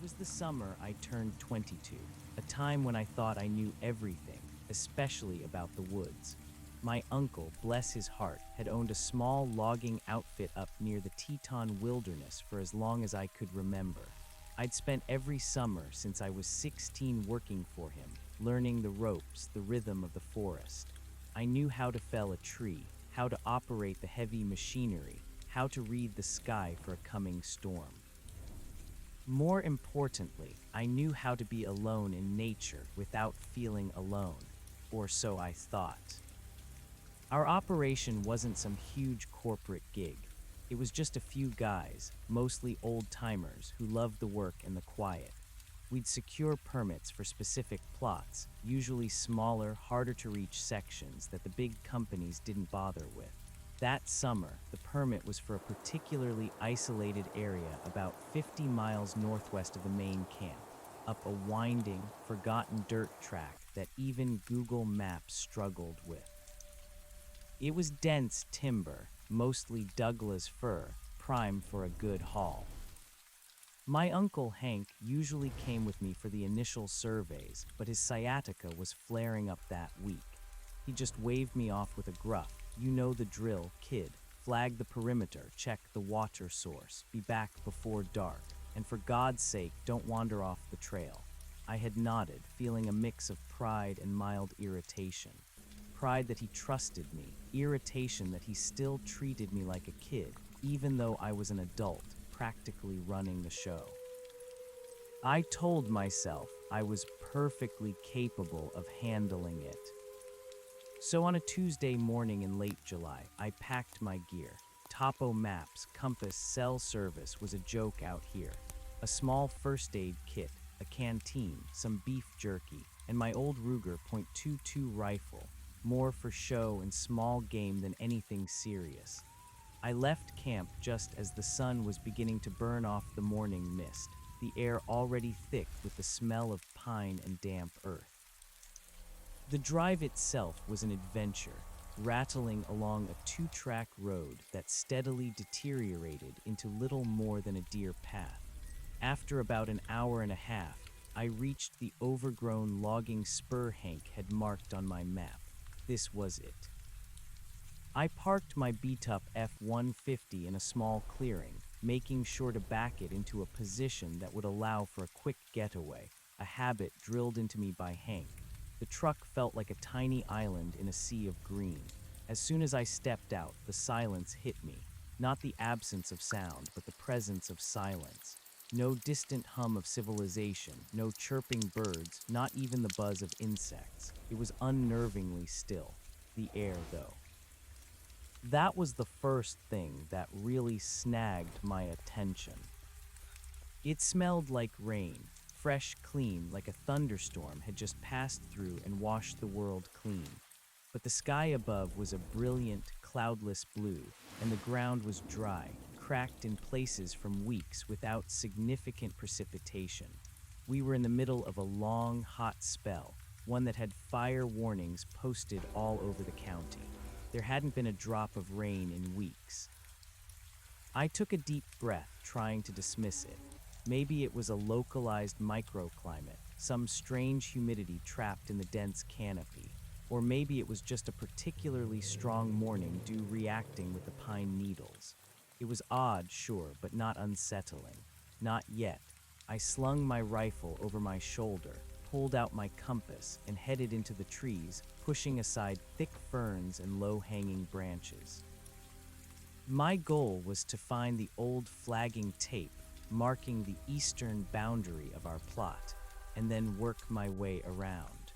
was the summer I turned 22, a time when I thought I knew everything, especially about the woods. My uncle, bless his heart, had owned a small logging outfit up near the Teton Wilderness for as long as I could remember. I'd spent every summer since I was 16 working for him, learning the ropes, the rhythm of the forest. I knew how to fell a tree, how to operate the heavy machinery, how to read the sky for a coming storm. More importantly, I knew how to be alone in nature without feeling alone, or so I thought. Our operation wasn't some huge corporate gig. It was just a few guys, mostly old-timers, who loved the work and the quiet. We'd secure permits for specific plots, usually smaller, harder-to-reach sections that the big companies didn't bother with. That summer, the permit was for a particularly isolated area about 50 miles northwest of the main camp, up a winding, forgotten dirt track that even Google Maps struggled with. It was dense timber, mostly Douglas fir, prime for a good haul. My uncle Hank usually came with me for the initial surveys, but his sciatica was flaring up that week. He just waved me off with a gruff, "You know the drill, kid. Flag the perimeter, check the water source, be back before dark, and for God's sake, don't wander off the trail." I had nodded, feeling a mix of pride and mild irritation. Pride that he trusted me, irritation that he still treated me like a kid, even though I was an adult, practically running the show. I told myself I was perfectly capable of handling it. So on a Tuesday morning in late July, I packed my gear. Topo maps, compass, cell service was a joke out here. A small first aid kit, a canteen, some beef jerky, and my old Ruger .22 rifle, more for show and small game than anything serious. I left camp just as the sun was beginning to burn off the morning mist, the air already thick with the smell of pine and damp earth. The drive itself was an adventure, rattling along a two-track road that steadily deteriorated into little more than a deer path. After about an hour and a half, I reached the overgrown logging spur Hank had marked on my map. This was it. I parked my beat-up F-150 in a small clearing, making sure to back it into a position that would allow for a quick getaway, a habit drilled into me by Hank. The truck felt like a tiny island in a sea of green. As soon as I stepped out, the silence hit me. Not the absence of sound, but the presence of silence. No distant hum of civilization, no chirping birds, not even the buzz of insects. It was unnervingly still. The air, though. That was the first thing that really snagged my attention. It smelled like rain, fresh, clean, like a thunderstorm had just passed through and washed the world clean. But the sky above was a brilliant, cloudless blue, and the ground was dry, cracked in places from weeks without significant precipitation. We were in the middle of a long, hot spell, one that had fire warnings posted all over the county. There hadn't been a drop of rain in weeks. I took a deep breath, trying to dismiss it. Maybe it was a localized microclimate, some strange humidity trapped in the dense canopy. Or maybe it was just a particularly strong morning dew reacting with the pine needles. It was odd, sure, but not unsettling. Not yet. I slung my rifle over my shoulder, pulled out my compass, and headed into the trees, pushing aside thick ferns and low-hanging branches. My goal was to find the old flagging tape marking the eastern boundary of our plot, and then work my way around.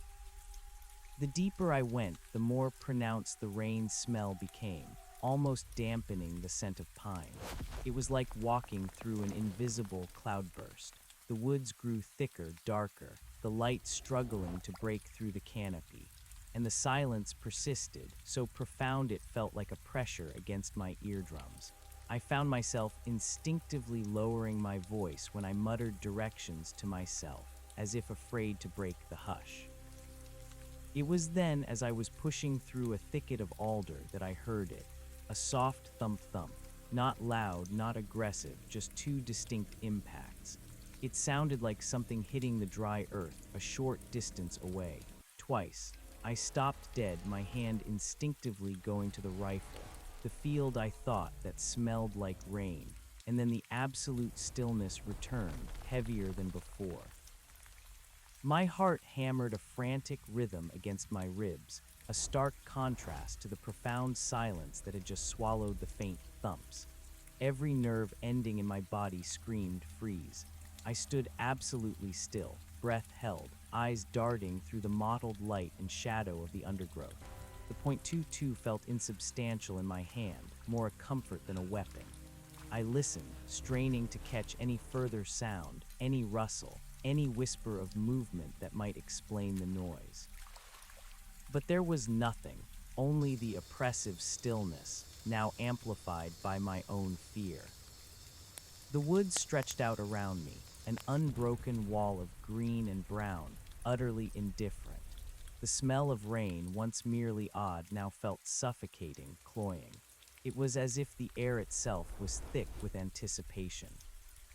The deeper I went, the more pronounced the rain smell became, almost dampening the scent of pine. It was like walking through an invisible cloudburst. The woods grew thicker, darker, the light struggling to break through the canopy. And the silence persisted, so profound it felt like a pressure against my eardrums. I found myself instinctively lowering my voice when I muttered directions to myself, as if afraid to break the hush. It was then, as I was pushing through a thicket of alder, that I heard it. A soft thump-thump, not loud, not aggressive, just two distinct impacts. It sounded like something hitting the dry earth a short distance away. Twice, I stopped dead, my hand instinctively going to the rifle. The field I thought that smelled like rain, and then the absolute stillness returned, heavier than before. My heart hammered a frantic rhythm against my ribs, a stark contrast to the profound silence that had just swallowed the faint thumps. Every nerve ending in my body screamed freeze. I stood absolutely still, breath held, eyes darting through the mottled light and shadow of the undergrowth. The .22 felt insubstantial in my hand, more a comfort than a weapon. I listened, straining to catch any further sound, any rustle, any whisper of movement that might explain the noise. But there was nothing, only the oppressive stillness, now amplified by my own fear. The woods stretched out around me, an unbroken wall of green and brown, utterly indifferent. The smell of rain, once merely odd, now felt suffocating, cloying. It was as if the air itself was thick with anticipation.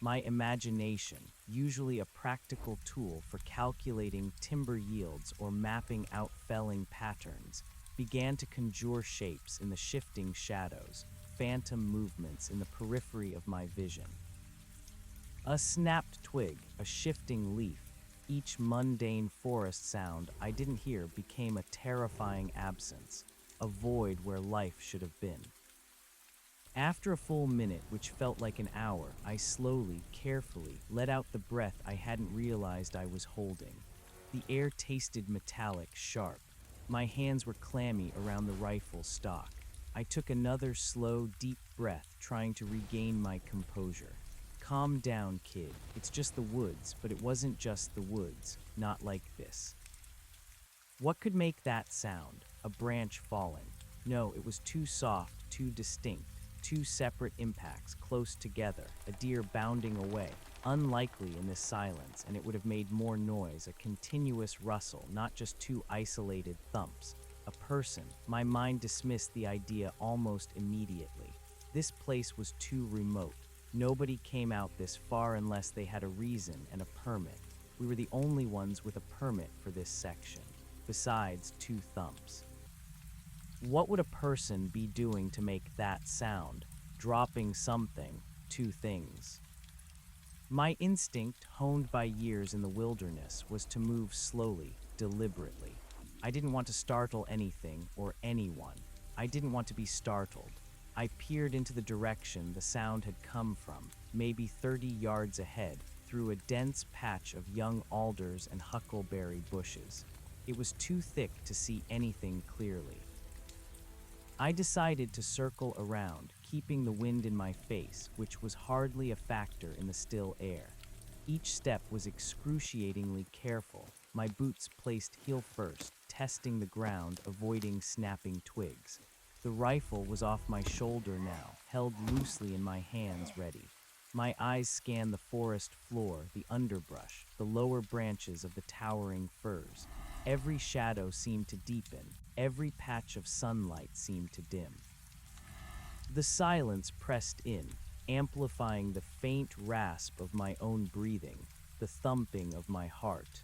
My imagination, usually a practical tool for calculating timber yields or mapping out felling patterns, began to conjure shapes in the shifting shadows, phantom movements in the periphery of my vision. A snapped twig, a shifting leaf, each mundane forest sound I didn't hear became a terrifying absence, a void where life should have been. After a full minute, which felt like an hour, I slowly, carefully let out the breath I hadn't realized I was holding. The air tasted metallic, sharp. My hands were clammy around the rifle stock. I took another slow, deep breath, trying to regain my composure. Calm down, kid. It's just the woods, but it wasn't just the woods. Not like this. What could make that sound? A branch falling. No, it was too soft, too distinct. Two separate impacts, close together, a deer bounding away. Unlikely in this silence, and it would have made more noise, a continuous rustle, not just two isolated thumps. A person. My mind dismissed the idea almost immediately. This place was too remote. Nobody came out this far unless they had a reason and a permit. We were the only ones with a permit for this section, besides two thumps. What would a person be doing to make that sound? Dropping something, two things. My instinct, honed by years in the wilderness, was to move slowly, deliberately. I didn't want to startle anything or anyone. I didn't want to be startled. I peered into the direction the sound had come from, maybe 30 yards ahead, through a dense patch of young alders and huckleberry bushes. It was too thick to see anything clearly. I decided to circle around, keeping the wind in my face, which was hardly a factor in the still air. Each step was excruciatingly careful, my boots placed heel first, testing the ground, avoiding snapping twigs. The rifle was off my shoulder now, held loosely in my hands, ready. My eyes scanned the forest floor, the underbrush, the lower branches of the towering firs. Every shadow seemed to deepen, every patch of sunlight seemed to dim. The silence pressed in, amplifying the faint rasp of my own breathing, the thumping of my heart.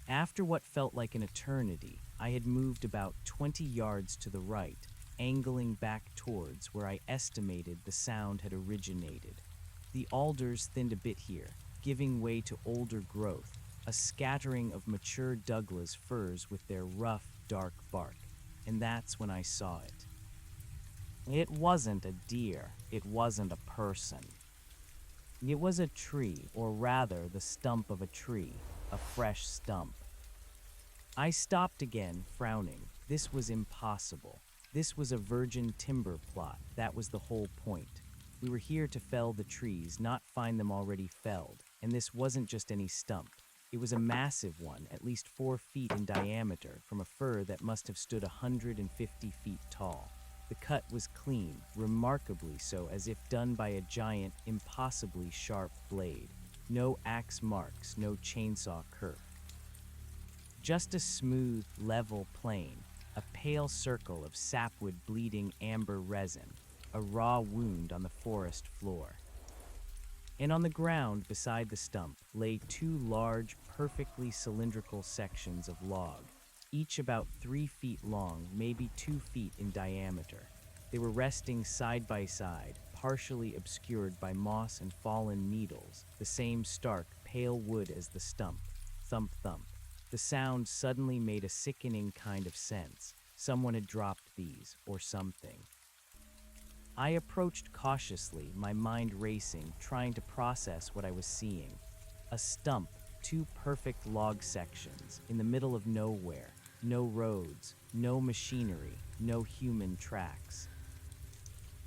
After what felt like an eternity, I had moved about 20 yards to the right, angling back towards where I estimated the sound had originated. The alders thinned a bit here, giving way to older growth, a scattering of mature Douglas firs with their rough, dark bark, and that's when I saw it. It wasn't a deer, it wasn't a person. It was a tree, or rather the stump of a tree, a fresh stump. I stopped again, frowning. This was impossible. This was a virgin timber plot, that was the whole point. We were here to fell the trees, not find them already felled, and this wasn't just any stump. It was a massive one, at least 4 feet in diameter, from a fir that must have stood 150 feet tall. The cut was clean, remarkably so, as if done by a giant, impossibly sharp blade. No axe marks, no chainsaw kerf. Just a smooth, level plane, a pale circle of sapwood bleeding amber resin, a raw wound on the forest floor. And on the ground beside the stump lay two large, perfectly cylindrical sections of log, each about 3 feet long, maybe 2 feet in diameter. They were resting side by side, partially obscured by moss and fallen needles, the same stark, pale wood as the stump. Thump, thump. The sound suddenly made a sickening kind of sense. Someone had dropped these, or something. I approached cautiously, my mind racing, trying to process what I was seeing. A stump, two perfect log sections, in the middle of nowhere. No roads, no machinery, no human tracks.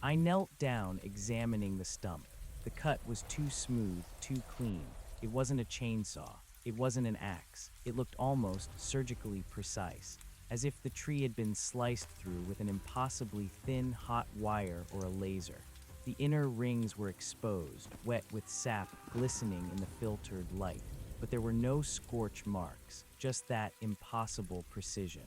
I knelt down, examining the stump. The cut was too smooth, too clean. It wasn't a chainsaw. It wasn't an axe. It looked almost surgically precise, as if the tree had been sliced through with an impossibly thin, hot wire or a laser. The inner rings were exposed, wet with sap glistening in the filtered light, but there were no scorch marks, just that impossible precision.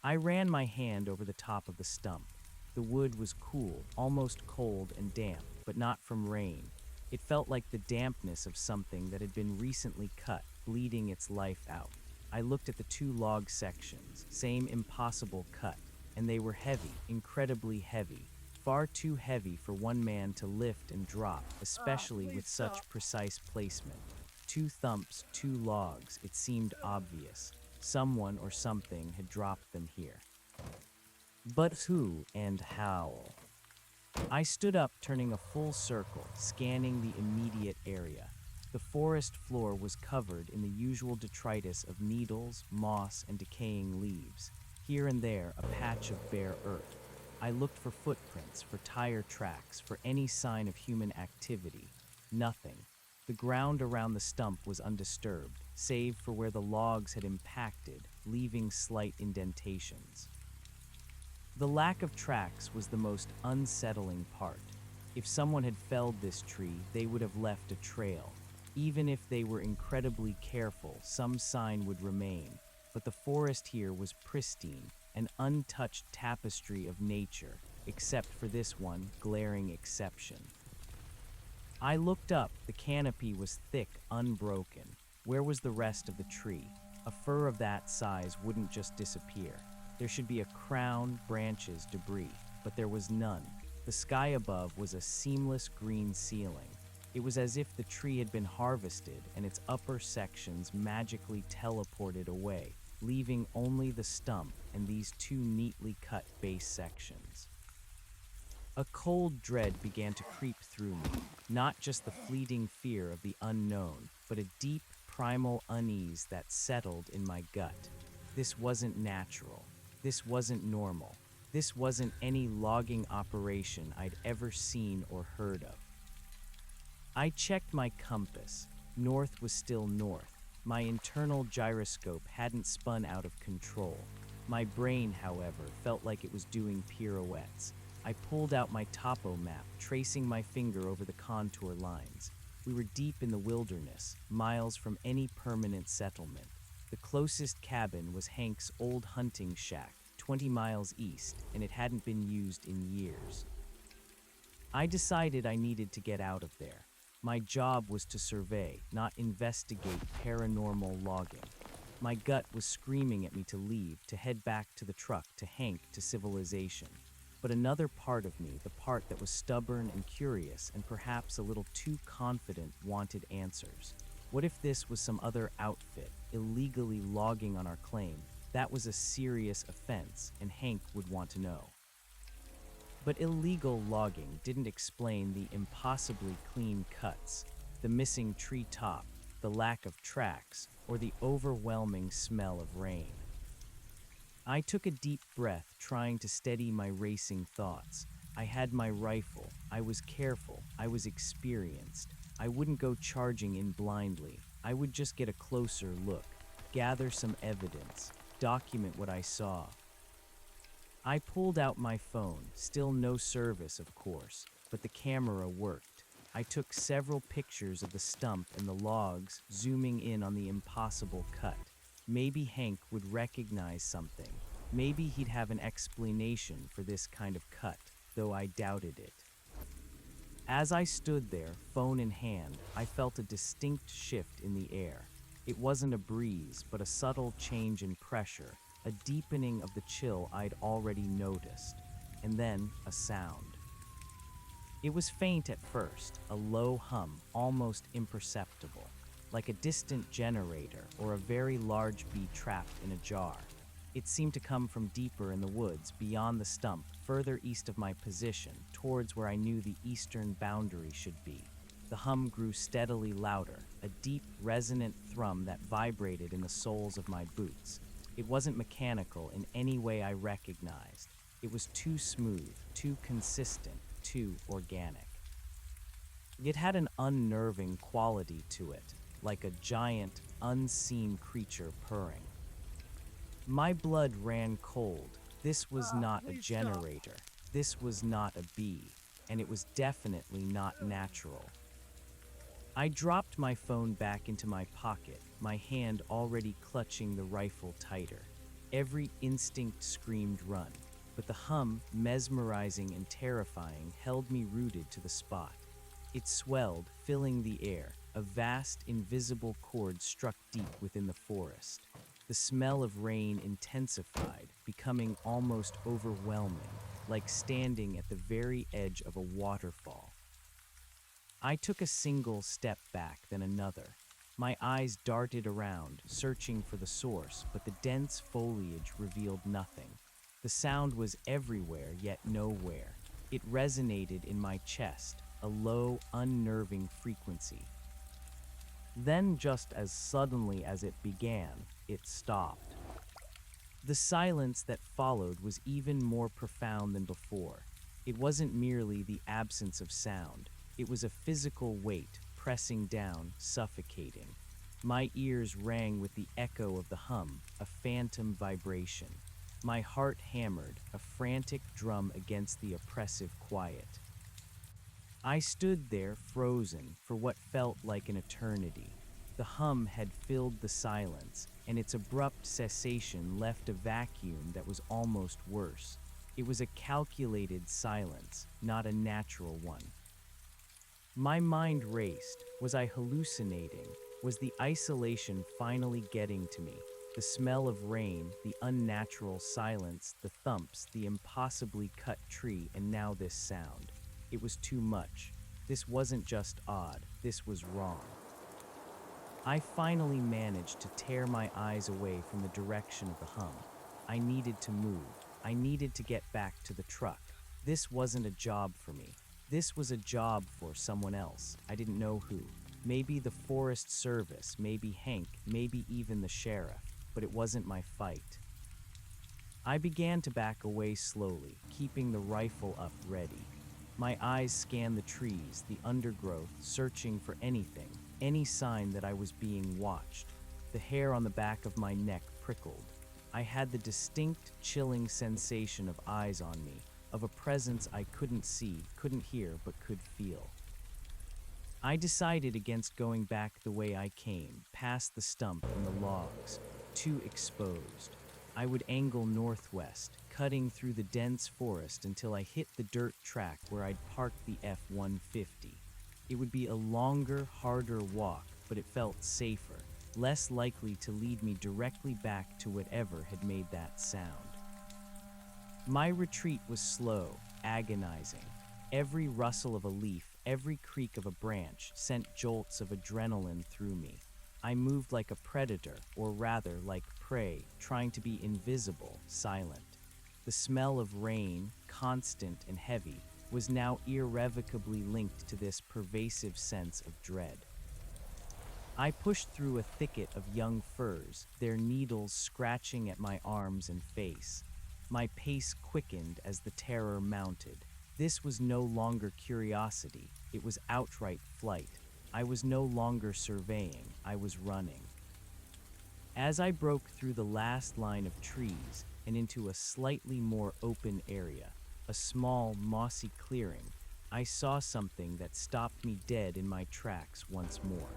I ran my hand over the top of the stump. The wood was cool, almost cold and damp, but not from rain. It felt like the dampness of something that had been recently cut, bleeding its life out. I looked at the two log sections, same impossible cut, and they were heavy, incredibly heavy, far too heavy for one man to lift and drop, especially with such precise placement. Two thumps, two logs, it seemed obvious. Someone or something had dropped them here. But who and how? I stood up, turning a full circle, scanning the immediate area. The forest floor was covered in the usual detritus of needles, moss, and decaying leaves. Here and there, a patch of bare earth. I looked for footprints, for tire tracks, for any sign of human activity. Nothing. The ground around the stump was undisturbed, save for where the logs had impacted, leaving slight indentations. The lack of tracks was the most unsettling part. If someone had felled this tree, they would have left a trail. Even if they were incredibly careful, some sign would remain. But the forest here was pristine, an untouched tapestry of nature, except for this one glaring exception. I looked up. The canopy was thick, unbroken. Where was the rest of the tree? A fir of that size wouldn't just disappear. There should be a crown, branches, debris, but there was none. The sky above was a seamless green ceiling. It was as if the tree had been harvested and its upper sections magically teleported away, leaving only the stump and these two neatly cut base sections. A cold dread began to creep through me, not just the fleeting fear of the unknown, but a deep, primal unease that settled in my gut. This wasn't natural. This wasn't normal. This wasn't any logging operation I'd ever seen or heard of. I checked my compass. North was still north. My internal gyroscope hadn't spun out of control. My brain, however, felt like it was doing pirouettes. I pulled out my topo map, tracing my finger over the contour lines. We were deep in the wilderness, miles from any permanent settlement. The closest cabin was Hank's old hunting shack, 20 miles east, and it hadn't been used in years. I decided I needed to get out of there. My job was to survey, not investigate paranormal logging. My gut was screaming at me to leave, to head back to the truck, to Hank, to civilization. But another part of me, the part that was stubborn and curious and perhaps a little too confident, wanted answers. What if this was some other outfit, illegally logging on our claim? That was a serious offense, and Hank would want to know. But illegal logging didn't explain the impossibly clean cuts, the missing tree top, the lack of tracks, or the overwhelming smell of rain. I took a deep breath, trying to steady my racing thoughts. I had my rifle. I was careful. I was experienced. I wouldn't go charging in blindly. I would just get a closer look, gather some evidence, document what I saw. I pulled out my phone, still no service, of course, but the camera worked. I took several pictures of the stump and the logs, zooming in on the impossible cut. Maybe Hank would recognize something. Maybe he'd have an explanation for this kind of cut, though I doubted it. As I stood there, phone in hand, I felt a distinct shift in the air. It wasn't a breeze, but a subtle change in pressure, a deepening of the chill I'd already noticed. And then, a sound. It was faint at first, a low hum, almost imperceptible, like a distant generator or a very large bee trapped in a jar. It seemed to come from deeper in the woods, beyond the stump, further east of my position, towards where I knew the eastern boundary should be. The hum grew steadily louder, a deep, resonant thrum that vibrated in the soles of my boots. It wasn't mechanical in any way I recognized. It was too smooth, too consistent, too organic. It had an unnerving quality to it, like a giant, unseen creature purring. My blood ran cold. This was not a generator. This was not a bee, and it was definitely not natural. I dropped my phone back into my pocket, my hand already clutching the rifle tighter. Every instinct screamed run, but the hum, mesmerizing and terrifying, held me rooted to the spot. It swelled, filling the air. A vast, invisible chord struck deep within the forest. The smell of rain intensified, becoming almost overwhelming, like standing at the very edge of a waterfall. I took a single step back, then another. My eyes darted around, searching for the source, but the dense foliage revealed nothing. The sound was everywhere, yet nowhere. It resonated in my chest, a low, unnerving frequency. Then, just as suddenly as it began, it stopped. The silence that followed was even more profound than before. It wasn't merely the absence of sound. It was a physical weight, pressing down, suffocating. My ears rang with the echo of the hum, a phantom vibration. My heart hammered, a frantic drum against the oppressive quiet. I stood there, frozen, for what felt like an eternity. The hum had filled the silence, and its abrupt cessation left a vacuum that was almost worse. It was a calculated silence, not a natural one. My mind raced. Was I hallucinating? Was the isolation finally getting to me? The smell of rain, the unnatural silence, the thumps, the impossibly cut tree, and now this sound. It was too much. This wasn't just odd, this was wrong. I finally managed to tear my eyes away from the direction of the hum. I needed to move. I needed to get back to the truck. This wasn't a job for me. This was a job for someone else. I didn't know who. Maybe the Forest Service, maybe Hank, maybe even the sheriff. But it wasn't my fight. I began to back away slowly, keeping the rifle up ready. My eyes scanned the trees, the undergrowth, searching for anything, any sign that I was being watched. The hair on the back of my neck prickled. I had the distinct, chilling sensation of eyes on me, of a presence I couldn't see, couldn't hear, but could feel. I decided against going back the way I came, past the stump and the logs, too exposed. I would angle northwest, cutting through the dense forest until I hit the dirt track where I'd parked the F-150. It would be a longer, harder walk, but it felt safer, less likely to lead me directly back to whatever had made that sound. My retreat was slow, agonizing. Every rustle of a leaf, every creak of a branch sent jolts of adrenaline through me. I moved like a predator, or rather like prey, trying to be invisible, silent. The smell of rain, constant and heavy, was now irrevocably linked to this pervasive sense of dread. I pushed through a thicket of young firs, their needles scratching at my arms and face. My pace quickened as the terror mounted. This was no longer curiosity, it was outright flight. I was no longer surveying, I was running. As I broke through the last line of trees and into a slightly more open area, a small, mossy clearing, I saw something that stopped me dead in my tracks once more.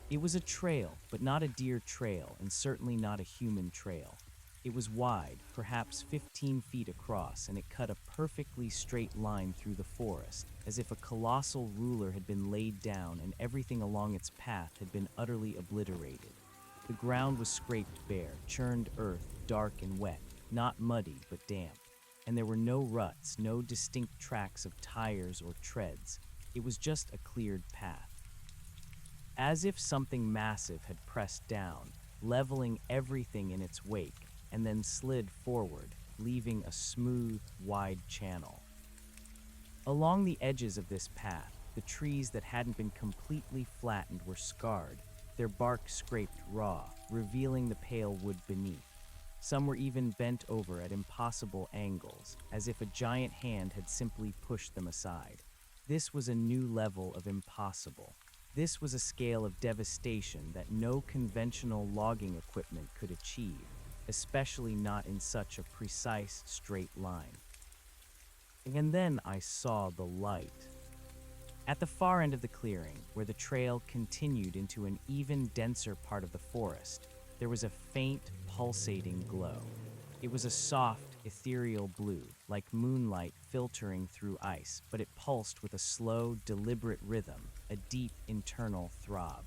It was a trail, but not a deer trail, and certainly not a human trail. It was wide, perhaps 15 feet across, and it cut a perfectly straight line through the forest, as if a colossal ruler had been laid down and everything along its path had been utterly obliterated. The ground was scraped bare, churned earth, dark and wet, not muddy but damp, and there were no ruts, no distinct tracks of tires or treads. It was just a cleared path. As if something massive had pressed down, leveling everything in its wake, and then slid forward, leaving a smooth, wide channel. Along the edges of this path, the trees that hadn't been completely flattened were scarred, their bark scraped raw, revealing the pale wood beneath. Some were even bent over at impossible angles, as if a giant hand had simply pushed them aside. This was a new level of impossible. This was a scale of devastation that no conventional logging equipment could achieve, especially not in such a precise, straight line. And then I saw the light. At the far end of the clearing, where the trail continued into an even denser part of the forest, there was a faint, pulsating glow. It was a soft, ethereal blue, like moonlight filtering through ice, but it pulsed with a slow, deliberate rhythm, a deep internal throb.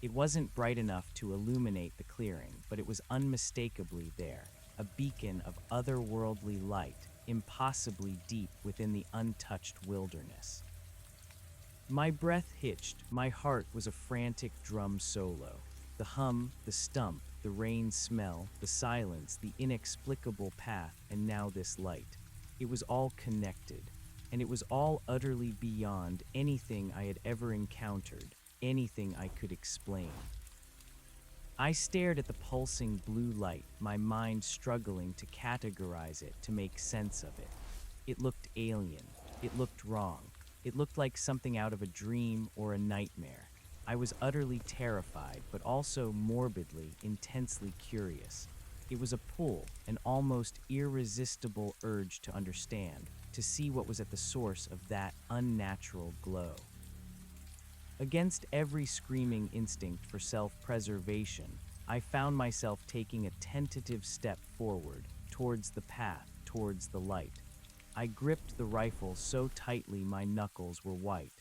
It wasn't bright enough to illuminate the clearing, but it was unmistakably there, a beacon of otherworldly light, impossibly deep within the untouched wilderness. My breath hitched, my heart was a frantic drum solo. The hum, the stump, the rain smell, the silence, the inexplicable path, and now this light. It was all connected, and it was all utterly beyond anything I had ever encountered, anything I could explain. I stared at the pulsing blue light, my mind struggling to categorize it, to make sense of it. It looked alien. It looked wrong. It looked like something out of a dream or a nightmare. I was utterly terrified, but also morbidly, intensely curious. It was a pull, an almost irresistible urge to understand, to see what was at the source of that unnatural glow. Against every screaming instinct for self-preservation, I found myself taking a tentative step forward, towards the path, towards the light. I gripped the rifle so tightly my knuckles were white.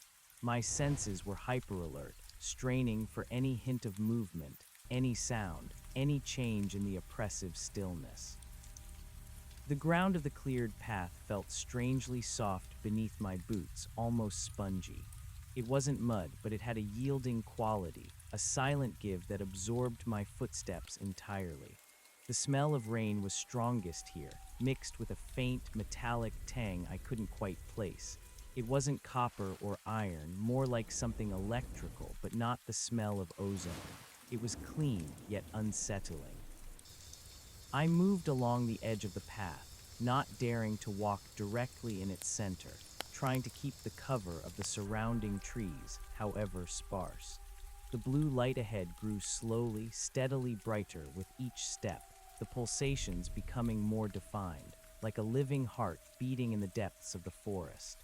My senses were hyper-alert, straining for any hint of movement, any sound, any change in the oppressive stillness. The ground of the cleared path felt strangely soft beneath my boots, almost spongy. It wasn't mud, but it had a yielding quality, a silent give that absorbed my footsteps entirely. The smell of rain was strongest here, mixed with a faint, metallic tang I couldn't quite place. It wasn't copper or iron, more like something electrical, but not the smell of ozone. It was clean, yet unsettling. I moved along the edge of the path, not daring to walk directly in its center, trying to keep the cover of the surrounding trees, however sparse. The blue light ahead grew slowly, steadily brighter with each step, the pulsations becoming more defined, like a living heart beating in the depths of the forest.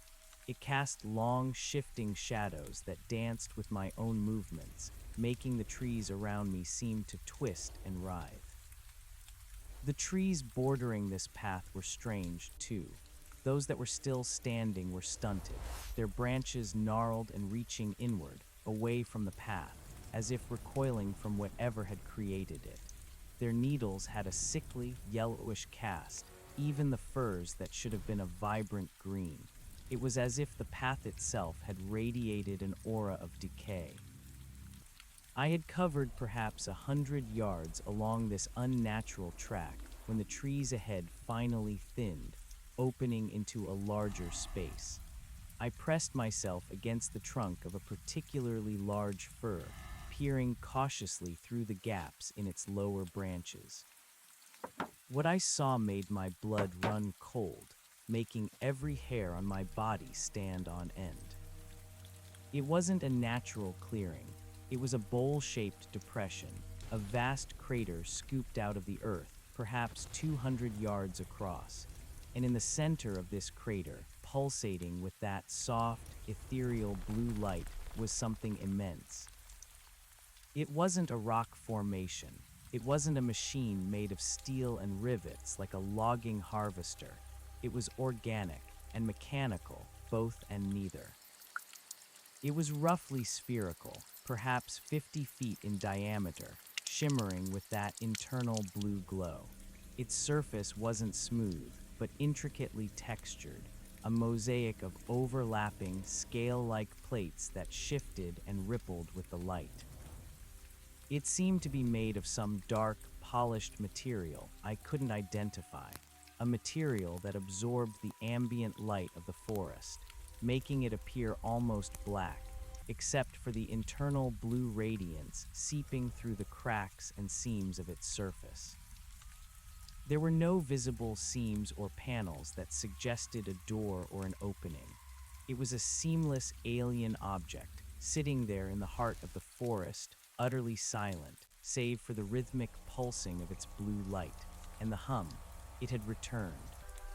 It cast long, shifting shadows that danced with my own movements, making the trees around me seem to twist and writhe. The trees bordering this path were strange, too. Those that were still standing were stunted, their branches gnarled and reaching inward, away from the path, as if recoiling from whatever had created it. Their needles had a sickly, yellowish cast, even the firs that should have been a vibrant green. It was as if the path itself had radiated an aura of decay. I had covered perhaps 100 yards along this unnatural track when the trees ahead finally thinned, opening into a larger space. I pressed myself against the trunk of a particularly large fir, peering cautiously through the gaps in its lower branches. What I saw made my blood run cold, making every hair on my body stand on end. It wasn't a natural clearing. It was a bowl-shaped depression, a vast crater scooped out of the earth, perhaps 200 yards across. And in the center of this crater, pulsating with that soft, ethereal blue light, was something immense. It wasn't a rock formation. It wasn't a machine made of steel and rivets like a logging harvester. It was organic and mechanical, both and neither. It was roughly spherical, perhaps 50 feet in diameter, shimmering with that internal blue glow. Its surface wasn't smooth, but intricately textured, a mosaic of overlapping, scale-like plates that shifted and rippled with the light. It seemed to be made of some dark, polished material I couldn't identify, a material that absorbed the ambient light of the forest, making it appear almost black, except for the internal blue radiance seeping through the cracks and seams of its surface. There were no visible seams or panels that suggested a door or an opening. It was a seamless alien object, sitting there in the heart of the forest, utterly silent, save for the rhythmic pulsing of its blue light, and the hum. It had returned.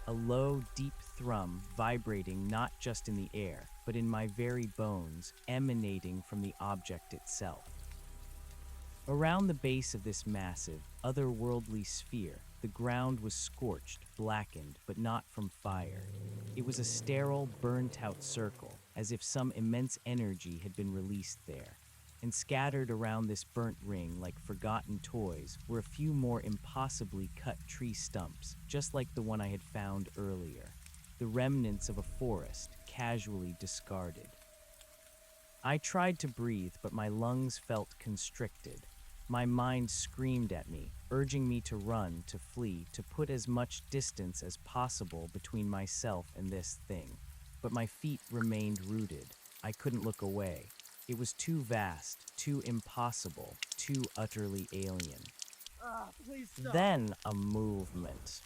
A low, deep thrum vibrating not just in the air, but in my very bones, emanating from the object itself. Around the base of this massive, otherworldly sphere, the ground was scorched, blackened, but not from fire. It was a sterile, burnt-out circle, as if some immense energy had been released there. And scattered around this burnt ring like forgotten toys were a few more impossibly cut tree stumps, just like the one I had found earlier. The remnants of a forest, casually discarded. I tried to breathe, but my lungs felt constricted. My mind screamed at me, urging me to run, to flee, to put as much distance as possible between myself and this thing. But my feet remained rooted. I couldn't look away. It was too vast, too impossible, too utterly alien. Please stop. Then a movement.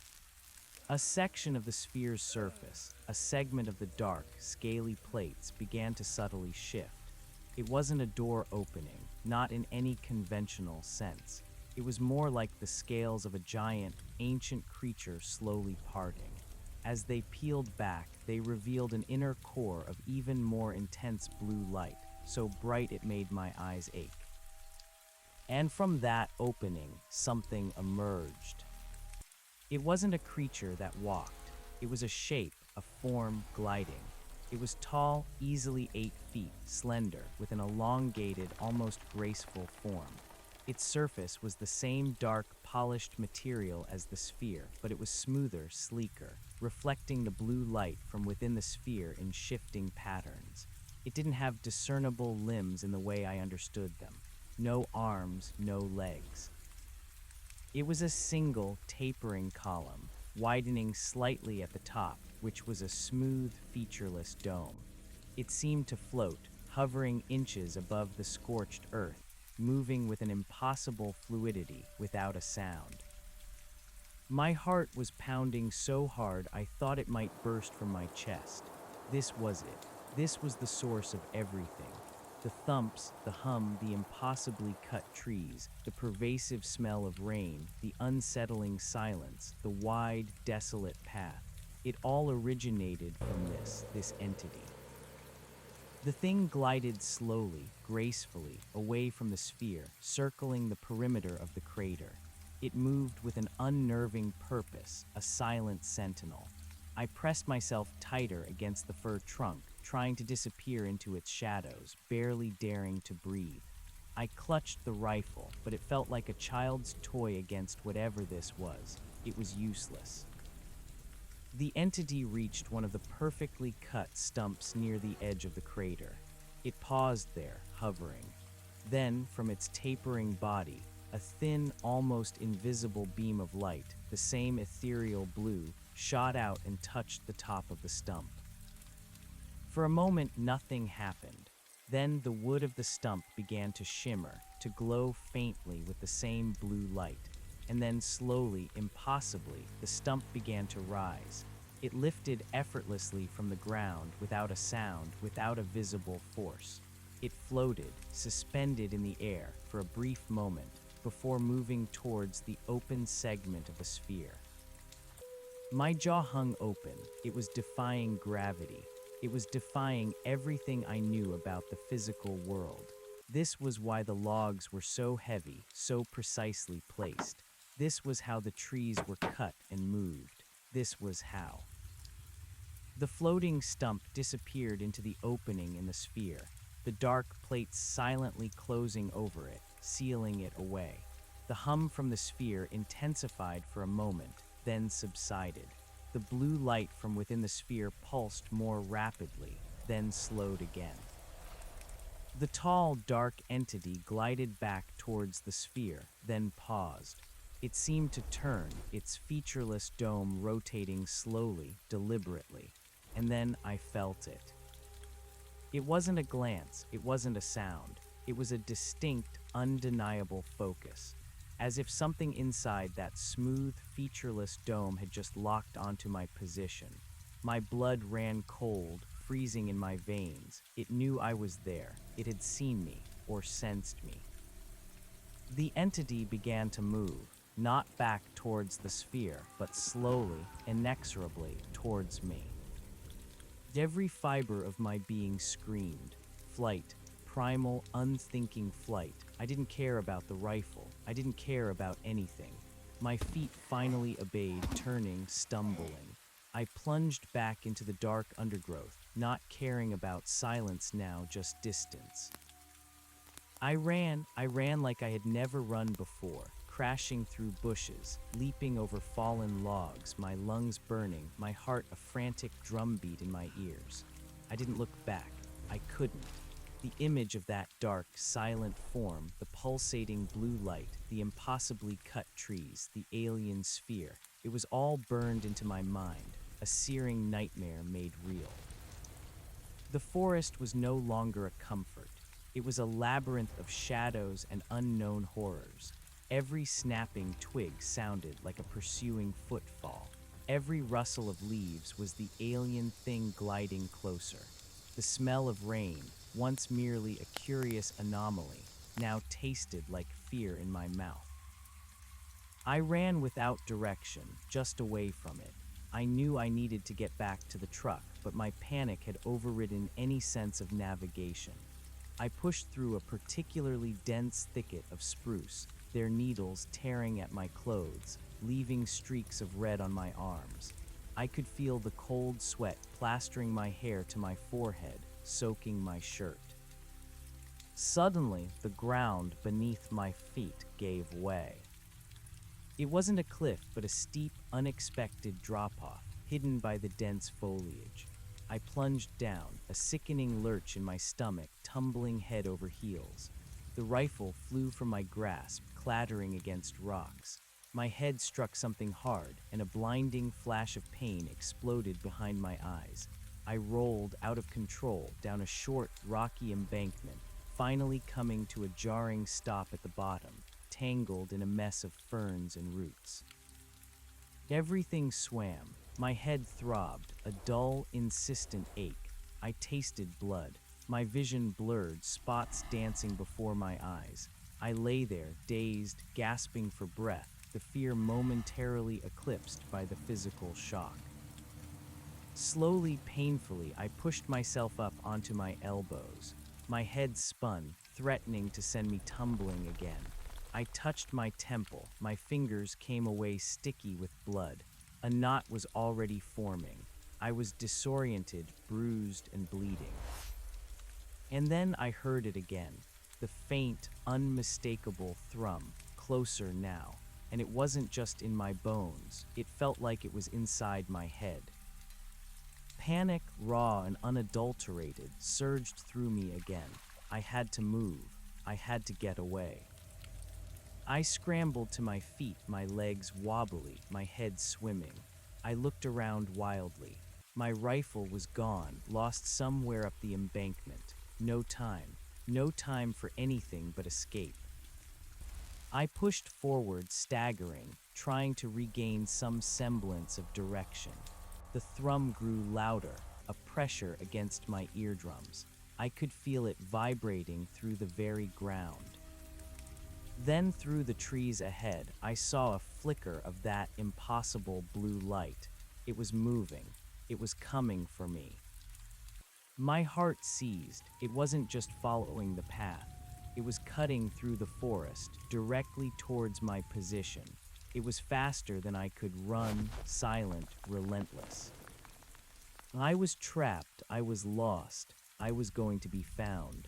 A section of the sphere's surface, a segment of the dark, scaly plates, began to subtly shift. It wasn't a door opening, not in any conventional sense. It was more like the scales of a giant, ancient creature slowly parting. As they peeled back, they revealed an inner core of even more intense blue light, so bright it made my eyes ache. And from that opening, something emerged. It wasn't a creature that walked. It was a shape, a form gliding. It was tall, easily 8 feet, slender, with an elongated, almost graceful form. Its surface was the same dark, polished material as the sphere, but it was smoother, sleeker, reflecting the blue light from within the sphere in shifting patterns. It didn't have discernible limbs in the way I understood them. No arms, no legs. It was a single, tapering column, widening slightly at the top, which was a smooth, featureless dome. It seemed to float, hovering inches above the scorched earth, moving with an impossible fluidity without a sound. My heart was pounding so hard I thought it might burst from my chest. This was it. This was the source of everything. The thumps, the hum, the impossibly cut trees, the pervasive smell of rain, the unsettling silence, the wide, desolate path. It all originated from this entity. The thing glided slowly, gracefully, away from the sphere, circling the perimeter of the crater. It moved with an unnerving purpose, a silent sentinel. I pressed myself tighter against the fir trunk, trying to disappear into its shadows, barely daring to breathe. I clutched the rifle, but it felt like a child's toy against whatever this was. It was useless. The entity reached one of the perfectly cut stumps near the edge of the crater. It paused there, hovering. Then, from its tapering body, a thin, almost invisible beam of light, the same ethereal blue, shot out and touched the top of the stump. For a moment, nothing happened. Then the wood of the stump began to shimmer, to glow faintly with the same blue light. And then slowly, impossibly, the stump began to rise. It lifted effortlessly from the ground, without a sound, without a visible force. It floated, suspended in the air, for a brief moment, before moving towards the open segment of the sphere. My jaw hung open. It was defying gravity. It was defying everything I knew about the physical world. This was why the logs were so heavy, so precisely placed. This was how the trees were cut and moved. This was how. The floating stump disappeared into the opening in the sphere, the dark plates silently closing over it, sealing it away. The hum from the sphere intensified for a moment, then subsided. The blue light from within the sphere pulsed more rapidly, then slowed again. The tall, dark entity glided back towards the sphere, then paused. It seemed to turn, its featureless dome rotating slowly, deliberately. And then I felt it. It wasn't a glance, it wasn't a sound. It was a distinct, undeniable focus. As if something inside that smooth, featureless dome had just locked onto my position. My blood ran cold, freezing in my veins. It knew I was there. It had seen me, or sensed me. The entity began to move, not back towards the sphere, but slowly, inexorably, towards me. Every fiber of my being screamed. Flight. Primal, unthinking flight. I didn't care about the rifle. I didn't care about anything. My feet finally obeyed, turning, stumbling. I plunged back into the dark undergrowth, not caring about silence now, just distance. I ran like I had never run before, crashing through bushes, leaping over fallen logs, my lungs burning, my heart a frantic drumbeat in my ears. I didn't look back. I couldn't. The image of that dark, silent form, the pulsating blue light, the impossibly cut trees, the alien sphere, it was all burned into my mind, a searing nightmare made real. The forest was no longer a comfort. It was a labyrinth of shadows and unknown horrors. Every snapping twig sounded like a pursuing footfall. Every rustle of leaves was the alien thing gliding closer. The smell of rain, once merely a curious anomaly, now tasted like fear in my mouth. I ran without direction, just away from it. I knew I needed to get back to the truck, but my panic had overridden any sense of navigation. I pushed through a particularly dense thicket of spruce, their needles tearing at my clothes, leaving streaks of red on my arms. I could feel the cold sweat plastering my hair to my forehead, soaking my shirt. Suddenly, the ground beneath my feet gave way. It wasn't a cliff, but a steep, unexpected drop-off, hidden by the dense foliage. I plunged down, a sickening lurch in my stomach, tumbling head over heels. The rifle flew from my grasp, clattering against rocks. My head struck something hard, and a blinding flash of pain exploded behind my eyes. I rolled out of control down a short, rocky embankment, finally coming to a jarring stop at the bottom, tangled in a mess of ferns and roots. Everything swam. My head throbbed, a dull, insistent ache. I tasted blood. My vision blurred, spots dancing before my eyes. I lay there, dazed, gasping for breath, the fear momentarily eclipsed by the physical shock. Slowly, painfully, I pushed myself up onto my elbows. My head spun, threatening to send me tumbling again. I touched my temple. My fingers came away sticky with blood. A knot was already forming. I was disoriented, bruised, and bleeding. And then I heard it again. The faint, unmistakable thrum, closer now. And it wasn't just in my bones. It felt like it was inside my head. Panic, raw and unadulterated, surged through me again. I had to move. I had to get away. I scrambled to my feet, my legs wobbly, my head swimming. I looked around wildly. My rifle was gone, lost somewhere up the embankment. No time for anything but escape. I pushed forward, staggering, trying to regain some semblance of direction. The thrum grew louder, a pressure against my eardrums. I could feel it vibrating through the very ground. Then through the trees ahead, I saw a flicker of that impossible blue light. It was moving. It was coming for me. My heart seized. It wasn't just following the path. It was cutting through the forest, directly towards my position. It was faster than I could run, silent, relentless. I was trapped, I was lost, I was going to be found.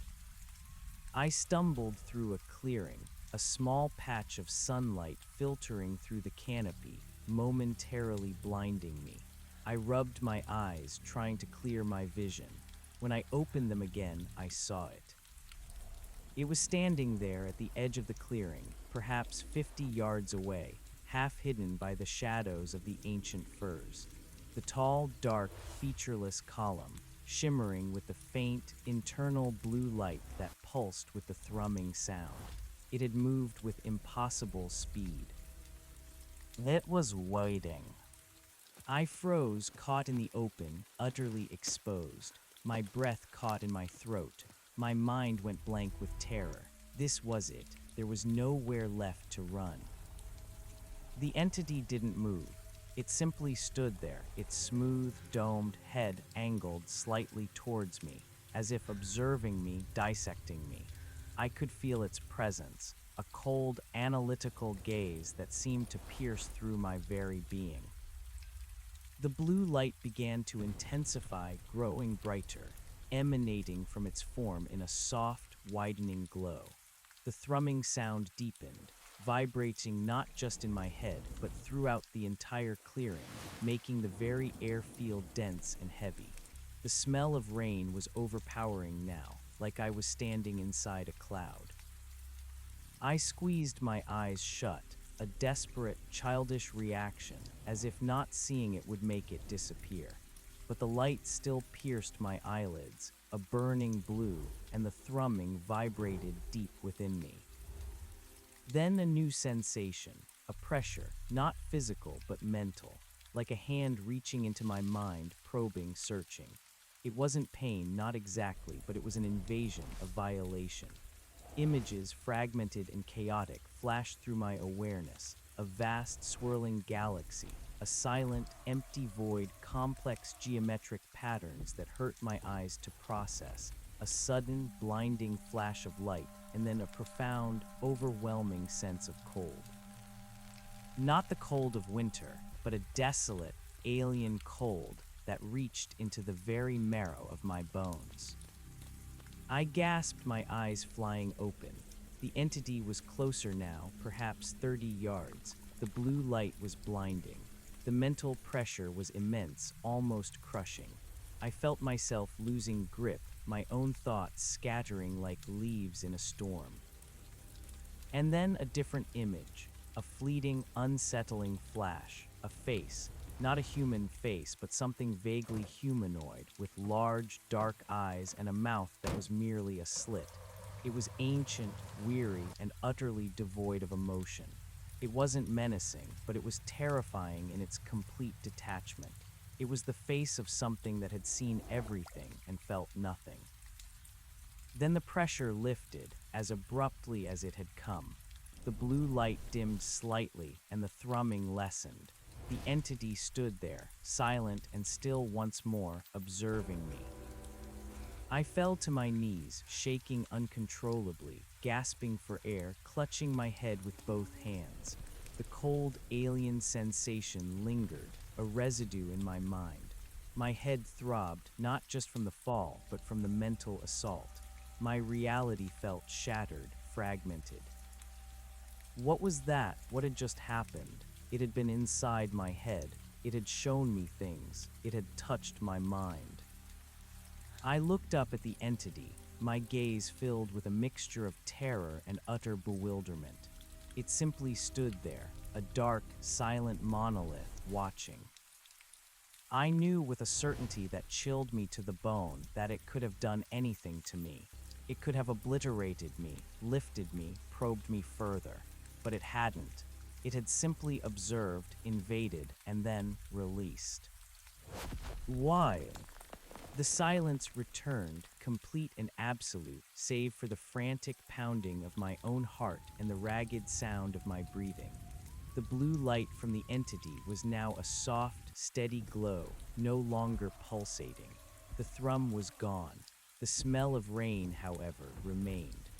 I stumbled through a clearing, a small patch of sunlight filtering through the canopy, momentarily blinding me. I rubbed my eyes, trying to clear my vision. When I opened them again, I saw it. It was standing there at the edge of the clearing, perhaps 50 yards away, half hidden by the shadows of the ancient firs. The tall, dark, featureless column, shimmering with the faint, internal blue light that pulsed with the thrumming sound. It had moved with impossible speed. It was waiting. I froze, caught in the open, utterly exposed. My breath caught in my throat. My mind went blank with terror. This was it. There was nowhere left to run. The entity didn't move. It simply stood there, its smooth, domed head angled slightly towards me, as if observing me, dissecting me. I could feel its presence, a cold, analytical gaze that seemed to pierce through my very being. The blue light began to intensify, growing brighter, emanating from its form in a soft, widening glow. The thrumming sound deepened, vibrating not just in my head, but throughout the entire clearing, making the very air feel dense and heavy. The smell of rain was overpowering now, like I was standing inside a cloud. I squeezed my eyes shut, a desperate, childish reaction, as if not seeing it would make it disappear. But the light still pierced my eyelids, a burning blue, and the thrumming vibrated deep within me. Then a new sensation, a pressure, not physical but mental, like a hand reaching into my mind, probing, searching. It wasn't pain, not exactly, but it was an invasion, a violation. Images, fragmented and chaotic, flashed through my awareness, a vast, swirling galaxy, a silent, empty void, complex geometric patterns that hurt my eyes to process, a sudden, blinding flash of light, and then a profound, overwhelming sense of cold. Not the cold of winter, but a desolate, alien cold that reached into the very marrow of my bones. I gasped, my eyes flying open. The entity was closer now, perhaps 30 yards. The blue light was blinding. The mental pressure was immense, almost crushing. I felt myself losing grip, my own thoughts scattering like leaves in a storm. And then a different image, a fleeting, unsettling flash, a face, not a human face, but something vaguely humanoid, with large, dark eyes and a mouth that was merely a slit. It was ancient, weary, and utterly devoid of emotion. It wasn't menacing, but it was terrifying in its complete detachment. It was the face of something that had seen everything and felt nothing. Then the pressure lifted, as abruptly as it had come. The blue light dimmed slightly, and the thrumming lessened. The entity stood there, silent and still once more, observing me. I fell to my knees, shaking uncontrollably, gasping for air, clutching my head with both hands. The cold, alien sensation lingered, a residue in my mind. My head throbbed, not just from the fall, but from the mental assault. My reality felt shattered, fragmented. What was that? What had just happened? It had been inside my head. It had shown me things. It had touched my mind. I looked up at the entity, my gaze filled with a mixture of terror and utter bewilderment. It simply stood there, a dark, silent monolith, watching. I knew with a certainty that chilled me to the bone that it could have done anything to me. It could have obliterated me, lifted me, probed me further. But it hadn't. It had simply observed, invaded, and then released. Why? The silence returned, complete and absolute, save for the frantic pounding of my own heart and the ragged sound of my breathing. The blue light from the entity was now a soft, steady glow, no longer pulsating. The thrum was gone. The smell of rain, however, remained.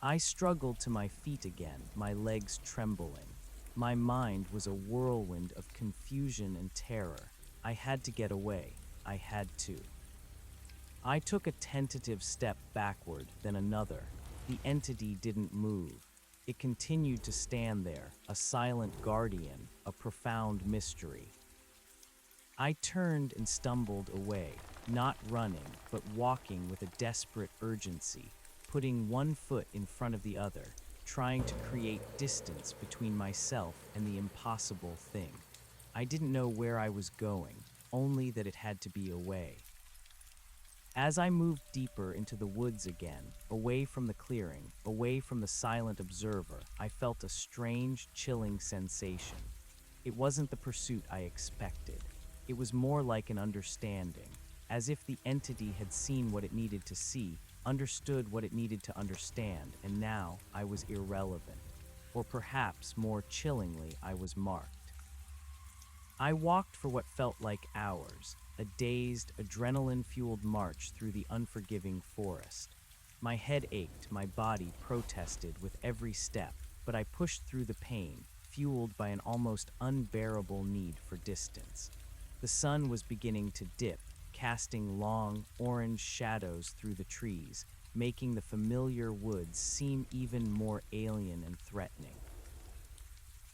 I struggled to my feet again, my legs trembling. My mind was a whirlwind of confusion and terror. I had to get away. I had to. I took a tentative step backward, then another. The entity didn't move. It continued to stand there, a silent guardian, a profound mystery. I turned and stumbled away, not running, but walking with a desperate urgency, putting one foot in front of the other, trying to create distance between myself and the impossible thing. I didn't know where I was going, only that it had to be away. As I moved deeper into the woods again, away from the clearing, away from the silent observer, I felt a strange, chilling sensation. It wasn't the pursuit I expected. It was more like an understanding, as if the entity had seen what it needed to see, understood what it needed to understand, and now I was irrelevant. Or perhaps, more chillingly, I was marked. I walked for what felt like hours, a dazed, adrenaline-fueled march through the unforgiving forest. My head ached, my body protested with every step, but I pushed through the pain, fueled by an almost unbearable need for distance. The sun was beginning to dip, casting long, orange shadows through the trees, making the familiar woods seem even more alien and threatening.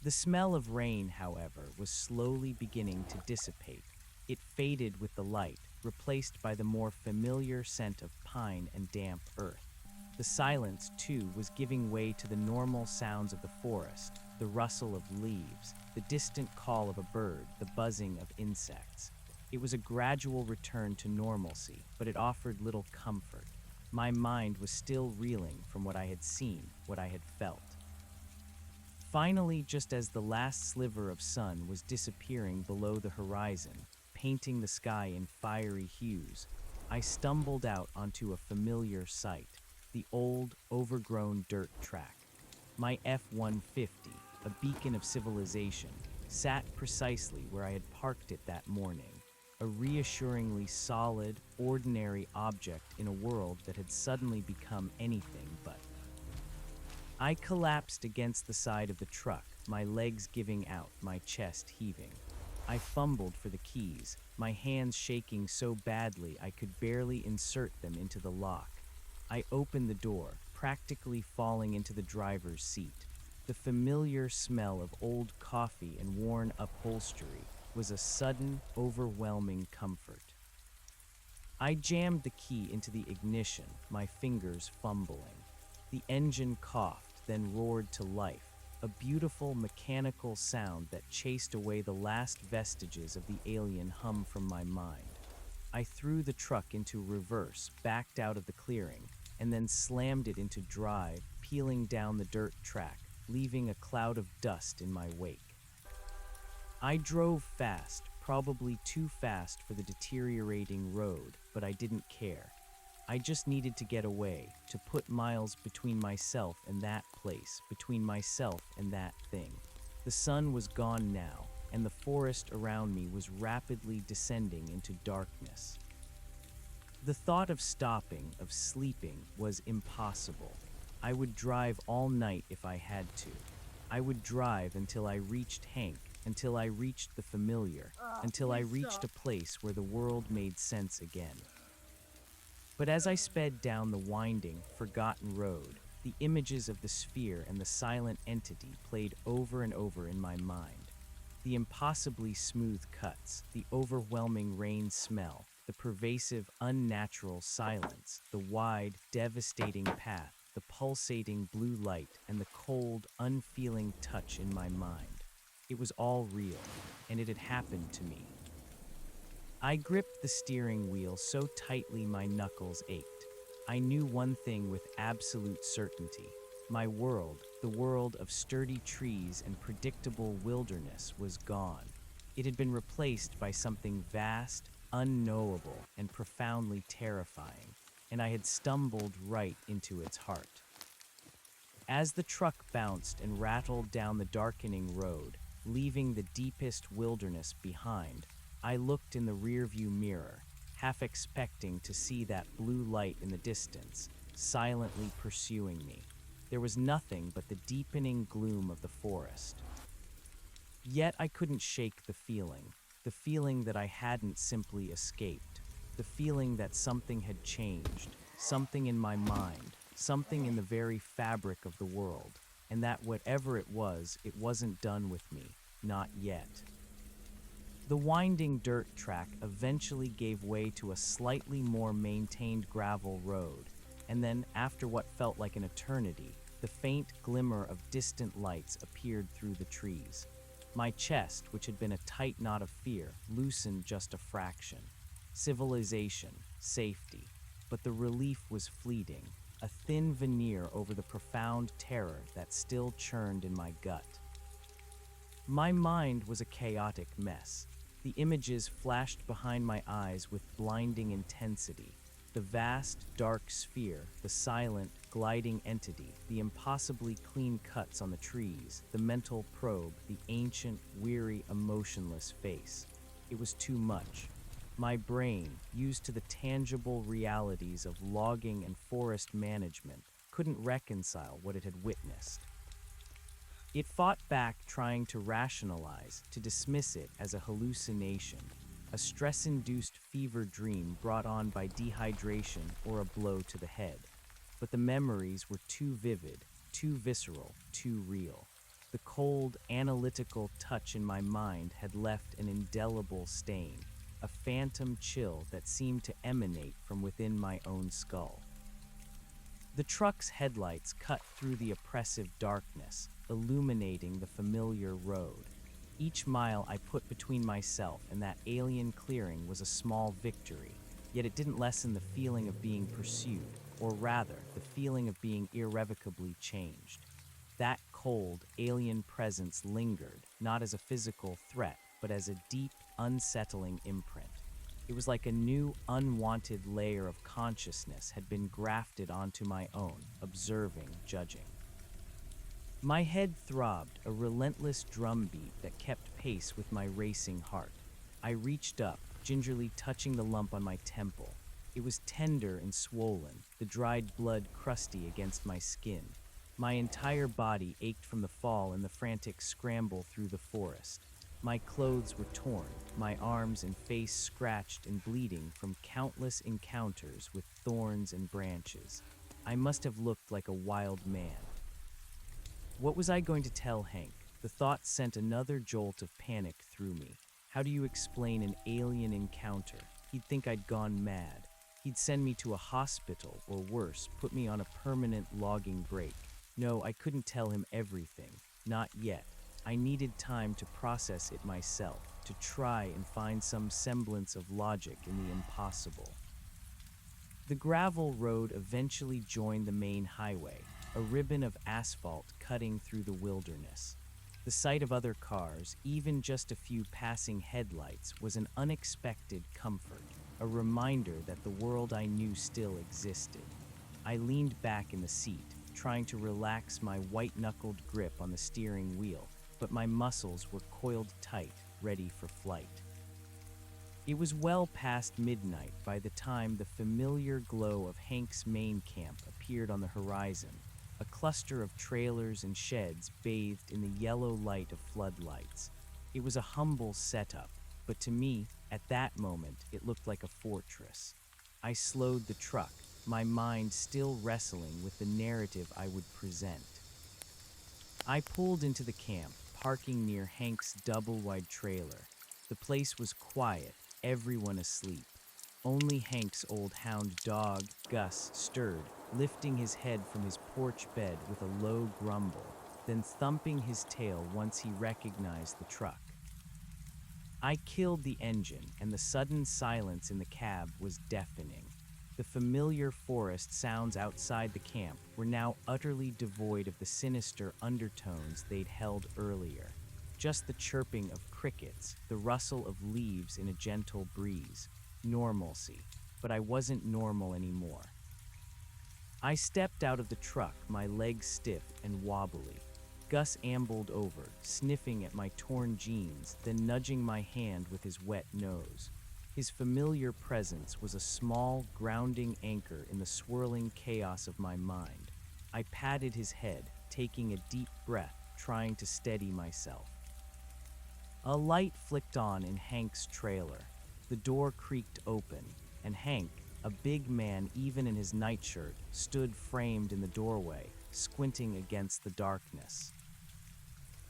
The smell of rain, however, was slowly beginning to dissipate. It faded with the light, replaced by the more familiar scent of pine and damp earth. The silence, too, was giving way to the normal sounds of the forest, the rustle of leaves, the distant call of a bird, the buzzing of insects. It was a gradual return to normalcy, but it offered little comfort. My mind was still reeling from what I had seen, what I had felt. Finally, just as the last sliver of sun was disappearing below the horizon, painting the sky in fiery hues, I stumbled out onto a familiar sight, the old, overgrown dirt track. My F-150, a beacon of civilization, sat precisely where I had parked it that morning, a reassuringly solid, ordinary object in a world that had suddenly become anything but. I collapsed against the side of the truck, my legs giving out, my chest heaving. I fumbled for the keys, my hands shaking so badly I could barely insert them into the lock. I opened the door, practically falling into the driver's seat. The familiar smell of old coffee and worn upholstery was a sudden, overwhelming comfort. I jammed the key into the ignition, my fingers fumbling. The engine coughed, then roared to life, a beautiful mechanical sound that chased away the last vestiges of the alien hum from my mind. I threw the truck into reverse, backed out of the clearing, and then slammed it into drive, peeling down the dirt track, leaving a cloud of dust in my wake. I drove fast, probably too fast for the deteriorating road, but I didn't care. I just needed to get away, to put miles between myself and that place, between myself and that thing. The sun was gone now, and the forest around me was rapidly descending into darkness. The thought of stopping, of sleeping, was impossible. I would drive all night if I had to. I would drive until I reached Hank, until I reached the familiar, until I reached a place where the world made sense again. But as I sped down the winding, forgotten road, the images of the sphere and the silent entity played over and over in my mind. The impossibly smooth cuts, the overwhelming rain smell, the pervasive, unnatural silence, the wide, devastating path, the pulsating blue light, and the cold, unfeeling touch in my mind. It was all real, and it had happened to me. I gripped the steering wheel so tightly my knuckles ached. I knew one thing with absolute certainty. My world, the world of sturdy trees and predictable wilderness, was gone. It had been replaced by something vast, unknowable, and profoundly terrifying, and I had stumbled right into its heart. As the truck bounced and rattled down the darkening road, leaving the deepest wilderness behind, I looked in the rearview mirror, half expecting to see that blue light in the distance, silently pursuing me. There was nothing but the deepening gloom of the forest. Yet I couldn't shake the feeling that I hadn't simply escaped, the feeling that something had changed, something in my mind, something in the very fabric of the world, and that whatever it wasn't done with me, not yet. The winding dirt track eventually gave way to a slightly more maintained gravel road, and then, after what felt like an eternity, the faint glimmer of distant lights appeared through the trees. My chest, which had been a tight knot of fear, loosened just a fraction. Civilization, safety, but the relief was fleeting, a thin veneer over the profound terror that still churned in my gut. My mind was a chaotic mess. The images flashed behind my eyes with blinding intensity. The vast, dark sphere, the silent, gliding entity, the impossibly clean cuts on the trees, the mental probe, the ancient, weary, emotionless face. It was too much. My brain, used to the tangible realities of logging and forest management, couldn't reconcile what it had witnessed. It fought back, trying to rationalize, to dismiss it as a hallucination, a stress-induced fever dream brought on by dehydration or a blow to the head. But the memories were too vivid, too visceral, too real. The cold, analytical touch in my mind had left an indelible stain, a phantom chill that seemed to emanate from within my own skull. The truck's headlights cut through the oppressive darkness, illuminating the familiar road. Each mile I put between myself and that alien clearing was a small victory, yet it didn't lessen the feeling of being pursued, or rather, the feeling of being irrevocably changed. That cold, alien presence lingered, not as a physical threat, but as a deep, unsettling imprint. It was like a new, unwanted layer of consciousness had been grafted onto my own, observing, judging. My head throbbed, a relentless drumbeat that kept pace with my racing heart. I reached up, gingerly touching the lump on my temple. It was tender and swollen, the dried blood crusty against my skin. My entire body ached from the fall and the frantic scramble through the forest. My clothes were torn, my arms and face scratched and bleeding from countless encounters with thorns and branches. I must have looked like a wild man. What was I going to tell Hank? The thought sent another jolt of panic through me. How do you explain an alien encounter? He'd think I'd gone mad. He'd send me to a hospital, or worse, put me on a permanent logging break. No, I couldn't tell him everything. Not yet. I needed time to process it myself, to try and find some semblance of logic in the impossible. The gravel road eventually joined the main highway, a ribbon of asphalt cutting through the wilderness. The sight of other cars, even just a few passing headlights, was an unexpected comfort, a reminder that the world I knew still existed. I leaned back in the seat, trying to relax my white-knuckled grip on the steering wheel, but my muscles were coiled tight, ready for flight. It was well past midnight by the time the familiar glow of Hank's main camp appeared on the horizon, a cluster of trailers and sheds bathed in the yellow light of floodlights. It was a humble setup, but to me, at that moment, it looked like a fortress. I slowed the truck, my mind still wrestling with the narrative I would present. I pulled into the camp, parking near Hank's double-wide trailer. The place was quiet, everyone asleep. Only Hank's old hound dog, Gus, stirred, lifting his head from his porch bed with a low grumble, then thumping his tail once he recognized the truck. I killed the engine, and the sudden silence in the cab was deafening. The familiar forest sounds outside the camp were now utterly devoid of the sinister undertones they'd held earlier. Just the chirping of crickets, the rustle of leaves in a gentle breeze. Normalcy. But I wasn't normal anymore. I stepped out of the truck, my legs stiff and wobbly. Gus ambled over, sniffing at my torn jeans, then nudging my hand with his wet nose. His familiar presence was a small, grounding anchor in the swirling chaos of my mind. I patted his head, taking a deep breath, trying to steady myself. A light flicked on in Hank's trailer. The door creaked open, and Hank, a big man even in his nightshirt, stood framed in the doorway, squinting against the darkness.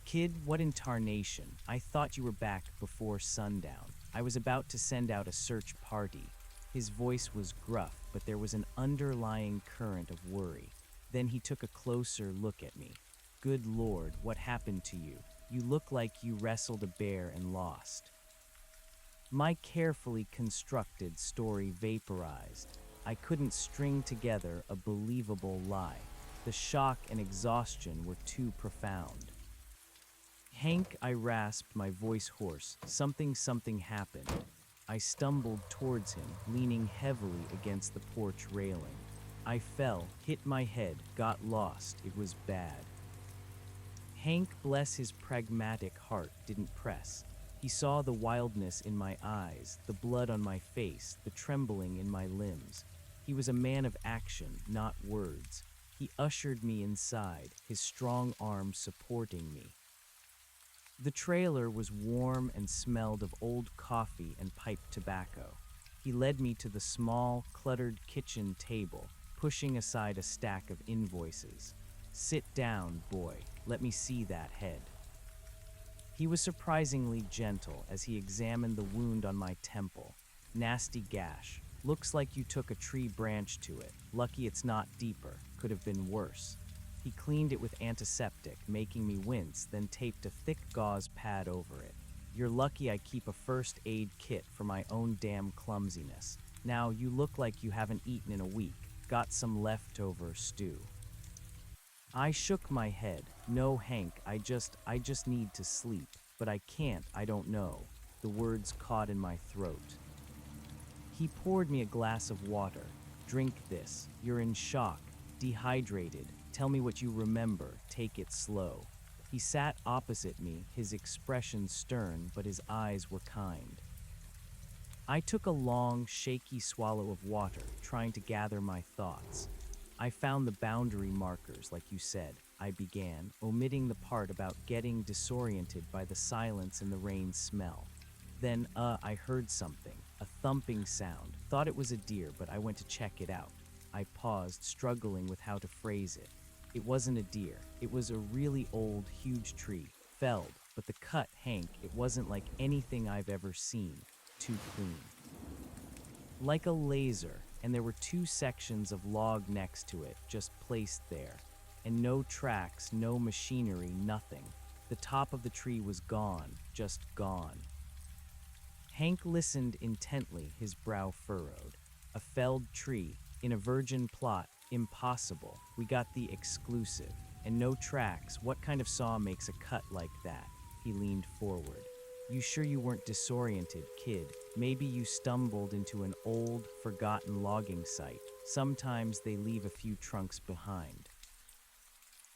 "Kid, what in tarnation? I thought you were back before sundown. I was about to send out a search party." His voice was gruff, but there was an underlying current of worry. Then he took a closer look at me. "Good Lord, what happened to you? You look like you wrestled a bear and lost." My carefully constructed story vaporized. I couldn't string together a believable lie. The shock and exhaustion were too profound. "Hank," I rasped, my voice hoarse. Something happened." I stumbled towards him, leaning heavily against the porch railing. I fell, hit my head, got lost. It was bad. Hank, bless his pragmatic heart, didn't press. He saw the wildness in my eyes, the blood on my face, the trembling in my limbs. He was a man of action, not words. He ushered me inside, his strong arm supporting me. The trailer was warm and smelled of old coffee and pipe tobacco. He led me to the small, cluttered kitchen table, pushing aside a stack of invoices. "Sit down, boy. Let me see that head." He was surprisingly gentle as he examined the wound on my temple. "Nasty gash. Looks like you took a tree branch to it. Lucky it's not deeper. Could have been worse." He cleaned it with antiseptic, making me wince, then taped a thick gauze pad over it. "You're lucky I keep a first aid kit for my own damn clumsiness. Now, you look like you haven't eaten in a week. Got some leftover stew." I shook my head. "No, Hank, I just need to sleep. But I can't, I don't know." The words caught in my throat. He poured me a glass of water. "Drink this. You're in shock. Dehydrated. Tell me what you remember. Take it slow." He sat opposite me, his expression stern, but his eyes were kind. I took a long, shaky swallow of water, trying to gather my thoughts. "I found the boundary markers, like you said," I began, omitting the part about getting disoriented by the silence and the rain smell. Then, I heard something, a thumping sound. Thought it was a deer, but I went to check it out." I paused, struggling with how to phrase it. "It wasn't a deer. It was a really old, huge tree. Felled. But the cut, Hank, it wasn't like anything I've ever seen. Too clean. Like a laser, and there were 2 sections of log next to it, just placed there. And no tracks, no machinery, nothing. The top of the tree was gone, just gone." Hank listened intently, his brow furrowed. "A felled tree, in a virgin plot, impossible. We got the exclusive. And no tracks. What kind of saw makes a cut like that?" He leaned forward. "You sure you weren't disoriented, kid? Maybe you stumbled into an old, forgotten logging site. Sometimes they leave a few trunks behind."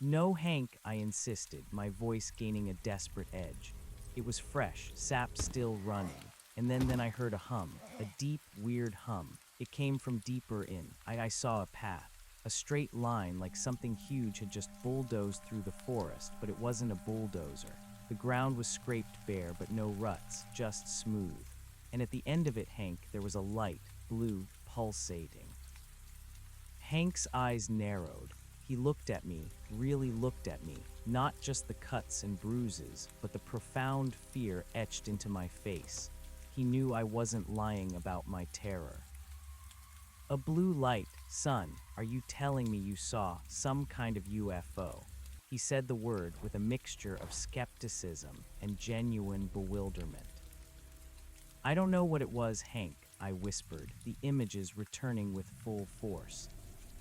"No, Hank," I insisted, my voice gaining a desperate edge. It was fresh, sap still running. And then I heard a hum, a deep, weird hum. It came from deeper in. I saw a path. A straight line, like something huge had just bulldozed through the forest, but it wasn't a bulldozer. The ground was scraped bare, but no ruts, just smooth. And at the end of it, Hank, there was a light, blue, pulsating. Hank's eyes narrowed. He looked at me, really looked at me, not just the cuts and bruises, but the profound fear etched into my face. He knew I wasn't lying about my terror. "A blue light, son, are you telling me you saw some kind of UFO?" He said the word with a mixture of skepticism and genuine bewilderment. "I don't know what it was, Hank," I whispered, the images returning with full force.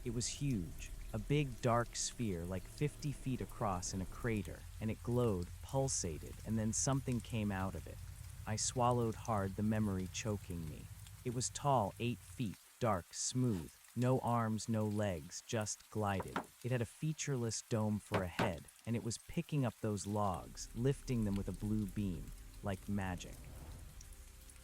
"It was huge, a big dark sphere like 50 feet across in a crater, and it glowed, pulsated, and then something came out of it." I swallowed hard, the memory choking me. It was tall, 8 feet, dark, smooth, no arms, no legs, just glided. It had a featureless dome for a head, and it was picking up those logs, lifting them with a blue beam, like magic.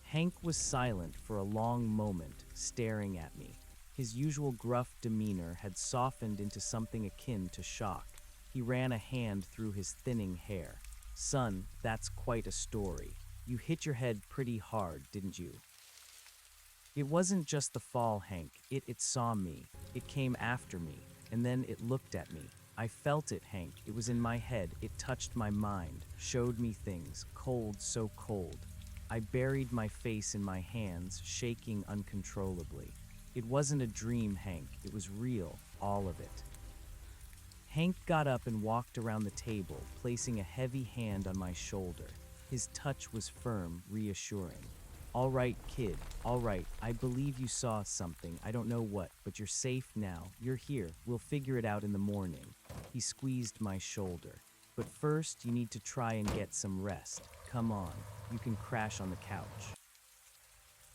Hank was silent for a long moment, staring at me. His usual gruff demeanor had softened into something akin to shock. He ran a hand through his thinning hair. "Son, that's quite a story. You hit your head pretty hard, didn't you?" It wasn't just the fall, Hank. It saw me. It came after me, and then it looked at me. I felt it, Hank. It was in my head. It touched my mind, showed me things, cold, so cold. I buried my face in my hands, shaking uncontrollably. It wasn't a dream, Hank. It was real, all of it. Hank got up and walked around the table, placing a heavy hand on my shoulder. His touch was firm, reassuring. "All right, kid, all right. I believe you saw something. I don't know what, but you're safe now. You're here. We'll figure it out in the morning." He squeezed my shoulder. "But first, you need to try and get some rest. Come on, you can crash on the couch."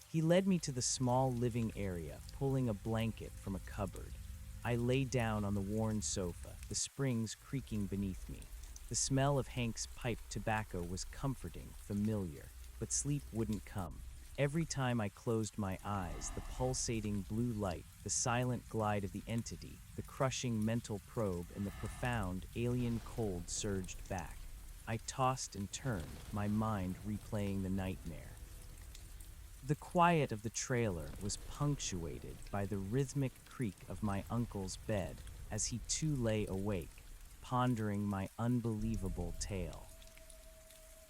He led me to the small living area, pulling a blanket from a cupboard. I lay down on the worn sofa, the springs creaking beneath me. The smell of Hank's pipe tobacco was comforting, familiar, but sleep wouldn't come. Every time I closed my eyes, the pulsating blue light, the silent glide of the entity, the crushing mental probe, and the profound, alien cold surged back. I tossed and turned, my mind replaying the nightmare. The quiet of the trailer was punctuated by the rhythmic creak of my uncle's bed as he too lay awake, pondering my unbelievable tale.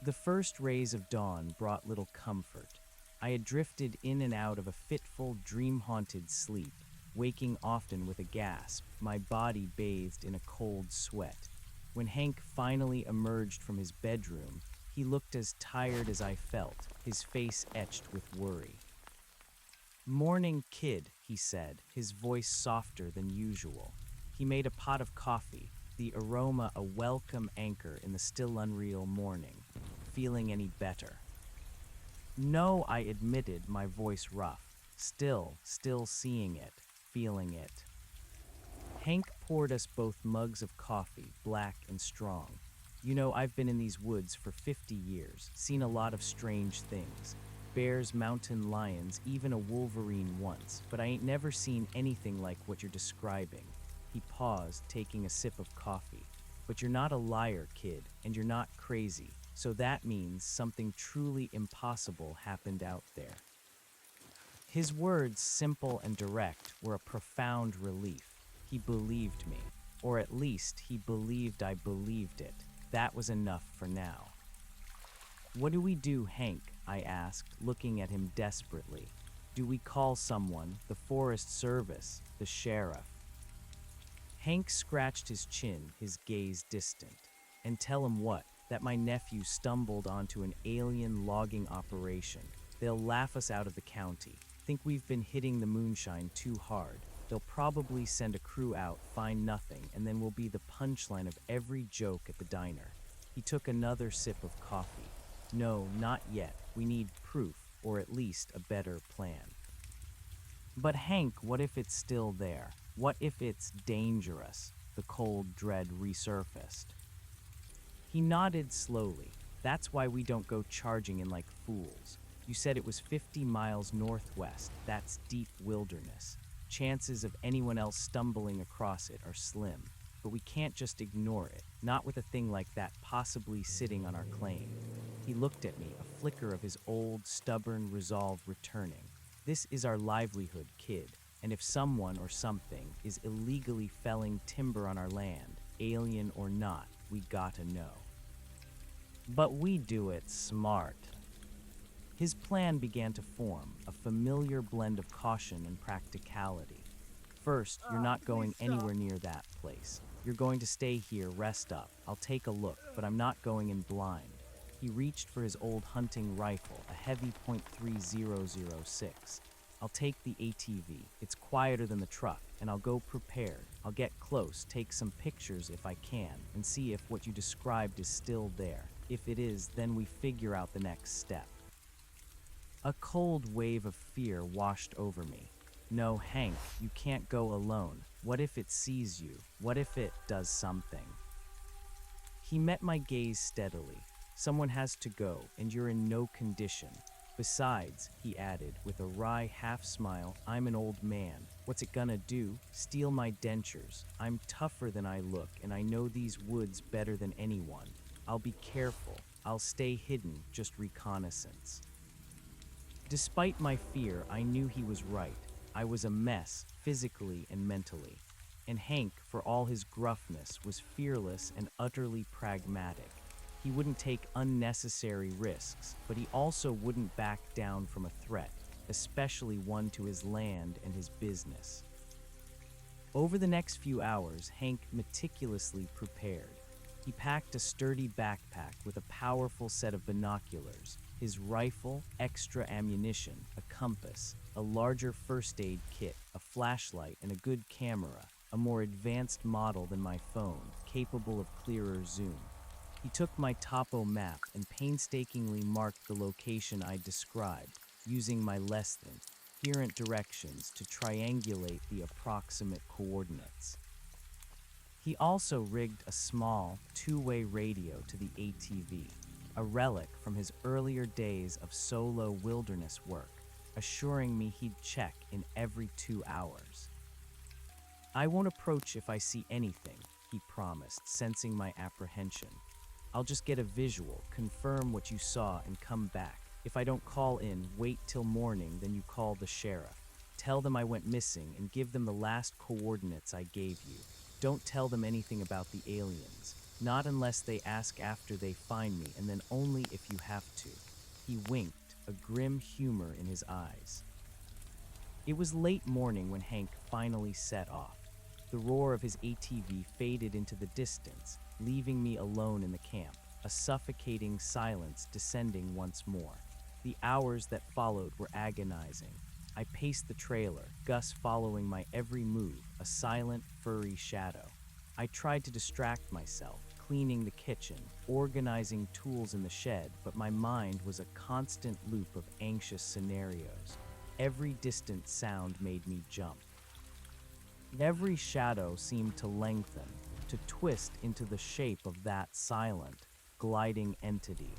The first rays of dawn brought little comfort. I had drifted in and out of a fitful, dream-haunted sleep, waking often with a gasp, my body bathed in a cold sweat. When Hank finally emerged from his bedroom, he looked as tired as I felt, his face etched with worry. "Morning, kid," he said, his voice softer than usual. He made a pot of coffee, the aroma a welcome anchor in the still unreal morning. "Feeling any better?" "No," I admitted, my voice rough. Still seeing it, feeling it." Hank poured us both mugs of coffee, black and strong. "You know, I've been in these woods for 50 years, seen a lot of strange things. Bears, mountain lions, even a wolverine once, but I ain't never seen anything like what you're describing." He paused, taking a sip of coffee. "But you're not a liar, kid, and you're not crazy. So that means something truly impossible happened out there." His words, simple and direct, were a profound relief. He believed me, or at least he believed I believed it. That was enough for now. "What do we do, Hank?" I asked, looking at him desperately. "Do we call someone, the Forest Service, the sheriff?" Hank scratched his chin, his gaze distant. "And tell him what? That my nephew stumbled onto an alien logging operation. They'll laugh us out of the county, think we've been hitting the moonshine too hard. They'll probably send a crew out, find nothing, and then we'll be the punchline of every joke at the diner." He took another sip of coffee. "No, not yet. We need proof, or at least a better plan." "But Hank, what if it's still there? What if it's dangerous?" The cold dread resurfaced. He nodded slowly. "That's why we don't go charging in like fools. You said it was 50 miles northwest. That's deep wilderness. Chances of anyone else stumbling across it are slim. But we can't just ignore it, not with a thing like that possibly sitting on our claim." He looked at me, a flicker of his old, stubborn resolve returning. "This is our livelihood, kid, and if someone or something is illegally felling timber on our land, alien or not, we gotta know. But we do it smart." His plan began to form, a familiar blend of caution and practicality. "First, you're not going anywhere near that place. You're going to stay here, rest up. I'll take a look, but I'm not going in blind." He reached for his old hunting rifle, a heavy .3006. "I'll take the ATV. It's quieter than the truck, and I'll go prepared. I'll get close, take some pictures if I can, and see if what you described is still there. If it is, then we figure out the next step." A cold wave of fear washed over me. "No, Hank, you can't go alone. What if it sees you? What if it does something?" He met my gaze steadily. "Someone has to go, and you're in no condition. Besides, he added, with a wry half-smile, I'm an old man. What's it gonna do? Steal my dentures. I'm tougher than I look, and I know these woods better than anyone. I'll be careful. I'll stay hidden, just reconnaissance. Despite my fear, I knew he was right. I was a mess, physically and mentally. And Hank, for all his gruffness, was fearless and utterly pragmatic. He wouldn't take unnecessary risks, but he also wouldn't back down from a threat, especially one to his land and his business. Over the next few hours, Hank meticulously prepared. He packed a sturdy backpack with a powerful set of binoculars, his rifle, extra ammunition, a compass, a larger first aid kit, a flashlight, and a good camera, a more advanced model than my phone, capable of clearer zoom. He took my topo map and painstakingly marked the location I described, using my less than coherent directions to triangulate the approximate coordinates. He also rigged a small, two-way radio to the ATV, a relic from his earlier days of solo wilderness work, assuring me he'd check in every 2 hours. I won't approach if I see anything, he promised, sensing my apprehension. I'll just get a visual, confirm what you saw, and come back. If I don't call in, wait till morning, then you call the sheriff. Tell them I went missing and give them the last coordinates I gave you. Don't tell them anything about the aliens. Not unless they ask after they find me, and then only if you have to. He winked, a grim humor in his eyes. It was late morning when Hank finally set off. The roar of his ATV faded into the distance, leaving me alone in the camp, a suffocating silence descending once more. The hours that followed were agonizing. I paced the trailer, Gus following my every move, a silent, furry shadow. I tried to distract myself, cleaning the kitchen, organizing tools in the shed, but my mind was a constant loop of anxious scenarios. Every distant sound made me jump. Every shadow seemed to lengthen, to twist into the shape of that silent, gliding entity.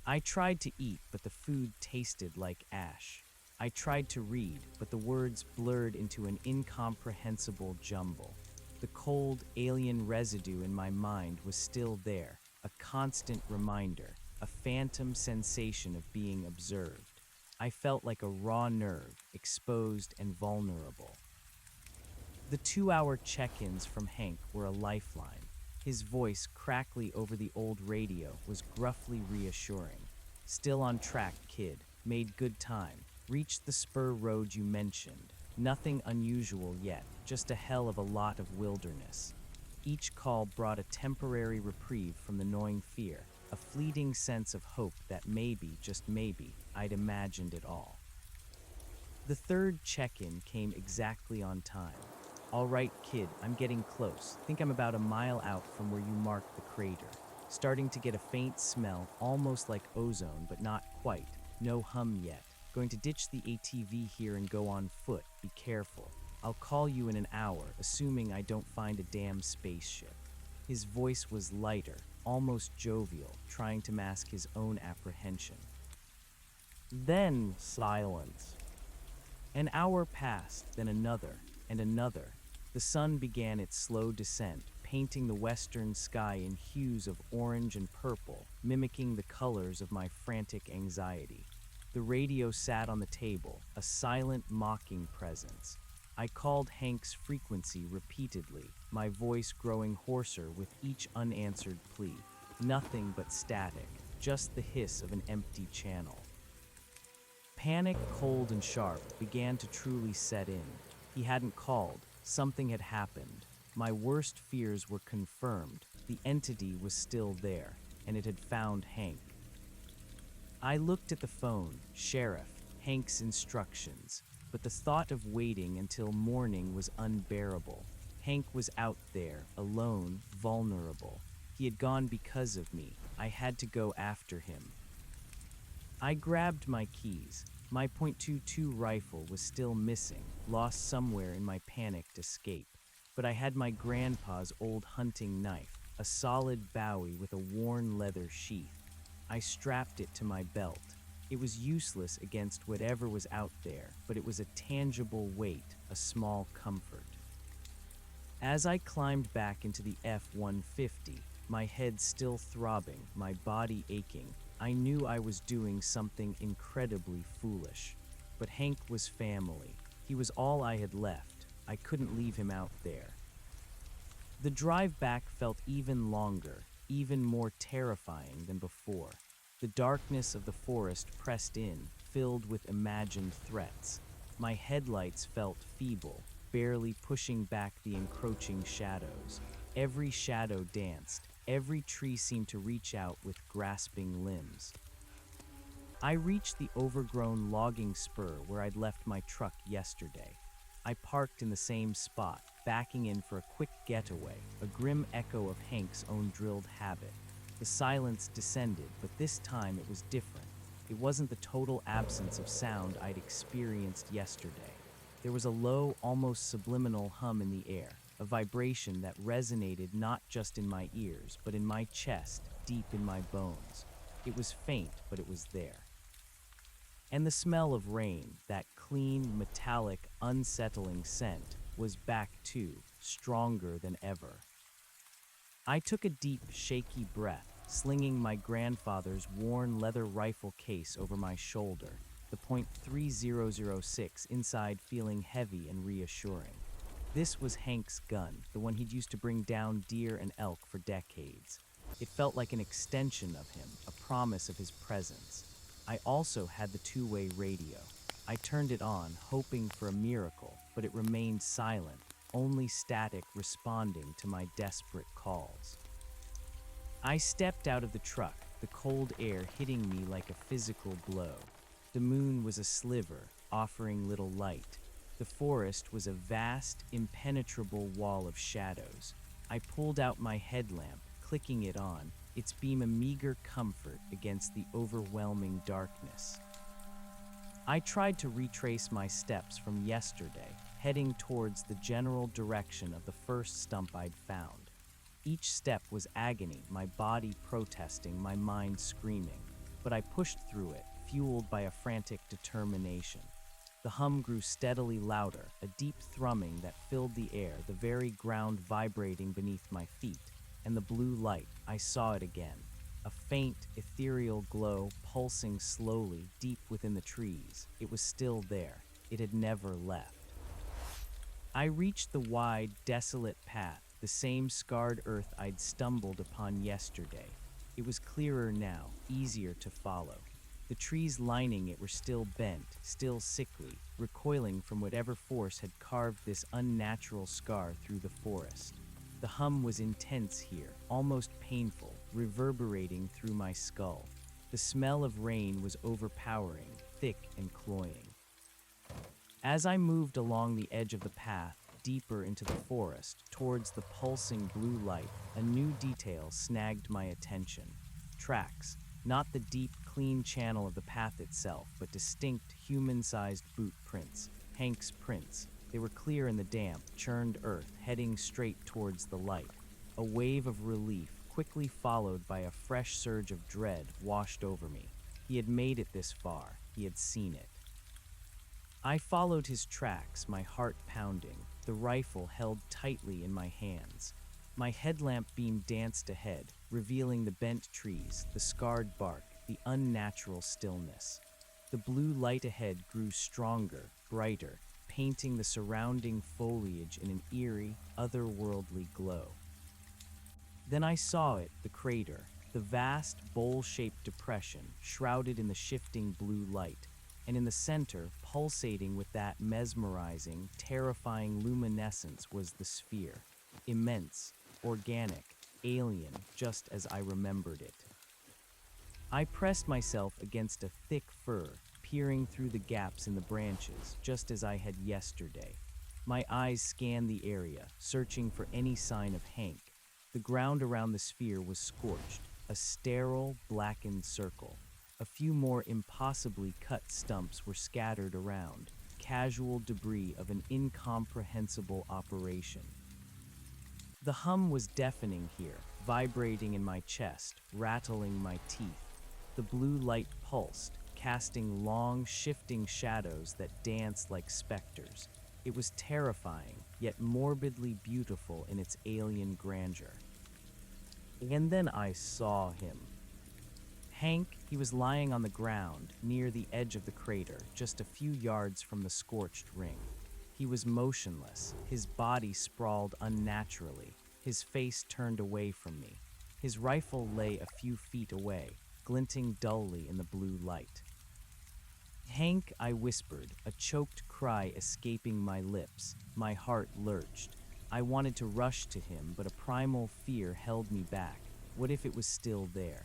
I tried to eat, but the food tasted like ash. I tried to read, but the words blurred into an incomprehensible jumble. The cold, alien residue in my mind was still there, a constant reminder, a phantom sensation of being observed. I felt like a raw nerve, exposed and vulnerable. The 2-hour check-ins from Hank were a lifeline. His voice, crackly over the old radio, was gruffly reassuring. Still on track, kid. Made good time. Reached the spur road you mentioned. Nothing unusual yet, just a hell of a lot of wilderness. Each call brought a temporary reprieve from the gnawing fear, a fleeting sense of hope that maybe, just maybe, I'd imagined it all. The third check-in came exactly on time. All right, kid, I'm getting close. Think I'm about a mile out from where you marked the crater. Starting to get a faint smell, almost like ozone, but not quite. No hum yet. Going to ditch the ATV here and go on foot. Be careful. I'll call you in an hour, assuming I don't find a damn spaceship. His voice was lighter, almost jovial, trying to mask his own apprehension. Then silence. An hour passed, then another, and another. The sun began its slow descent, painting the western sky in hues of orange and purple, mimicking the colors of my frantic anxiety. The radio sat on the table, a silent, mocking presence. I called Hank's frequency repeatedly, my voice growing hoarser with each unanswered plea. Nothing but static, just the hiss of an empty channel. Panic, cold and sharp, began to truly set in. He hadn't called. Something had happened. My worst fears were confirmed. The entity was still there, and it had found Hank. I looked at the phone, Sheriff, Hank's instructions, but the thought of waiting until morning was unbearable. Hank was out there, alone, vulnerable. He had gone because of me. I had to go after him. I grabbed my keys. My .22 rifle was still missing, lost somewhere in my panicked escape. But I had my grandpa's old hunting knife, a solid Bowie with a worn leather sheath. I strapped it to my belt. It was useless against whatever was out there, but it was a tangible weight, a small comfort. As I climbed back into the F-150, my head still throbbing, my body aching, I knew I was doing something incredibly foolish. But Hank was family. He was all I had left. I couldn't leave him out there. The drive back felt even longer, even more terrifying than before. The darkness of the forest pressed in, filled with imagined threats. My headlights felt feeble, barely pushing back the encroaching shadows. Every shadow danced, every tree seemed to reach out with grasping limbs. I reached the overgrown logging spur where I'd left my truck yesterday. I parked in the same spot, backing in for a quick getaway, a grim echo of Hank's own drilled habit. The silence descended, but this time it was different. It wasn't the total absence of sound I'd experienced yesterday. There was a low, almost subliminal hum in the air, a vibration that resonated not just in my ears, but in my chest, deep in my bones. It was faint, but it was there. And the smell of rain, that clean, metallic, unsettling scent, was back too, stronger than ever. I took a deep, shaky breath, slinging my grandfather's worn leather rifle case over my shoulder, the .3006 inside feeling heavy and reassuring. This was Hank's gun, the one he'd used to bring down deer and elk for decades. It felt like an extension of him, a promise of his presence. I also had the two-way radio. I turned it on, hoping for a miracle, but it remained silent, only static responding to my desperate calls. I stepped out of the truck, the cold air hitting me like a physical blow. The moon was a sliver, offering little light. The forest was a vast, impenetrable wall of shadows. I pulled out my headlamp, clicking it on, its beam a meager comfort against the overwhelming darkness. I tried to retrace my steps from yesterday, heading towards the general direction of the first stump I'd found. Each step was agony, my body protesting, my mind screaming. But I pushed through it, fueled by a frantic determination. The hum grew steadily louder, a deep thrumming that filled the air, the very ground vibrating beneath my feet. And the blue light, I saw it again. A faint, ethereal glow pulsing slowly deep within the trees. It was still there. It had never left. I reached the wide, desolate path, the same scarred earth I'd stumbled upon yesterday. It was clearer now, easier to follow. The trees lining it were still bent, still sickly, recoiling from whatever force had carved this unnatural scar through the forest. The hum was intense here, almost painful, reverberating through my skull. The smell of rain was overpowering, thick and cloying. As I moved along the edge of the path, deeper into the forest, towards the pulsing blue light, a new detail snagged my attention. Tracks, not the deep, clean channel of the path itself, but distinct, human-sized boot prints, Hank's prints. They were clear in the damp, churned earth, heading straight towards the light. A wave of relief, quickly followed by a fresh surge of dread, washed over me. He had made it this far. He had seen it. I followed his tracks, my heart pounding, the rifle held tightly in my hands. My headlamp beam danced ahead, revealing the bent trees, the scarred bark, the unnatural stillness. The blue light ahead grew stronger, brighter, painting the surrounding foliage in an eerie, otherworldly glow. Then I saw it, the crater, the vast, bowl-shaped depression, shrouded in the shifting blue light, and in the center, pulsating with that mesmerizing, terrifying luminescence was the sphere. Immense, organic, alien, just as I remembered it. I pressed myself against a thick fir, peering through the gaps in the branches, just as I had yesterday. My eyes scanned the area, searching for any sign of Hank. The ground around the sphere was scorched, a sterile, blackened circle. A few more impossibly cut stumps were scattered around, casual debris of an incomprehensible operation. The hum was deafening here, vibrating in my chest, rattling my teeth. The blue light pulsed, casting long, shifting shadows that danced like specters. It was terrifying, yet morbidly beautiful in its alien grandeur. And then I saw him. Hank, he was lying on the ground, near the edge of the crater, just a few yards from the scorched ring. He was motionless, his body sprawled unnaturally, his face turned away from me. His rifle lay a few feet away, glinting dully in the blue light. Hank, I whispered, a choked cry escaping my lips. My heart lurched. I wanted to rush to him, but a primal fear held me back. What if it was still there?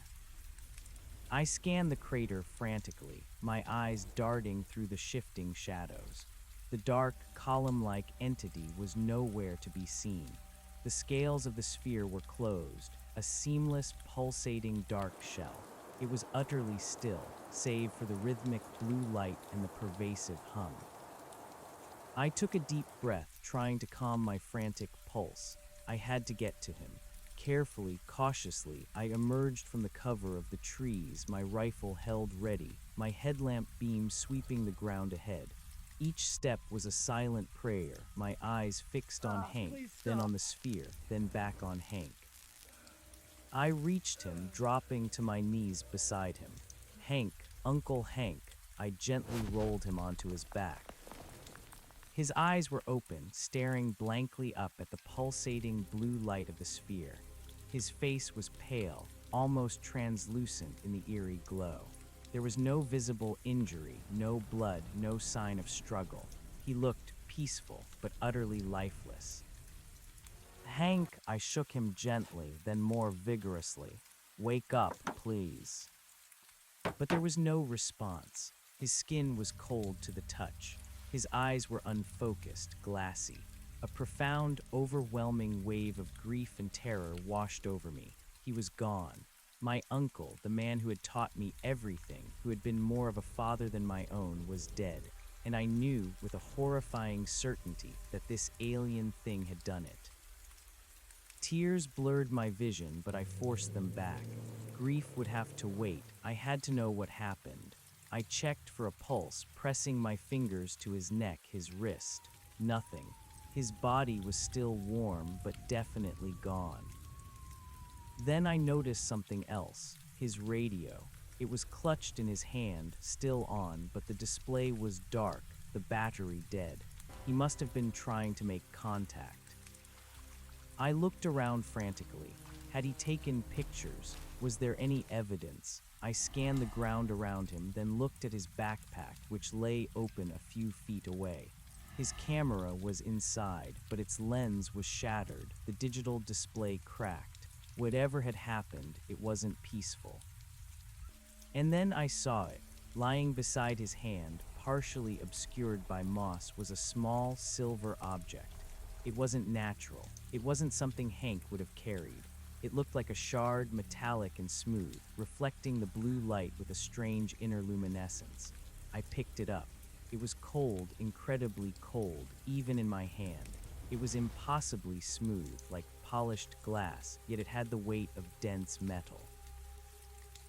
I scanned the crater frantically, my eyes darting through the shifting shadows. The dark, column-like entity was nowhere to be seen. The scales of the sphere were closed, a seamless, pulsating dark shell. It was utterly still, save for the rhythmic blue light and the pervasive hum. I took a deep breath, trying to calm my frantic pulse. I had to get to him. Carefully, cautiously, I emerged from the cover of the trees, my rifle held ready, my headlamp beam sweeping the ground ahead. Each step was a silent prayer, my eyes fixed on Hank, then on the sphere, then back on Hank. I reached him, dropping to my knees beside him. Hank, Uncle Hank, I gently rolled him onto his back. His eyes were open, staring blankly up at the pulsating blue light of the sphere. His face was pale, almost translucent in the eerie glow. There was no visible injury, no blood, no sign of struggle. He looked peaceful, but utterly lifeless. Hank, I shook him gently, then more vigorously. Wake up, please. But there was no response. His skin was cold to the touch. His eyes were unfocused, glassy. A profound, overwhelming wave of grief and terror washed over me. He was gone. My uncle, the man who had taught me everything, who had been more of a father than my own, was dead. And I knew with a horrifying certainty that this alien thing had done it. Tears blurred my vision, but I forced them back. Grief would have to wait. I had to know what happened. I checked for a pulse, pressing my fingers to his neck, his wrist. Nothing. His body was still warm, but definitely gone. Then I noticed something else. His radio. It was clutched in his hand, still on, but the display was dark, the battery dead. He must have been trying to make contact. I looked around frantically. Had he taken pictures? Was there any evidence? I scanned the ground around him, then looked at his backpack, which lay open a few feet away. His camera was inside, but its lens was shattered, the digital display cracked. Whatever had happened, it wasn't peaceful. And then I saw it. Lying beside his hand, partially obscured by moss, was a small silver object. It wasn't natural. It wasn't something Hank would have carried. It looked like a shard, metallic and smooth, reflecting the blue light with a strange inner luminescence. I picked it up. It was cold, incredibly cold, even in my hand. It was impossibly smooth, like polished glass, yet it had the weight of dense metal.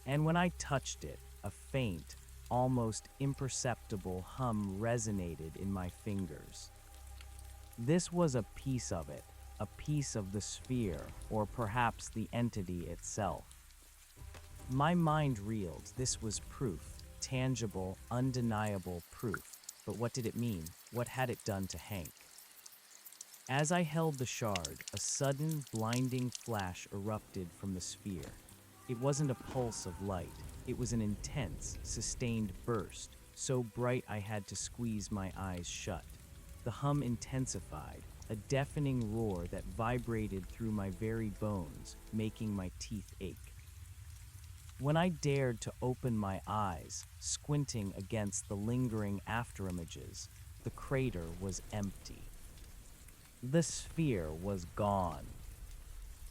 And when I touched it, a faint, almost imperceptible hum resonated in my fingers. This was a piece of it, a piece of the sphere, or perhaps the entity itself. My mind reeled. This was proof, tangible, undeniable proof. But what did it mean? What had it done to Hank? As I held the shard, a sudden, blinding flash erupted from the sphere. It wasn't a pulse of light. It was an intense, sustained burst, so bright I had to squeeze my eyes shut. The hum intensified, a deafening roar that vibrated through my very bones, making my teeth ache. When I dared to open my eyes, squinting against the lingering afterimages, the crater was empty. The sphere was gone.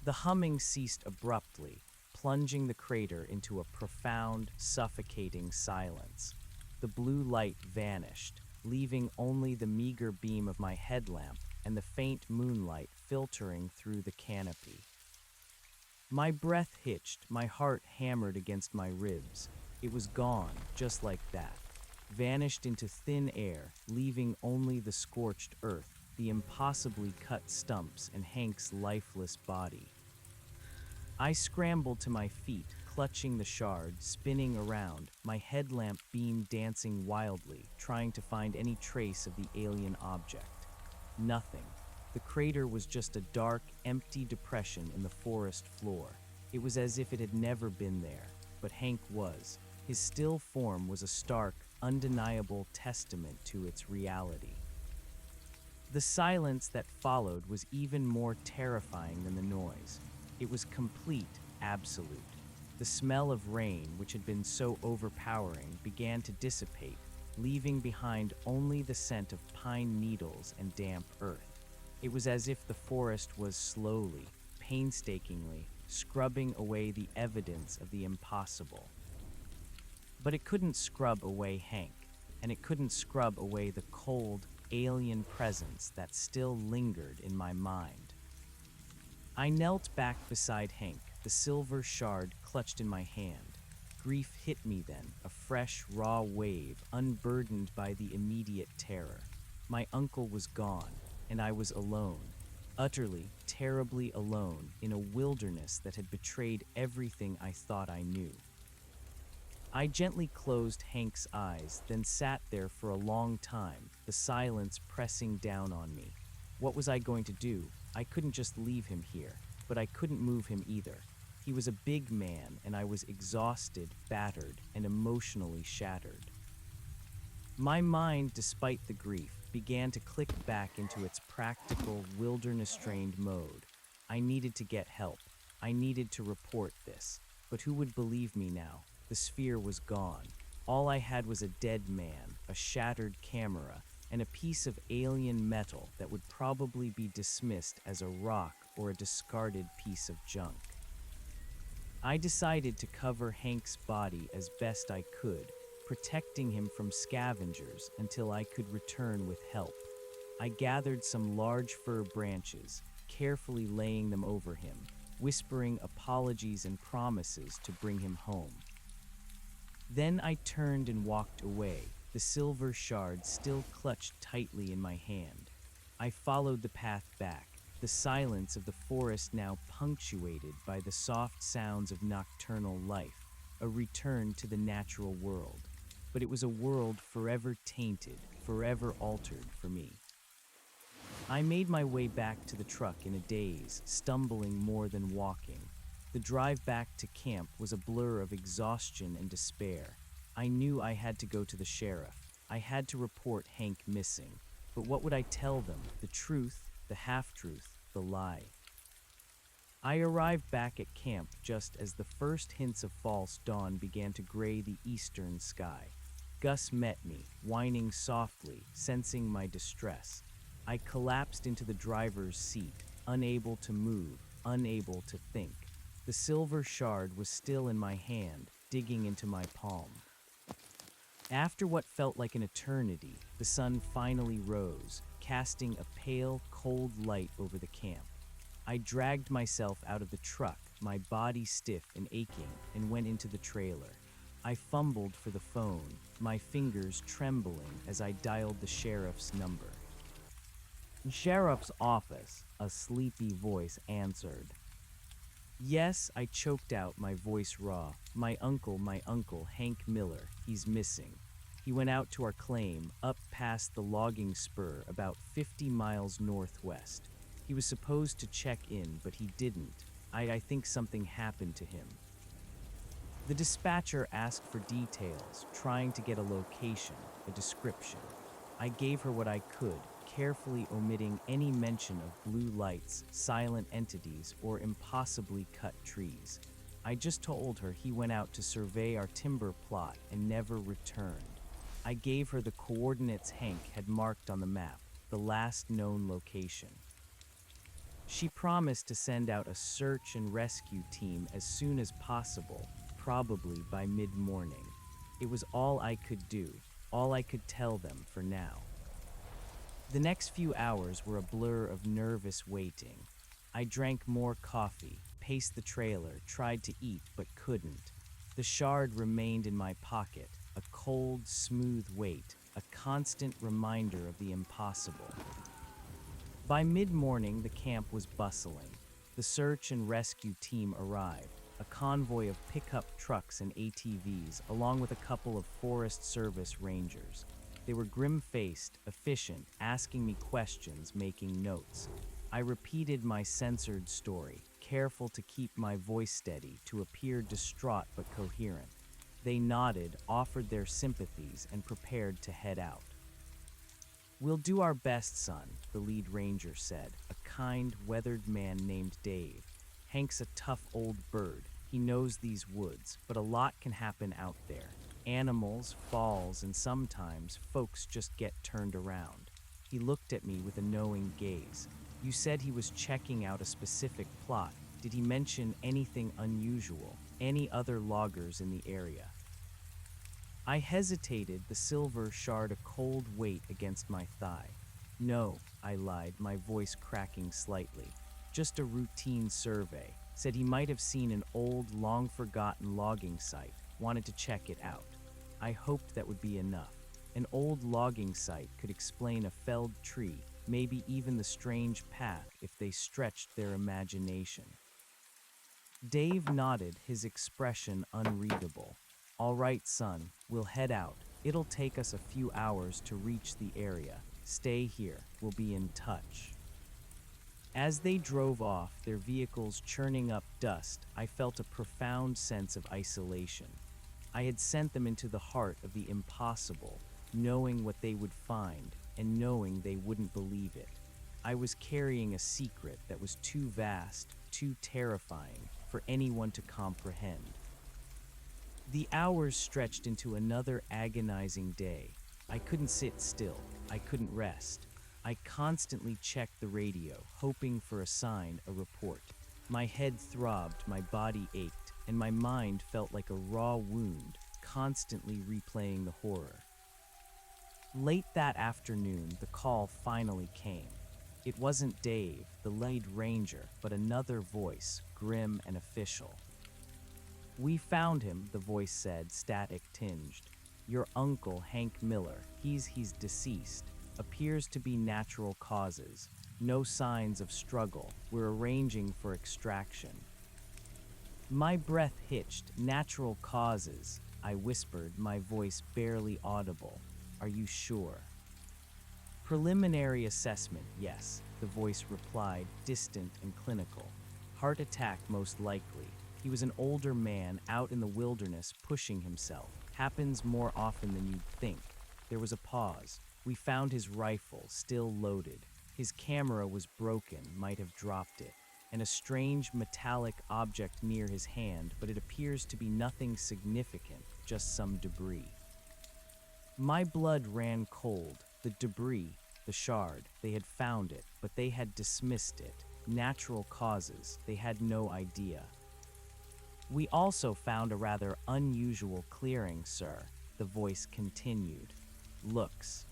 The humming ceased abruptly, plunging the crater into a profound, suffocating silence. The blue light vanished, leaving only the meager beam of my headlamp and the faint moonlight filtering through the canopy. My breath hitched, my heart hammered against my ribs. It was gone, just like that. Vanished into thin air, leaving only the scorched earth, the impossibly cut stumps, and Hank's lifeless body. I scrambled to my feet, clutching the shard, spinning around, my headlamp beam dancing wildly, trying to find any trace of the alien object. Nothing. The crater was just a dark, empty depression in the forest floor. It was as if it had never been there, but Hank was. His still form was a stark, undeniable testament to its reality. The silence that followed was even more terrifying than the noise. It was complete, absolute. The smell of rain, which had been so overpowering, began to dissipate, leaving behind only the scent of pine needles and damp earth. It was as if the forest was slowly, painstakingly, scrubbing away the evidence of the impossible. But it couldn't scrub away Hank, and it couldn't scrub away the cold, alien presence that still lingered in my mind. I knelt back beside Hank, the silver shard clutched in my hand. Grief hit me then, a fresh, raw wave, unburdened by the immediate terror. My uncle was gone, and I was alone, utterly, terribly alone, in a wilderness that had betrayed everything I thought I knew. I gently closed Hank's eyes, then sat there for a long time, the silence pressing down on me. What was I going to do? I couldn't just leave him here, but I couldn't move him either. He was a big man, and I was exhausted, battered, and emotionally shattered. My mind, despite the grief, began to click back into its practical, wilderness-trained mode. I needed to get help. I needed to report this. But who would believe me now? The sphere was gone. All I had was a dead man, a shattered camera, and a piece of alien metal that would probably be dismissed as a rock or a discarded piece of junk. I decided to cover Hank's body as best I could, protecting him from scavengers until I could return with help. I gathered some large fir branches, carefully laying them over him, whispering apologies and promises to bring him home. Then I turned and walked away, the silver shard still clutched tightly in my hand. I followed the path back, the silence of the forest now punctuated by the soft sounds of nocturnal life, a return to the natural world. But it was a world forever tainted, forever altered for me. I made my way back to the truck in a daze, stumbling more than walking. The drive back to camp was a blur of exhaustion and despair. I knew I had to go to the sheriff. I had to report Hank missing. But what would I tell them? The truth, the half-truth, the lie. I arrived back at camp just as the first hints of false dawn began to gray the eastern sky. Gus met me, whining softly, sensing my distress. I collapsed into the driver's seat, unable to move, unable to think. The silver shard was still in my hand, digging into my palm. After what felt like an eternity, the sun finally rose, casting a pale, cold light over the camp. I dragged myself out of the truck, my body stiff and aching, and went into the trailer. I fumbled for the phone, my fingers trembling as I dialed the sheriff's number. "Sheriff's office," a sleepy voice answered. "Yes," I choked out, my voice raw. My uncle, Hank Miller, he's missing. He went out to our claim, up past the logging spur, about 50 miles northwest. He was supposed to check in, but he didn't. I think something happened to him." The dispatcher asked for details, trying to get a location, a description. I gave her what I could, carefully omitting any mention of blue lights, silent entities, or impossibly cut trees. I just told her he went out to survey our timber plot and never returned. I gave her the coordinates Hank had marked on the map, the last known location. She promised to send out a search and rescue team as soon as possible, probably by mid-morning. It was all I could do, all I could tell them for now. The next few hours were a blur of nervous waiting. I drank more coffee, paced the trailer, tried to eat but couldn't. The shard remained in my pocket, a cold, smooth weight, a constant reminder of the impossible. By mid-morning, the camp was bustling. The search and rescue team arrived, a convoy of pickup trucks and ATVs, along with a couple of Forest Service rangers. They were grim-faced, efficient, asking me questions, making notes. I repeated my censored story, careful to keep my voice steady, to appear distraught but coherent. They nodded, offered their sympathies, and prepared to head out. "We'll do our best, son," the lead ranger said, a kind, weathered man named Dave. "Hank's a tough old bird. He knows these woods, but a lot can happen out there. Animals, falls, and sometimes folks just get turned around." He looked at me with a knowing gaze. "You said he was checking out a specific plot. Did he mention anything unusual? Any other loggers in the area?" I hesitated, the silver shard a cold weight against my thigh. "No," I lied, my voice cracking slightly. "Just a routine survey. Said he might have seen an old, long-forgotten logging site, wanted to check it out." I hoped that would be enough. An old logging site could explain a felled tree, maybe even the strange path if they stretched their imagination. Dave nodded, his expression unreadable. "All right, son, we'll head out. It'll take us a few hours to reach the area. Stay here, we'll be in touch." As they drove off, their vehicles churning up dust, I felt a profound sense of isolation. I had sent them into the heart of the impossible, knowing what they would find and knowing they wouldn't believe it. I was carrying a secret that was too vast, too terrifying for anyone to comprehend. The hours stretched into another agonizing day. I couldn't sit still. I couldn't rest. I constantly checked the radio, hoping for a sign, a report. My head throbbed, my body ached, and my mind felt like a raw wound, constantly replaying the horror. Late that afternoon, the call finally came. It wasn't Dave, the lead ranger, but another voice, grim and official. "We found him," the voice said, static tinged. "Your uncle, Hank Miller, he's deceased. Appears to be natural causes. No signs of struggle. We're arranging for extraction." My breath hitched. "Natural causes," I whispered, my voice barely audible. "Are you sure?" "Preliminary assessment, yes," the voice replied, distant and clinical. "Heart attack most likely. He was an older man out in the wilderness pushing himself. Happens more often than you'd think." There was a pause. We found his rifle, still loaded. His camera was broken, might have dropped it, and a strange metallic object near his hand, but it appears to be nothing significant, just some debris. My blood ran cold. The debris, the shard, they had found it, but they had dismissed it. Natural causes, they had no idea. "We also found a rather unusual clearing, sir," the voice continued. "Looks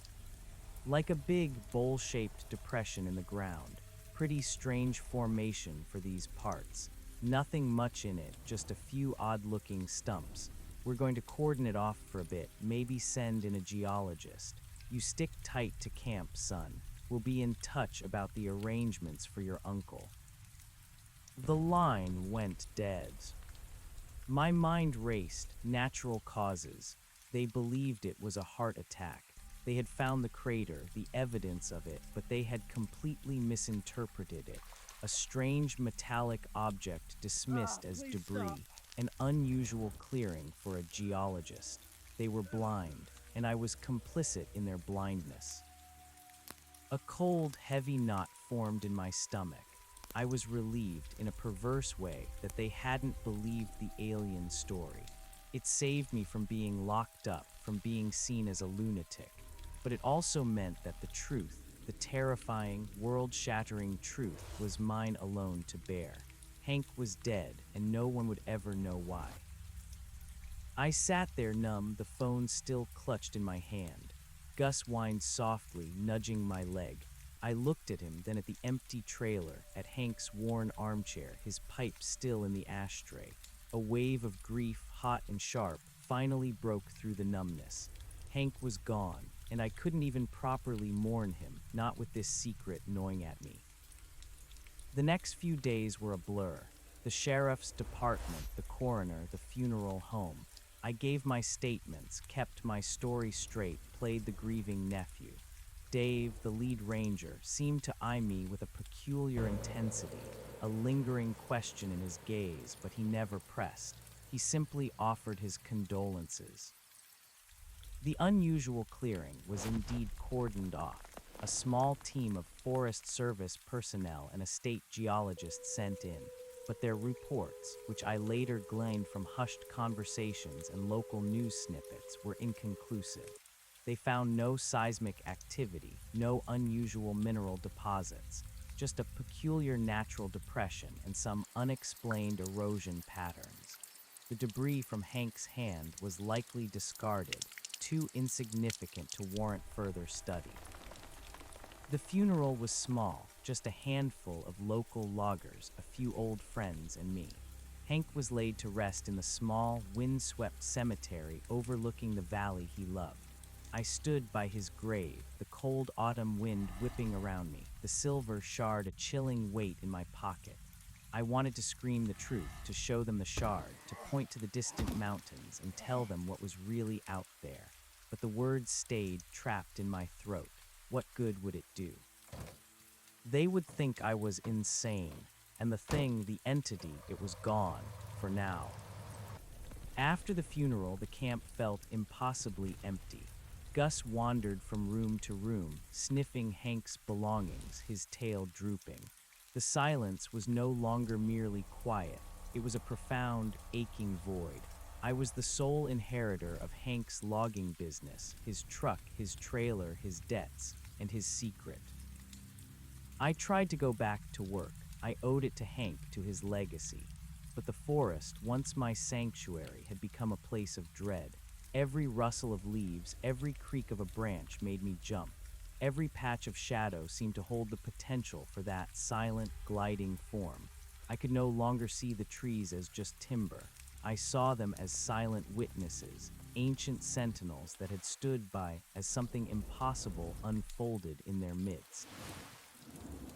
like a big, bowl-shaped depression in the ground. Pretty strange formation for these parts. Nothing much in it, just a few odd-looking stumps. We're going to cordon it off for a bit, maybe send in a geologist. You stick tight to camp, son. We'll be in touch about the arrangements for your uncle." The line went dead. My mind raced. Natural causes. They believed it was a heart attack. They had found the crater, the evidence of it, but they had completely misinterpreted it. A strange metallic object dismissed as debris, stop. an unusual clearing for a geologist. They were blind, and I was complicit in their blindness. A cold, heavy knot formed in my stomach. I was relieved, in a perverse way, that they hadn't believed the alien story. It saved me from being locked up, from being seen as a lunatic. But it also meant that the truth, the terrifying, world-shattering truth, was mine alone to bear. Hank was dead, and no one would ever know why. I sat there numb, the phone still clutched in my hand. Gus whined softly, nudging my leg. I looked at him, then at the empty trailer, at Hank's worn armchair, his pipe still in the ashtray. A wave of grief, hot and sharp, finally broke through the numbness. Hank was gone, and I couldn't even properly mourn him, not with this secret gnawing at me. The next few days were a blur. The sheriff's department, the coroner, the funeral home. I gave my statements, kept my story straight, played the grieving nephew. Dave, the lead ranger, seemed to eye me with a peculiar intensity, a lingering question in his gaze, but he never pressed. He simply offered his condolences. The unusual clearing was indeed cordoned off. A small team of Forest Service personnel and a state geologist sent in, but their reports, which I later gleaned from hushed conversations and local news snippets, were inconclusive. They found no seismic activity, no unusual mineral deposits, just a peculiar natural depression and some unexplained erosion patterns. The debris from Hank's hand was likely discarded, too insignificant to warrant further study. The funeral was small, just a handful of local loggers, a few old friends, and me. Hank was laid to rest in the small, wind-swept cemetery overlooking the valley he loved. I stood by his grave, the cold autumn wind whipping around me, the silver shard a chilling weight in my pocket. I wanted to scream the truth, to show them the shard, to point to the distant mountains and tell them what was really out there. But the words stayed trapped in my throat. What good would it do? They would think I was insane, and the thing, the entity, it was gone, for now. After the funeral, the camp felt impossibly empty. Gus wandered from room to room, sniffing Hank's belongings, his tail drooping. The silence was no longer merely quiet. It was a profound, aching void. I was the sole inheritor of Hank's logging business, his truck, his trailer, his debts, and his secret. I tried to go back to work. I owed it to Hank, to his legacy. But the forest, once my sanctuary, had become a place of dread. Every rustle of leaves, every creak of a branch made me jump. Every patch of shadow seemed to hold the potential for that silent, gliding form. I could no longer see the trees as just timber. I saw them as silent witnesses, ancient sentinels that had stood by as something impossible unfolded in their midst.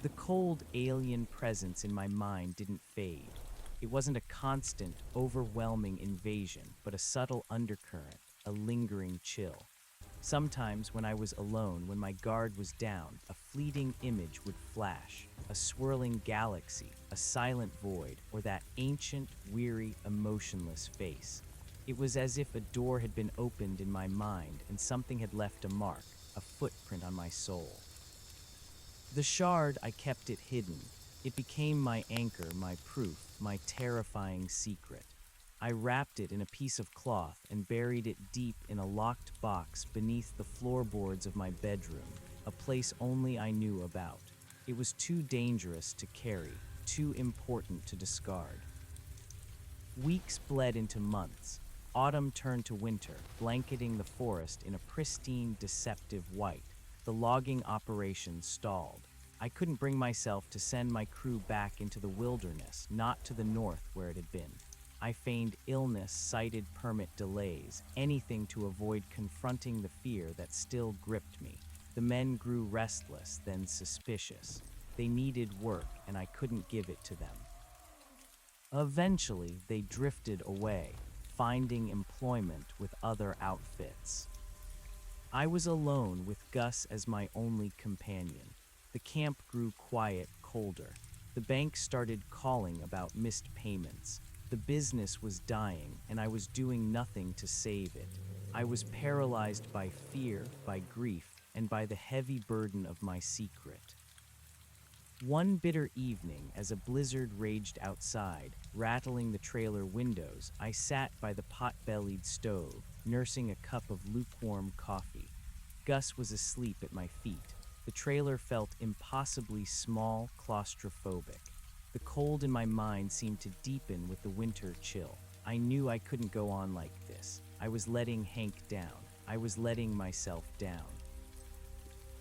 The cold, alien presence in my mind didn't fade. It wasn't a constant, overwhelming invasion, but a subtle undercurrent, a lingering chill. Sometimes when I was alone, when my guard was down, a fleeting image would flash, a swirling galaxy, a silent void, or that ancient, weary, emotionless face. It was as if a door had been opened in my mind and something had left a mark, a footprint on my soul. The shard, I kept it hidden. It became my anchor, my proof, my terrifying secret. I wrapped it in a piece of cloth and buried it deep in a locked box beneath the floorboards of my bedroom, a place only I knew about. It was too dangerous to carry, too important to discard. Weeks bled into months. Autumn turned to winter, blanketing the forest in a pristine, deceptive white. The logging operation stalled. I couldn't bring myself to send my crew back into the wilderness, not to the north where it had been. I feigned illness, cited permit delays, anything to avoid confronting the fear that still gripped me. The men grew restless, then suspicious. They needed work, and I couldn't give it to them. Eventually, they drifted away, finding employment with other outfits. I was alone with Gus as my only companion. The camp grew quiet, colder. The bank started calling about missed payments. The business was dying, and I was doing nothing to save it. I was paralyzed by fear, by grief, and by the heavy burden of my secret. One bitter evening, as a blizzard raged outside, rattling the trailer windows, I sat by the pot-bellied stove, nursing a cup of lukewarm coffee. Gus was asleep at my feet. The trailer felt impossibly small, claustrophobic. The cold in my mind seemed to deepen with the winter chill. I knew I couldn't go on like this. I was letting Hank down. I was letting myself down.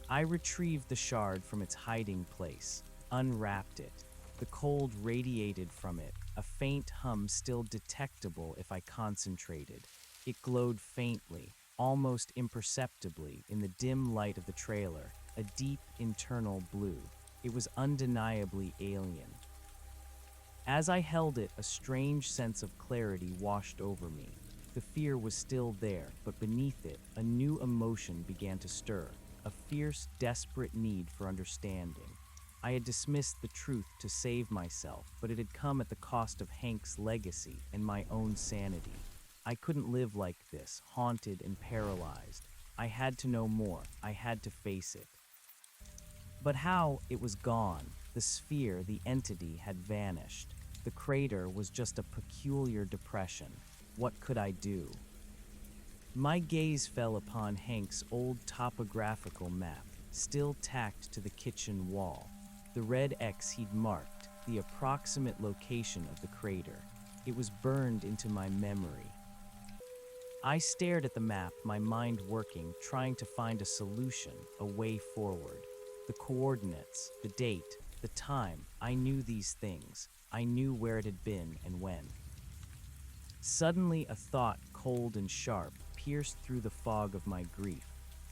I retrieved the shard from its hiding place, unwrapped it. The cold radiated from it, a faint hum still detectable if I concentrated. It glowed faintly, almost imperceptibly, in the dim light of the trailer, a deep internal blue. It was undeniably alien. As I held it, a strange sense of clarity washed over me. The fear was still there, but beneath it, a new emotion began to stir, a fierce, desperate need for understanding. I had dismissed the truth to save myself, but it had come at the cost of Hank's legacy and my own sanity. I couldn't live like this, haunted and paralyzed. I had to know more. I had to face it. But how? It was gone. The sphere, the entity, had vanished. The crater was just a peculiar depression. What could I do? My gaze fell upon Hank's old topographical map, still tacked to the kitchen wall. The red X he'd marked, the approximate location of the crater. It was burned into my memory. I stared at the map, my mind working, trying to find a solution, a way forward. The coordinates, the date, the time, I knew these things. I knew where it had been and when. Suddenly, a thought, cold and sharp, pierced through the fog of my grief.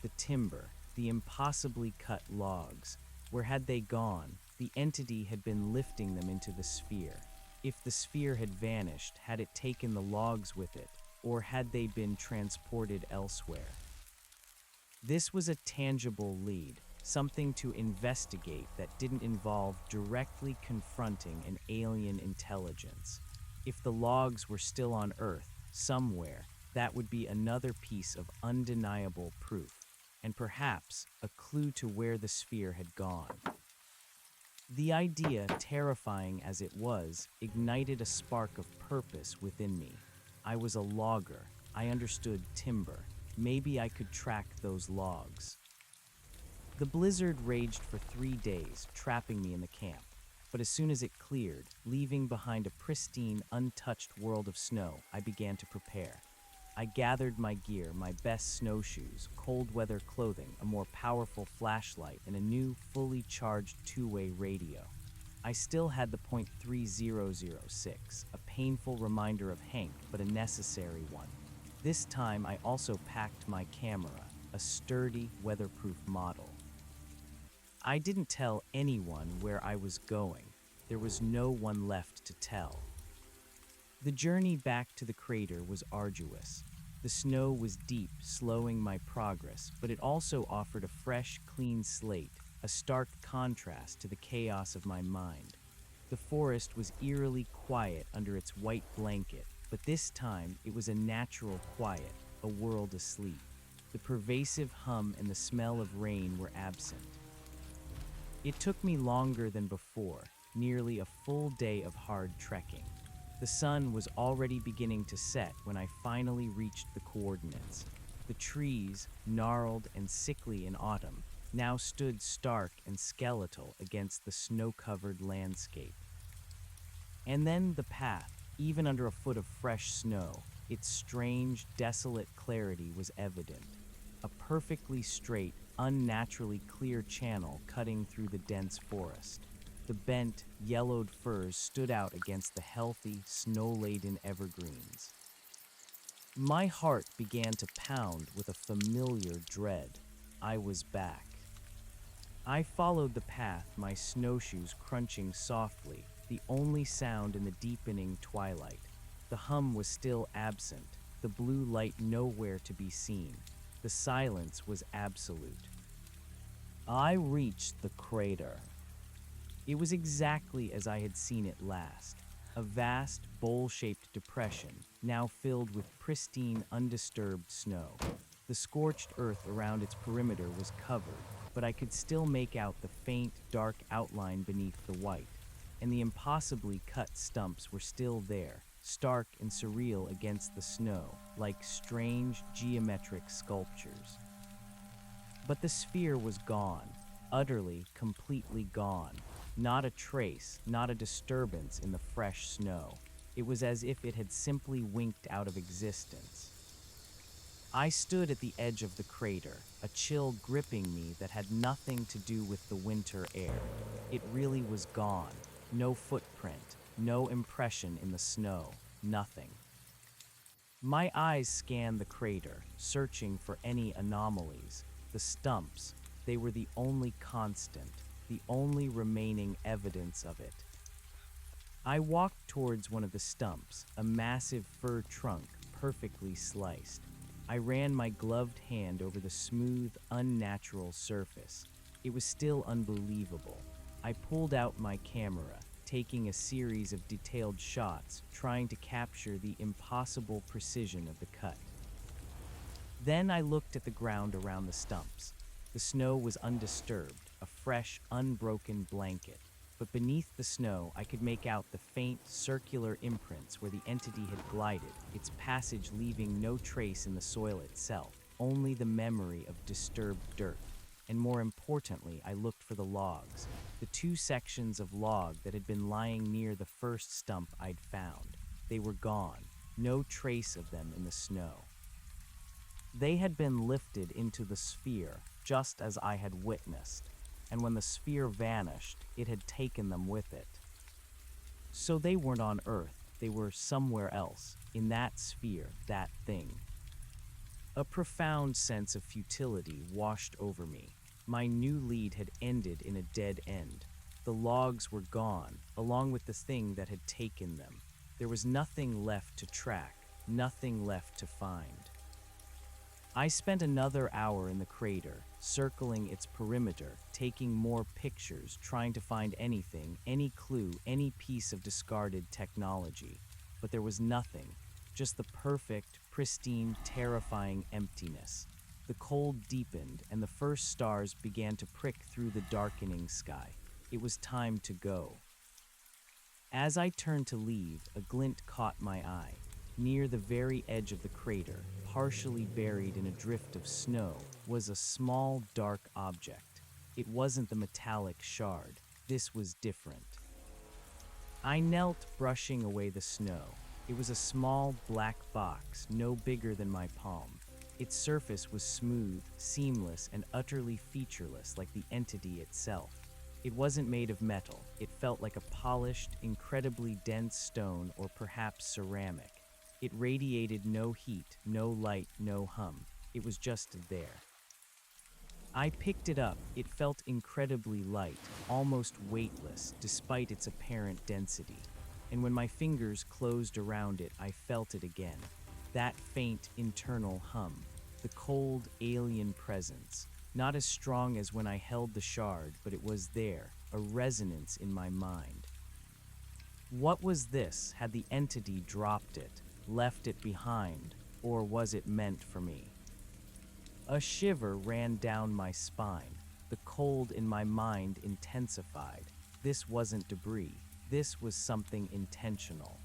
The timber, the impossibly cut logs. Where had they gone? The entity had been lifting them into the sphere. If the sphere had vanished, had it taken the logs with it, or had they been transported elsewhere? This was a tangible lead, something to investigate that didn't involve directly confronting an alien intelligence. If the logs were still on Earth, somewhere, that would be another piece of undeniable proof, and perhaps a clue to where the sphere had gone. The idea, terrifying as it was, ignited a spark of purpose within me. I was a logger. I understood timber. Maybe I could track those logs. The blizzard raged for 3 days, trapping me in the camp. But as soon as it cleared, leaving behind a pristine, untouched world of snow, I began to prepare. I gathered my gear, my best snowshoes, cold weather clothing, a more powerful flashlight, and a new, fully charged two-way radio. I still had the .3006, a painful reminder of Hank, but a necessary one. This time I also packed my camera, a sturdy, weatherproof model. I didn't tell anyone where I was going. There was no one left to tell. The journey back to the crater was arduous. The snow was deep, slowing my progress, but it also offered a fresh, clean slate, a stark contrast to the chaos of my mind. The forest was eerily quiet under its white blanket, but this time it was a natural quiet, a world asleep. The pervasive hum and the smell of rain were absent. It took me longer than before, nearly a full day of hard trekking. The sun was already beginning to set when I finally reached the coordinates. The trees, gnarled and sickly in autumn, now stood stark and skeletal against the snow-covered landscape. And then the path, even under a foot of fresh snow, its strange, desolate clarity was evident. A perfectly straight, unnaturally clear channel cutting through the dense forest. The bent, yellowed firs stood out against the healthy, snow-laden evergreens. My heart began to pound with a familiar dread. I was back. I followed the path, my snowshoes crunching softly, the only sound in the deepening twilight. The hum was still absent, the blue light nowhere to be seen. The silence was absolute. I reached the crater. It was exactly as I had seen it last, a vast, bowl-shaped depression, now filled with pristine, undisturbed snow. The scorched earth around its perimeter was covered, but I could still make out the faint, dark outline beneath the white, and the impossibly cut stumps were still there, stark and surreal against the snow, like strange, geometric sculptures. But the sphere was gone, utterly, completely gone. Not a trace, not a disturbance in the fresh snow. It was as if it had simply winked out of existence. I stood at the edge of the crater, a chill gripping me that had nothing to do with the winter air. It really was gone. No footprint, no impression in the snow, nothing. My eyes scanned the crater, searching for any anomalies. The stumps, they were the only constant, the only remaining evidence of it. I walked towards one of the stumps, a massive fir trunk, perfectly sliced. I ran my gloved hand over the smooth, unnatural surface. It was still unbelievable. I pulled out my camera, taking a series of detailed shots, trying to capture the impossible precision of the cut. Then I looked at the ground around the stumps. The snow was undisturbed, a fresh, unbroken blanket. But beneath the snow, I could make out the faint, circular imprints where the entity had glided, its passage leaving no trace in the soil itself, only the memory of disturbed dirt. And more importantly, I looked for the logs, the 2 sections of log that had been lying near the first stump I'd found. They were gone, no trace of them in the snow. They had been lifted into the sphere, just as I had witnessed, and when the sphere vanished, it had taken them with it. So they weren't on Earth, they were somewhere else, in that sphere, that thing. A profound sense of futility washed over me. My new lead had ended in a dead end. The logs were gone, along with the thing that had taken them. There was nothing left to track, nothing left to find. I spent another hour in the crater, circling its perimeter, taking more pictures, trying to find anything, any clue, any piece of discarded technology. But there was nothing, just the perfect, pristine, terrifying emptiness. The cold deepened, and the first stars began to prick through the darkening sky. It was time to go. As I turned to leave, a glint caught my eye. Near the very edge of the crater, partially buried in a drift of snow, was a small, dark object. It wasn't the metallic shard. This was different. I knelt, brushing away the snow. It was a small, black box, no bigger than my palm. Its surface was smooth, seamless, and utterly featureless, like the entity itself. It wasn't made of metal. It felt like a polished, incredibly dense stone or perhaps ceramic. It radiated no heat, no light, no hum. It was just there. I picked it up. It felt incredibly light, almost weightless, despite its apparent density. And when my fingers closed around it, I felt it again. That faint, internal hum. The cold, alien presence. Not as strong as when I held the shard, but it was there, a resonance in my mind. What was this? Had the entity dropped it, left it behind, or was it meant for me? A shiver ran down my spine. The cold in my mind intensified. This wasn't debris. This was something intentional.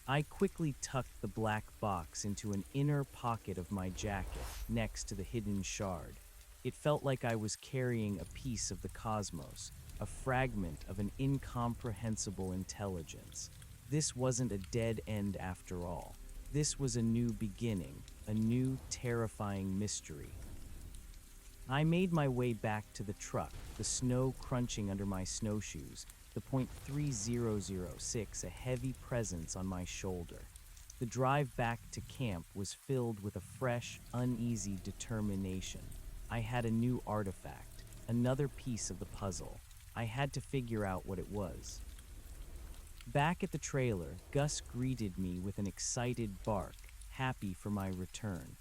I quickly tucked the black box into an inner pocket of my jacket, next to the hidden shard. It felt like I was carrying a piece of the cosmos, a fragment of an incomprehensible intelligence. This wasn't a dead end after all. This was a new beginning, a new, terrifying mystery. I made my way back to the truck, the snow crunching under my snowshoes, the .3006 a heavy presence on my shoulder. The drive back to camp was filled with a fresh, uneasy determination. I had a new artifact, another piece of the puzzle. I had to figure out what it was. Back at the trailer, Gus greeted me with an excited bark, happy for my return.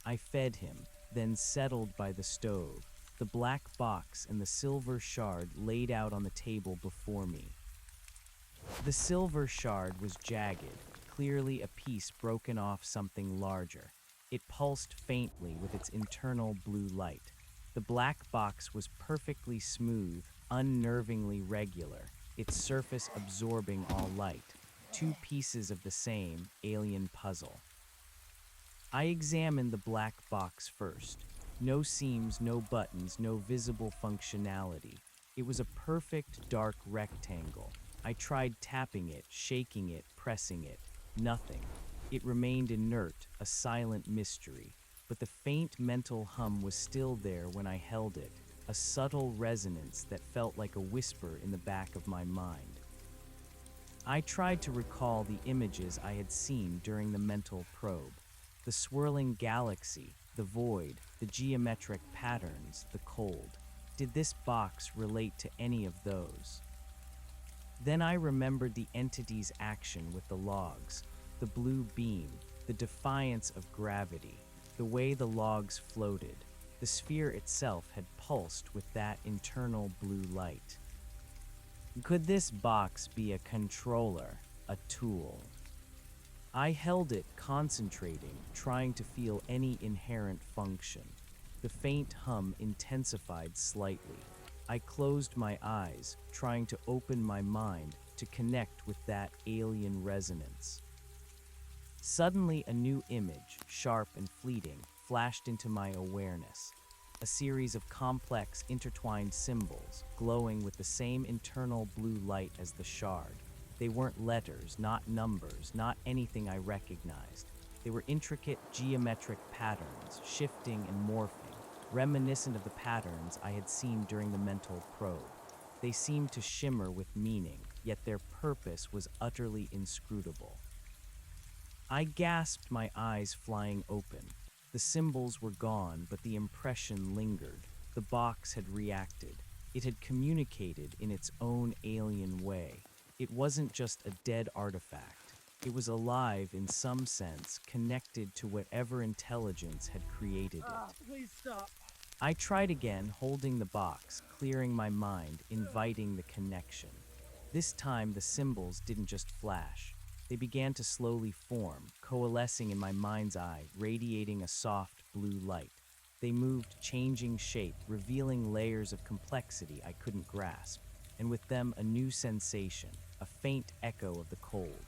I fed him, then settled by the stove, the black box and the silver shard laid out on the table before me. The silver shard was jagged, clearly a piece broken off something larger. It pulsed faintly with its internal blue light. The black box was perfectly smooth, unnervingly regular, its surface absorbing all light. 2 pieces of the same alien puzzle. I examined the black box first. No seams, no buttons, no visible functionality. It was a perfect dark rectangle. I tried tapping it, shaking it, pressing it. Nothing. It remained inert, a silent mystery. But the faint mental hum was still there when I held it, a subtle resonance that felt like a whisper in the back of my mind. I tried to recall the images I had seen during the mental probe. The swirling galaxy, the void, the geometric patterns, the cold. Did this box relate to any of those? Then I remembered the entity's action with the logs, the blue beam, the defiance of gravity, the way the logs floated. The sphere itself had pulsed with that internal blue light. Could this box be a controller, a tool? I held it, concentrating, trying to feel any inherent function. The faint hum intensified slightly. I closed my eyes, trying to open my mind to connect with that alien resonance. Suddenly, a new image, sharp and fleeting, flashed into my awareness. A series of complex, intertwined symbols, glowing with the same internal blue light as the shard. They weren't letters, not numbers, not anything I recognized. They were intricate geometric patterns, shifting and morphing, reminiscent of the patterns I had seen during the mental probe. They seemed to shimmer with meaning, yet their purpose was utterly inscrutable. I gasped, my eyes flying open. The symbols were gone, but the impression lingered. The box had reacted. It had communicated in its own alien way. It wasn't just a dead artifact. It was alive in some sense, connected to whatever intelligence had created it. Please stop. I tried again, holding the box, clearing my mind, inviting the connection. This time, the symbols didn't just flash. They began to slowly form, coalescing in my mind's eye, radiating a soft blue light. They moved, changing shape, revealing layers of complexity I couldn't grasp, and with them a new sensation, a faint echo of the cold.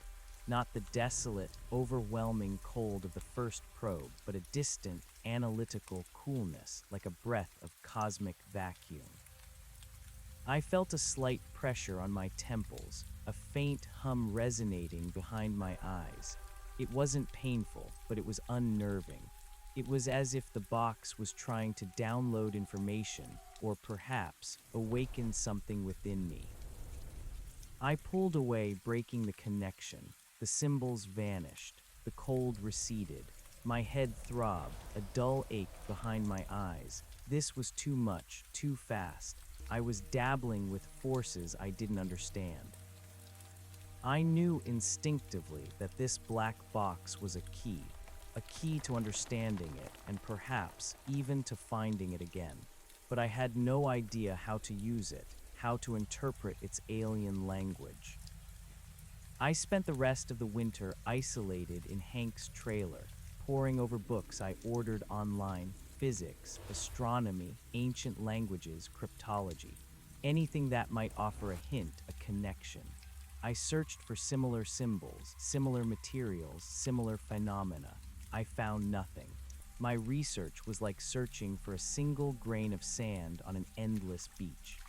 Not the desolate, overwhelming cold of the first probe, but a distant, analytical coolness, like a breath of cosmic vacuum. I felt a slight pressure on my temples, a faint hum resonating behind my eyes. It wasn't painful, but it was unnerving. It was as if the box was trying to download information, or perhaps awaken something within me. I pulled away, breaking the connection. The symbols vanished. The cold receded. My head throbbed, a dull ache behind my eyes. This was too much, too fast. I was dabbling with forces I didn't understand. I knew instinctively that this black box was a key to understanding it and perhaps even to finding it again. But I had no idea how to use it, how to interpret its alien language. I spent the rest of the winter isolated in Hank's trailer, poring over books I ordered online, physics, astronomy, ancient languages, cryptology, anything that might offer a hint, a connection. I searched for similar symbols, similar materials, similar phenomena. I found nothing. My research was like searching for a single grain of sand on an endless beach.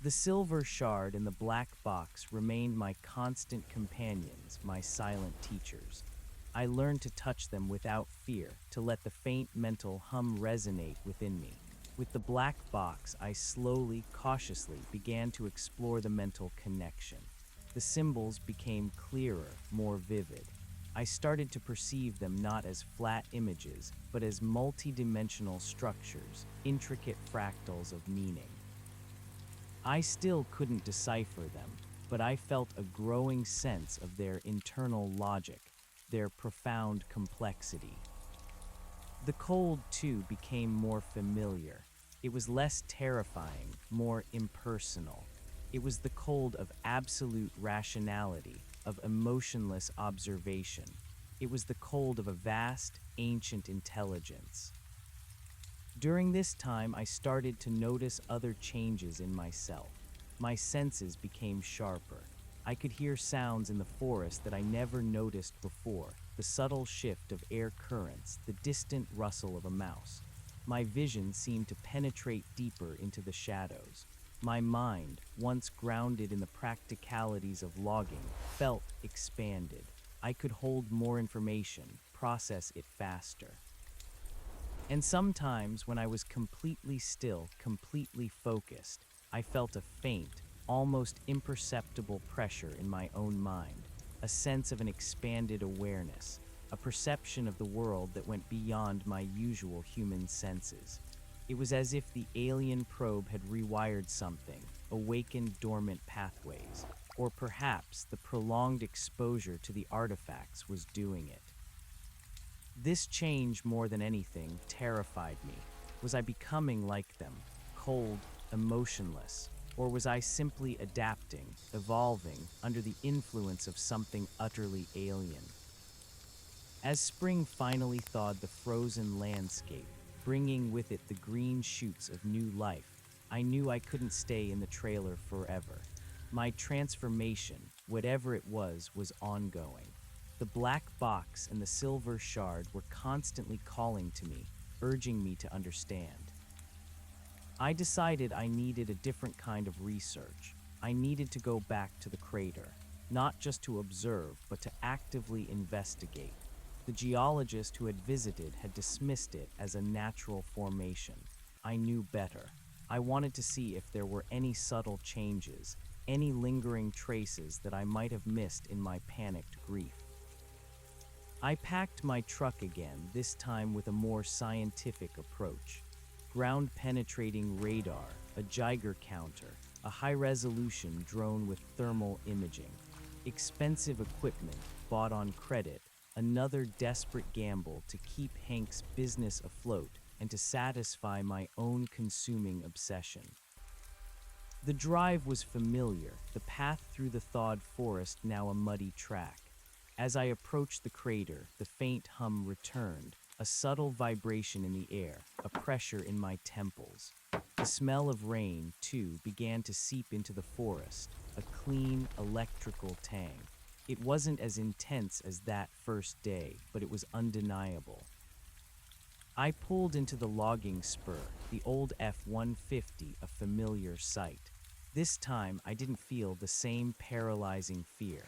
The silver shard and the black box remained my constant companions, my silent teachers. I learned to touch them without fear, to let the faint mental hum resonate within me. With the black box, I slowly, cautiously began to explore the mental connection. The symbols became clearer, more vivid. I started to perceive them not as flat images, but as multi-dimensional structures, intricate fractals of meaning. I still couldn't decipher them, but I felt a growing sense of their internal logic, their profound complexity. The cold, too, became more familiar. It was less terrifying, more impersonal. It was the cold of absolute rationality, of emotionless observation. It was the cold of a vast, ancient intelligence. During this time, I started to notice other changes in myself. My senses became sharper. I could hear sounds in the forest that I never noticed before, the subtle shift of air currents, the distant rustle of a mouse. My vision seemed to penetrate deeper into the shadows. My mind, once grounded in the practicalities of logging, felt expanded. I could hold more information, process it faster. And sometimes, when I was completely still, completely focused, I felt a faint, almost imperceptible pressure in my own mind, a sense of an expanded awareness, a perception of the world that went beyond my usual human senses. It was as if the alien probe had rewired something, awakened dormant pathways, or perhaps the prolonged exposure to the artifacts was doing it. This change, more than anything, terrified me. Was I becoming like them, cold, emotionless, or was I simply adapting, evolving, under the influence of something utterly alien? As spring finally thawed the frozen landscape, bringing with it the green shoots of new life, I knew I couldn't stay in the trailer forever. My transformation, whatever it was ongoing. The black box and the silver shard were constantly calling to me, urging me to understand. I decided I needed a different kind of research. I needed to go back to the crater, not just to observe, but to actively investigate. The geologist who had visited had dismissed it as a natural formation. I knew better. I wanted to see if there were any subtle changes, any lingering traces that I might have missed in my panicked grief. I packed my truck again, this time with a more scientific approach. Ground-penetrating radar, a Geiger counter, a high-resolution drone with thermal imaging. Expensive equipment, bought on credit, another desperate gamble to keep Hank's business afloat and to satisfy my own consuming obsession. The drive was familiar, the path through the thawed forest now a muddy track. As I approached the crater, the faint hum returned, a subtle vibration in the air, a pressure in my temples. The smell of rain, too, began to seep into the forest, a clean, electrical tang. It wasn't as intense as that first day, but it was undeniable. I pulled into the logging spur, the old F-150, a familiar sight. This time, I didn't feel the same paralyzing fear.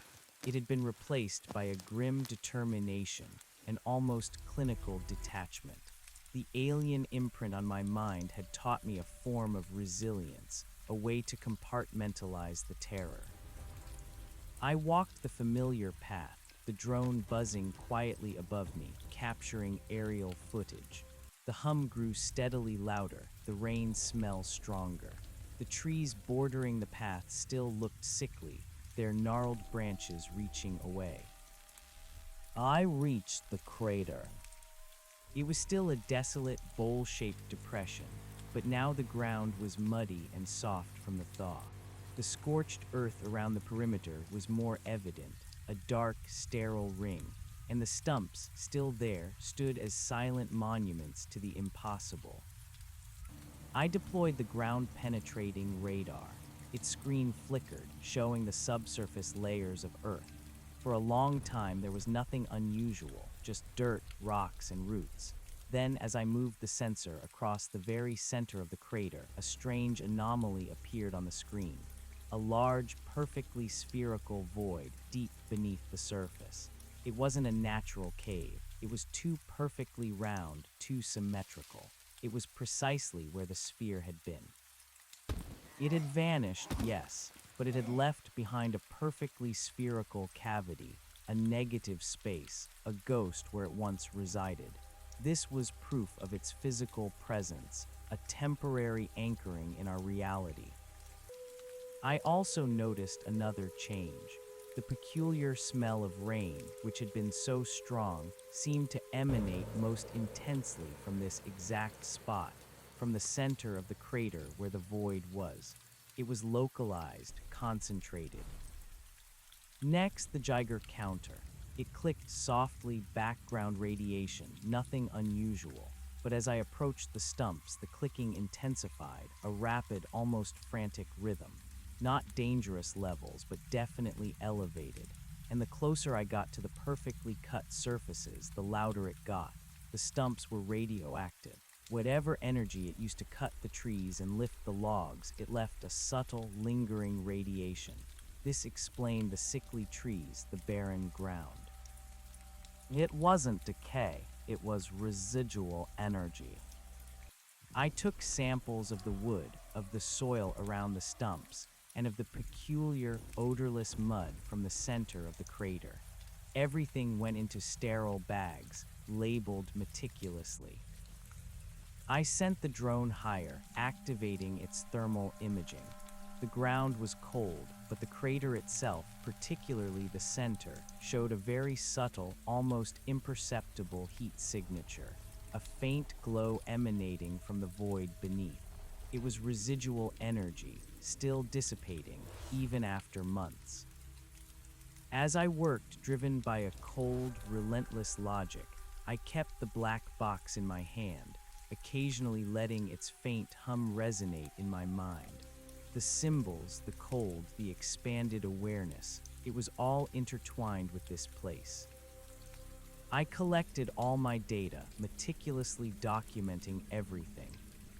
It had been replaced by a grim determination, an almost clinical detachment. The alien imprint on my mind had taught me a form of resilience, a way to compartmentalize the terror. I walked the familiar path, the drone buzzing quietly above me, capturing aerial footage. The hum grew steadily louder, the rain smell stronger. The trees bordering the path still looked sickly, their gnarled branches reaching away. I reached the crater. It was still a desolate, bowl-shaped depression, but now the ground was muddy and soft from the thaw. The scorched earth around the perimeter was more evident, a dark, sterile ring, and the stumps, still there, stood as silent monuments to the impossible. I deployed the ground-penetrating radar. Its screen flickered, showing the subsurface layers of Earth. For a long time, there was nothing unusual, just dirt, rocks, and roots. Then, as I moved the sensor across the very center of the crater, a strange anomaly appeared on the screen. A large, perfectly spherical void deep beneath the surface. It wasn't a natural cave. It was too perfectly round, too symmetrical. It was precisely where the sphere had been. It had vanished, yes, but it had left behind a perfectly spherical cavity, a negative space, a ghost where it once resided. This was proof of its physical presence, a temporary anchoring in our reality. I also noticed another change. The peculiar smell of rain, which had been so strong, seemed to emanate most intensely from this exact spot, from the center of the crater where the void was. It was localized, concentrated. Next, the Geiger counter. It clicked softly, background radiation, nothing unusual. But as I approached the stumps, the clicking intensified, a rapid, almost frantic rhythm. Not dangerous levels, but definitely elevated. And the closer I got to the perfectly cut surfaces, the louder it got. The stumps were radioactive. Whatever energy it used to cut the trees and lift the logs, it left a subtle, lingering radiation. This explained the sickly trees, the barren ground. It wasn't decay, it was residual energy. I took samples of the wood, of the soil around the stumps, and of the peculiar, odorless mud from the center of the crater. Everything went into sterile bags, labeled meticulously. I sent the drone higher, activating its thermal imaging. The ground was cold, but the crater itself, particularly the center, showed a very subtle, almost imperceptible heat signature, a faint glow emanating from the void beneath. It was residual energy, still dissipating, even after months. As I worked, driven by a cold, relentless logic, I kept the black box in my hand, occasionally letting its faint hum resonate in my mind. The symbols, the cold, the expanded awareness, it was all intertwined with this place. I collected all my data, meticulously documenting everything.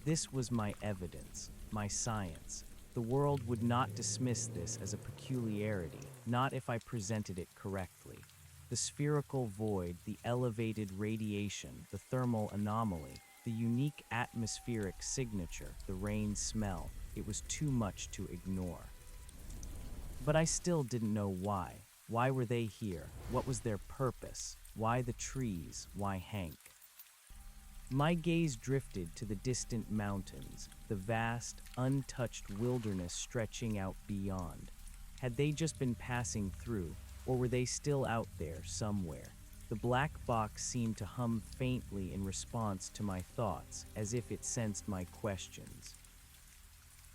This was my evidence, my science. The world would not dismiss this as a peculiarity, not if I presented it correctly. The spherical void, the elevated radiation, the thermal anomaly, the unique atmospheric signature, the rain smell, it was too much to ignore. But I still didn't know why. Why were they here? What was their purpose? Why the trees? Why Hank? My gaze drifted to the distant mountains, the vast, untouched wilderness stretching out beyond. Had they just been passing through, or were they still out there somewhere? The black box seemed to hum faintly in response to my thoughts, as if it sensed my questions.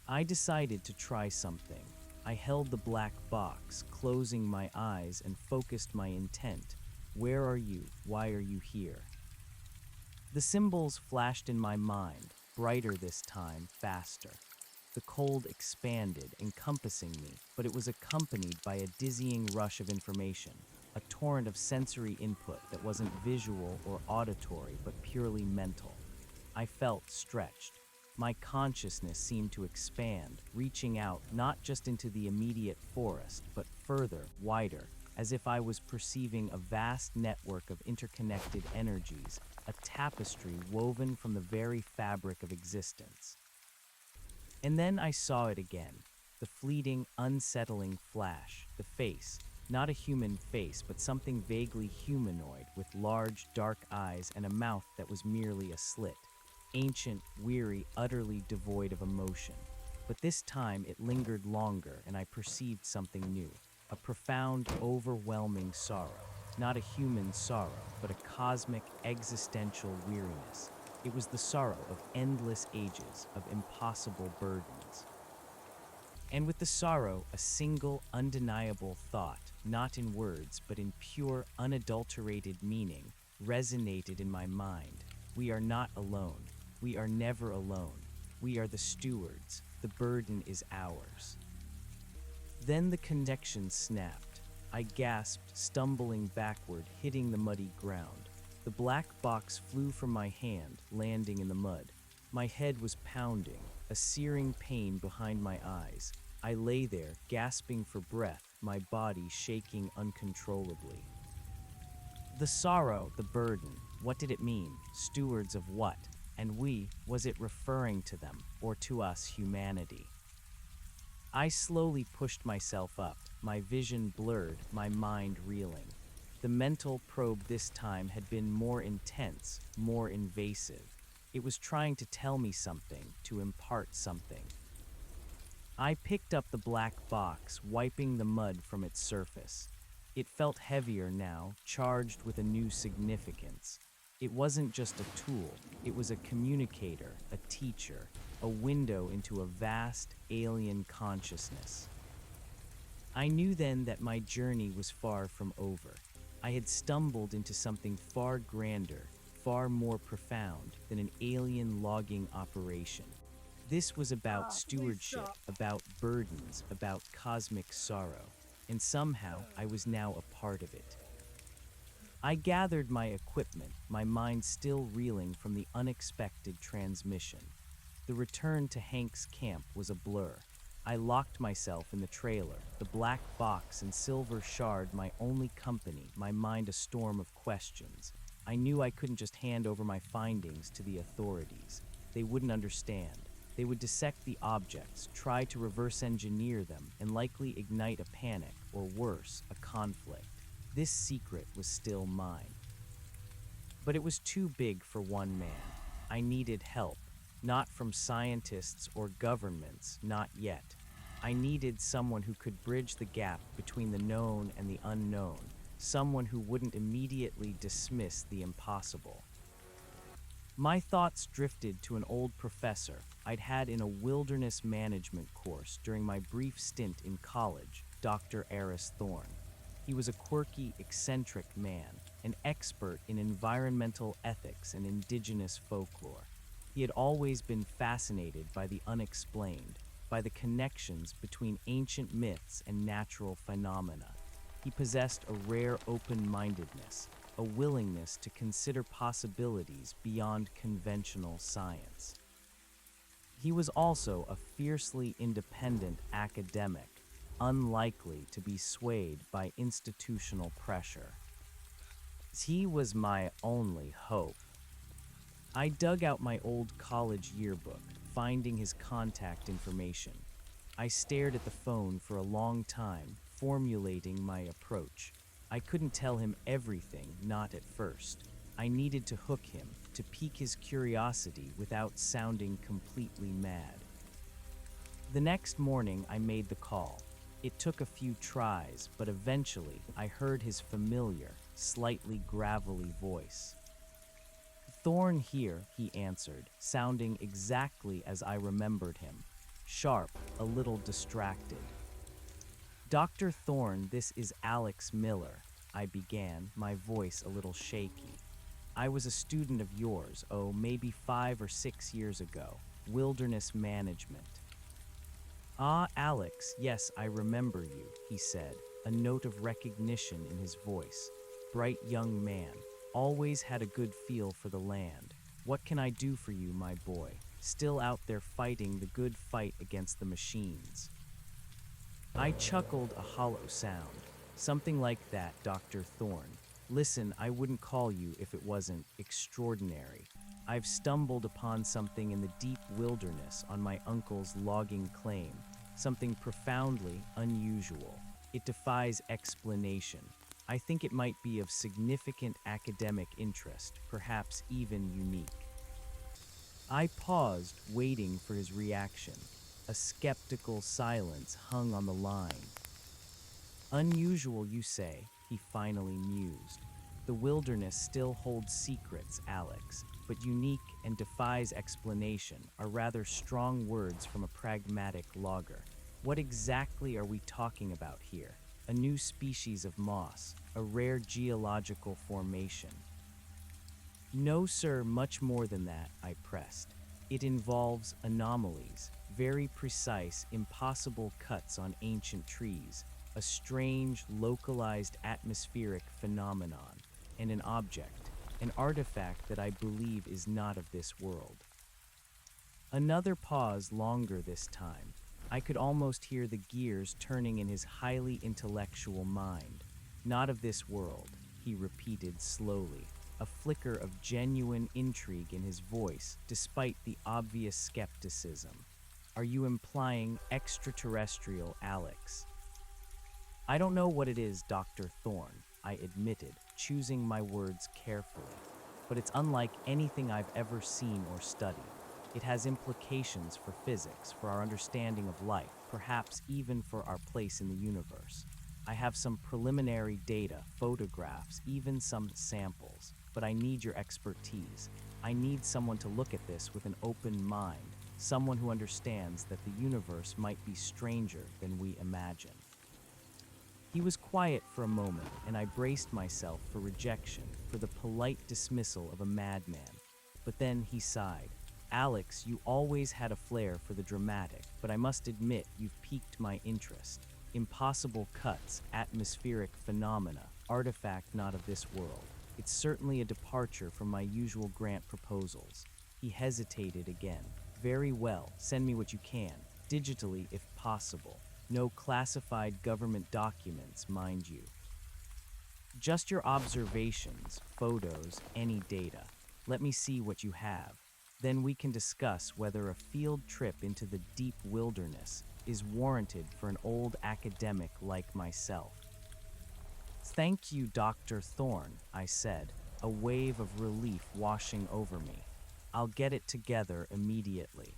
I decided to try something. I held the black box, closing my eyes and focused my intent. Where are you? Why are you here? The symbols flashed in my mind, brighter this time, faster. The cold expanded, encompassing me, but it was accompanied by a dizzying rush of information, a torrent of sensory input that wasn't visual or auditory, but purely mental. I felt stretched. My consciousness seemed to expand, reaching out not just into the immediate forest, but further, wider, as if I was perceiving a vast network of interconnected energies, a tapestry woven from the very fabric of existence. And then I saw it again, the fleeting, unsettling flash, the face, not a human face, but something vaguely humanoid with large, dark eyes and a mouth that was merely a slit. Ancient, weary, utterly devoid of emotion. But this time it lingered longer and I perceived something new, a profound, overwhelming sorrow. Not a human sorrow, but a cosmic, existential weariness. It was the sorrow of endless ages, of impossible burdens. And with the sorrow, a single, undeniable thought, not in words, but in pure, unadulterated meaning, resonated in my mind. We are not alone. We are never alone. We are the stewards. The burden is ours. Then the connection snapped. I gasped, stumbling backward, hitting the muddy ground. The black box flew from my hand, landing in the mud. My head was pounding, a searing pain behind my eyes. I lay there, gasping for breath, my body shaking uncontrollably. The sorrow, the burden, what did it mean? Stewards of what? And we, was it referring to them, or to us, humanity? I slowly pushed myself up, my vision blurred, my mind reeling. The mental probe this time had been more intense, more invasive. It was trying to tell me something, to impart something. I picked up the black box, wiping the mud from its surface. It felt heavier now, charged with a new significance. It wasn't just a tool, it was a communicator, a teacher, a window into a vast, alien consciousness. I knew then that my journey was far from over. I had stumbled into something far grander, far more profound than an alien logging operation. This was about stewardship, about burdens, about cosmic sorrow, and somehow I was now a part of it. I gathered my equipment, my mind still reeling from the unexpected transmission. The return to Hank's camp was a blur. I locked myself in the trailer, the black box and silver shard my only company, my mind a storm of questions. I knew I couldn't just hand over my findings to the authorities. They wouldn't understand. They would dissect the objects, try to reverse engineer them, and likely ignite a panic, or worse, a conflict. This secret was still mine. But it was too big for one man. I needed help, not from scientists or governments, not yet. I needed someone who could bridge the gap between the known and the unknown, someone who wouldn't immediately dismiss the impossible. My thoughts drifted to an old professor I'd had in a wilderness management course during my brief stint in college, Dr. Eris Thorne. He was a quirky, eccentric man, an expert in environmental ethics and indigenous folklore. He had always been fascinated by the unexplained, by the connections between ancient myths and natural phenomena. He possessed a rare open-mindedness, a willingness to consider possibilities beyond conventional science. He was also a fiercely independent academic, unlikely to be swayed by institutional pressure. He was my only hope. I dug out my old college yearbook, finding his contact information. I stared at the phone for a long time, formulating my approach. I couldn't tell him everything, not at first. I needed to hook him, to pique his curiosity without sounding completely mad. The next morning, I made the call. It took a few tries, but eventually I heard his familiar, slightly gravelly voice. "Thorne here," he answered, sounding exactly as I remembered him. Sharp, a little distracted. "Dr. Thorne, this is Alex Miller," I began, my voice a little shaky. "I was a student of yours, maybe 5 or 6 years ago. Wilderness management." "Ah, Alex, yes, I remember you," he said, a note of recognition in his voice. "Bright young man, always had a good feel for the land. What can I do for you, my boy? Still out there fighting the good fight against the machines." I chuckled a hollow sound. "Something like that, Dr. Thorne. Listen, I wouldn't call you if it wasn't extraordinary. I've stumbled upon something in the deep wilderness on my uncle's logging claim, something profoundly unusual. It defies explanation. I think it might be of significant academic interest, perhaps even unique." I paused, waiting for his reaction. A skeptical silence hung on the line. "Unusual, you say," he finally mused. "The wilderness still holds secrets, Alex, but unique and defies explanation are rather strong words from a pragmatic logger. What exactly are we talking about here? A new species of moss, a rare geological formation?" "No, sir, much more than that," I pressed. "It involves anomalies, very precise, impossible cuts on ancient trees, a strange, localized atmospheric phenomenon, and an object, an artifact that I believe is not of this world." Another pause, longer this time. I could almost hear the gears turning in his highly intellectual mind. "Not of this world," he repeated slowly, a flicker of genuine intrigue in his voice, despite the obvious skepticism. "Are you implying extraterrestrial, Alex?" "I don't know what it is, Dr. Thorne," I admitted, choosing my words carefully. "But it's unlike anything I've ever seen or studied. It has implications for physics, for our understanding of life, perhaps even for our place in the universe. I have some preliminary data, photographs, even some samples, but I need your expertise. I need someone to look at this with an open mind, someone who understands that the universe might be stranger than we imagine." He was quiet for a moment, and I braced myself for rejection, for the polite dismissal of a madman. But then he sighed. "Alex, you always had a flair for the dramatic, but I must admit you've piqued my interest. Impossible cuts, atmospheric phenomena, artifact not of this world. It's certainly a departure from my usual grant proposals." He hesitated again. "Very well, send me what you can, digitally if possible. No classified government documents, mind you. Just your observations, photos, any data. Let me see what you have." Then we can discuss whether a field trip into the deep wilderness is warranted for an old academic like myself. Thank you, Dr. Thorne, I said, a wave of relief washing over me. I'll get it together immediately.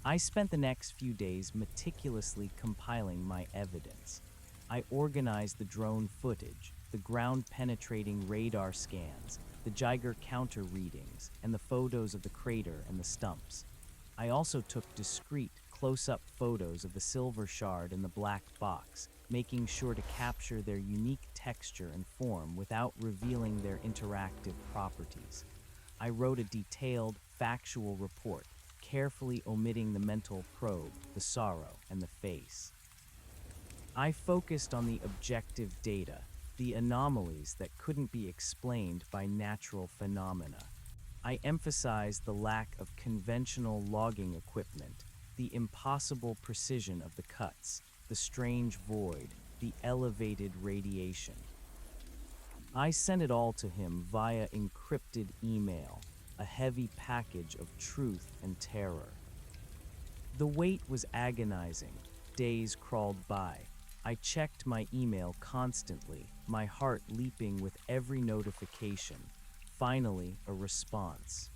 I spent the next few days meticulously compiling my evidence. I organized the drone footage, the ground-penetrating radar scans, the Geiger counter readings, and the photos of the crater and the stumps. I also took discrete, close-up photos of the silver shard and the black box, making sure to capture their unique texture and form without revealing their interactive properties. I wrote a detailed, factual report, carefully omitting the mental probe, the sorrow, and the face. I focused on the objective data, the anomalies that couldn't be explained by natural phenomena. I emphasized the lack of conventional logging equipment, the impossible precision of the cuts, the strange void, the elevated radiation. I sent it all to him via encrypted email, a heavy package of truth and terror. The wait was agonizing. Days crawled by. I checked my email constantly, my heart leaping with every notification. Finally, a response.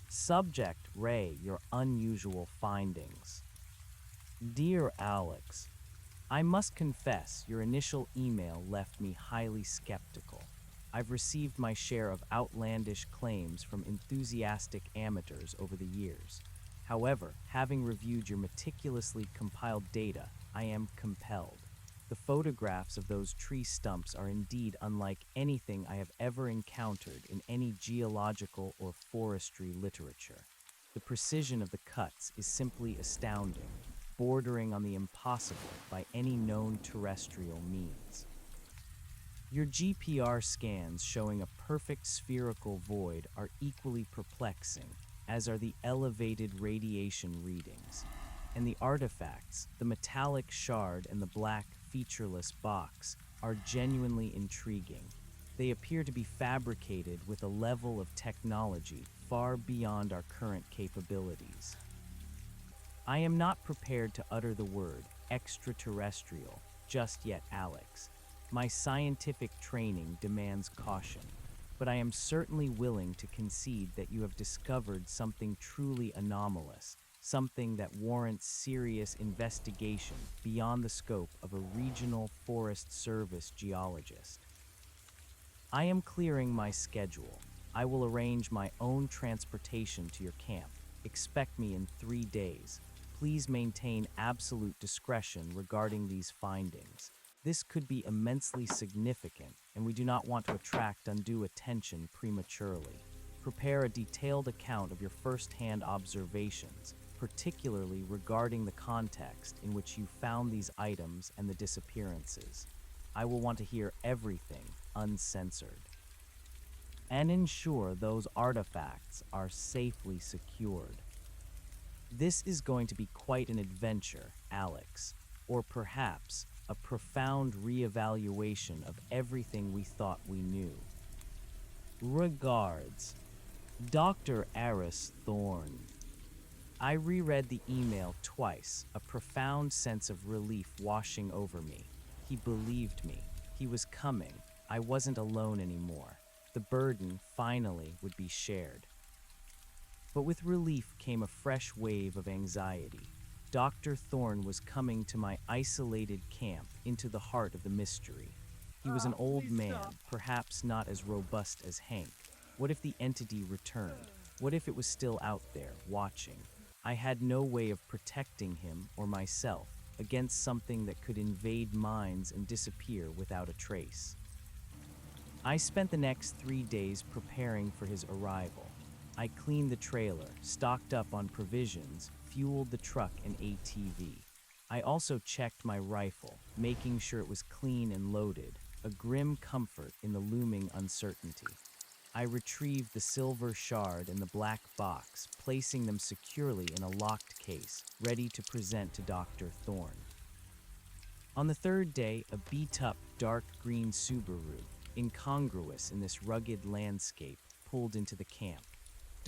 Subject: Ray, your unusual findings. Dear Alex, I must confess your initial email left me highly skeptical. I've received my share of outlandish claims from enthusiastic amateurs over the years. However, having reviewed your meticulously compiled data, I am compelled. The photographs of those tree stumps are indeed unlike anything I have ever encountered in any geological or forestry literature. The precision of the cuts is simply astounding, bordering on the impossible by any known terrestrial means. Your GPR scans showing a perfect spherical void are equally perplexing, as are the elevated radiation readings. And the artifacts, the metallic shard and the black, featureless box, are genuinely intriguing. They appear to be fabricated with a level of technology far beyond our current capabilities. I am not prepared to utter the word extraterrestrial just yet, Alex. My scientific training demands caution, but I am certainly willing to concede that you have discovered something truly anomalous, something that warrants serious investigation beyond the scope of a regional Forest Service geologist. I am clearing my schedule. I will arrange my own transportation to your camp. Expect me in 3 days. Please maintain absolute discretion regarding these findings. This could be immensely significant, and we do not want to attract undue attention prematurely. Prepare a detailed account of your first-hand observations, particularly regarding the context in which you found these items and the disappearances. I will want to hear everything, uncensored. And ensure those artifacts are safely secured. This is going to be quite an adventure, Alex, or perhaps a profound reevaluation of everything we thought we knew. Regards, Dr. Aris Thorne. I reread the email twice, a profound sense of relief washing over me. He believed me. He was coming. I wasn't alone anymore. The burden, finally, would be shared. But with relief came a fresh wave of anxiety. Dr. Thorne was coming to my isolated camp into the heart of the mystery. He was an old man, perhaps not as robust as Hank. What if the entity returned? What if it was still out there, watching? I had no way of protecting him or myself against something that could invade minds and disappear without a trace. I spent the next 3 days preparing for his arrival. I cleaned the trailer, stocked up on provisions, fueled the truck and ATV. I also checked my rifle, making sure it was clean and loaded, a grim comfort in the looming uncertainty. I retrieved the silver shard and the black box, placing them securely in a locked case, ready to present to Dr. Thorne. On the 3rd day, a beat-up, dark green Subaru, incongruous in this rugged landscape, pulled into the camp.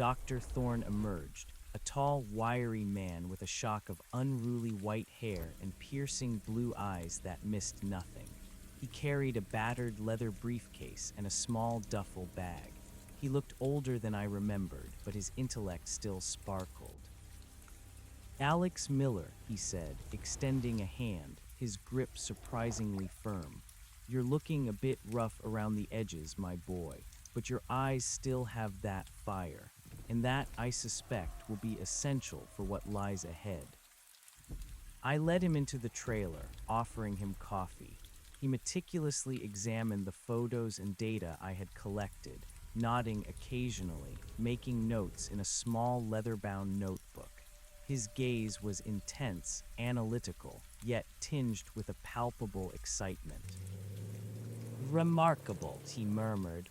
Dr. Thorne emerged, a tall, wiry man with a shock of unruly white hair and piercing blue eyes that missed nothing. He carried a battered leather briefcase and a small duffel bag. He looked older than I remembered, but his intellect still sparkled. "Alex Miller," he said, extending a hand, his grip surprisingly firm. "You're looking a bit rough around the edges, my boy, but your eyes still have that fire, and that, I suspect, will be essential for what lies ahead." I led him into the trailer, offering him coffee. He meticulously examined the photos and data I had collected, nodding occasionally, making notes in a small leather-bound notebook. His gaze was intense, analytical, yet tinged with a palpable excitement. "Remarkable," he murmured,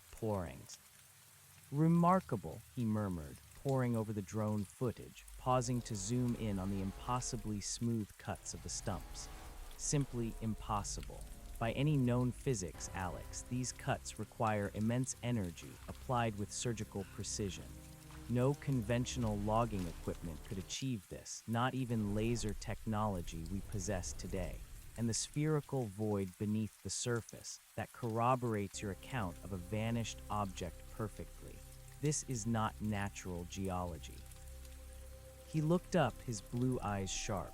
"Remarkable," he murmured, poring over the drone footage, pausing to zoom in on the impossibly smooth cuts of the stumps. "Simply impossible. By any known physics, Alex, these cuts require immense energy applied with surgical precision. No conventional logging equipment could achieve this, not even laser technology we possess today. And the spherical void beneath the surface that corroborates your account of a vanished object perfectly. This is not natural geology." He looked up, his blue eyes sharp.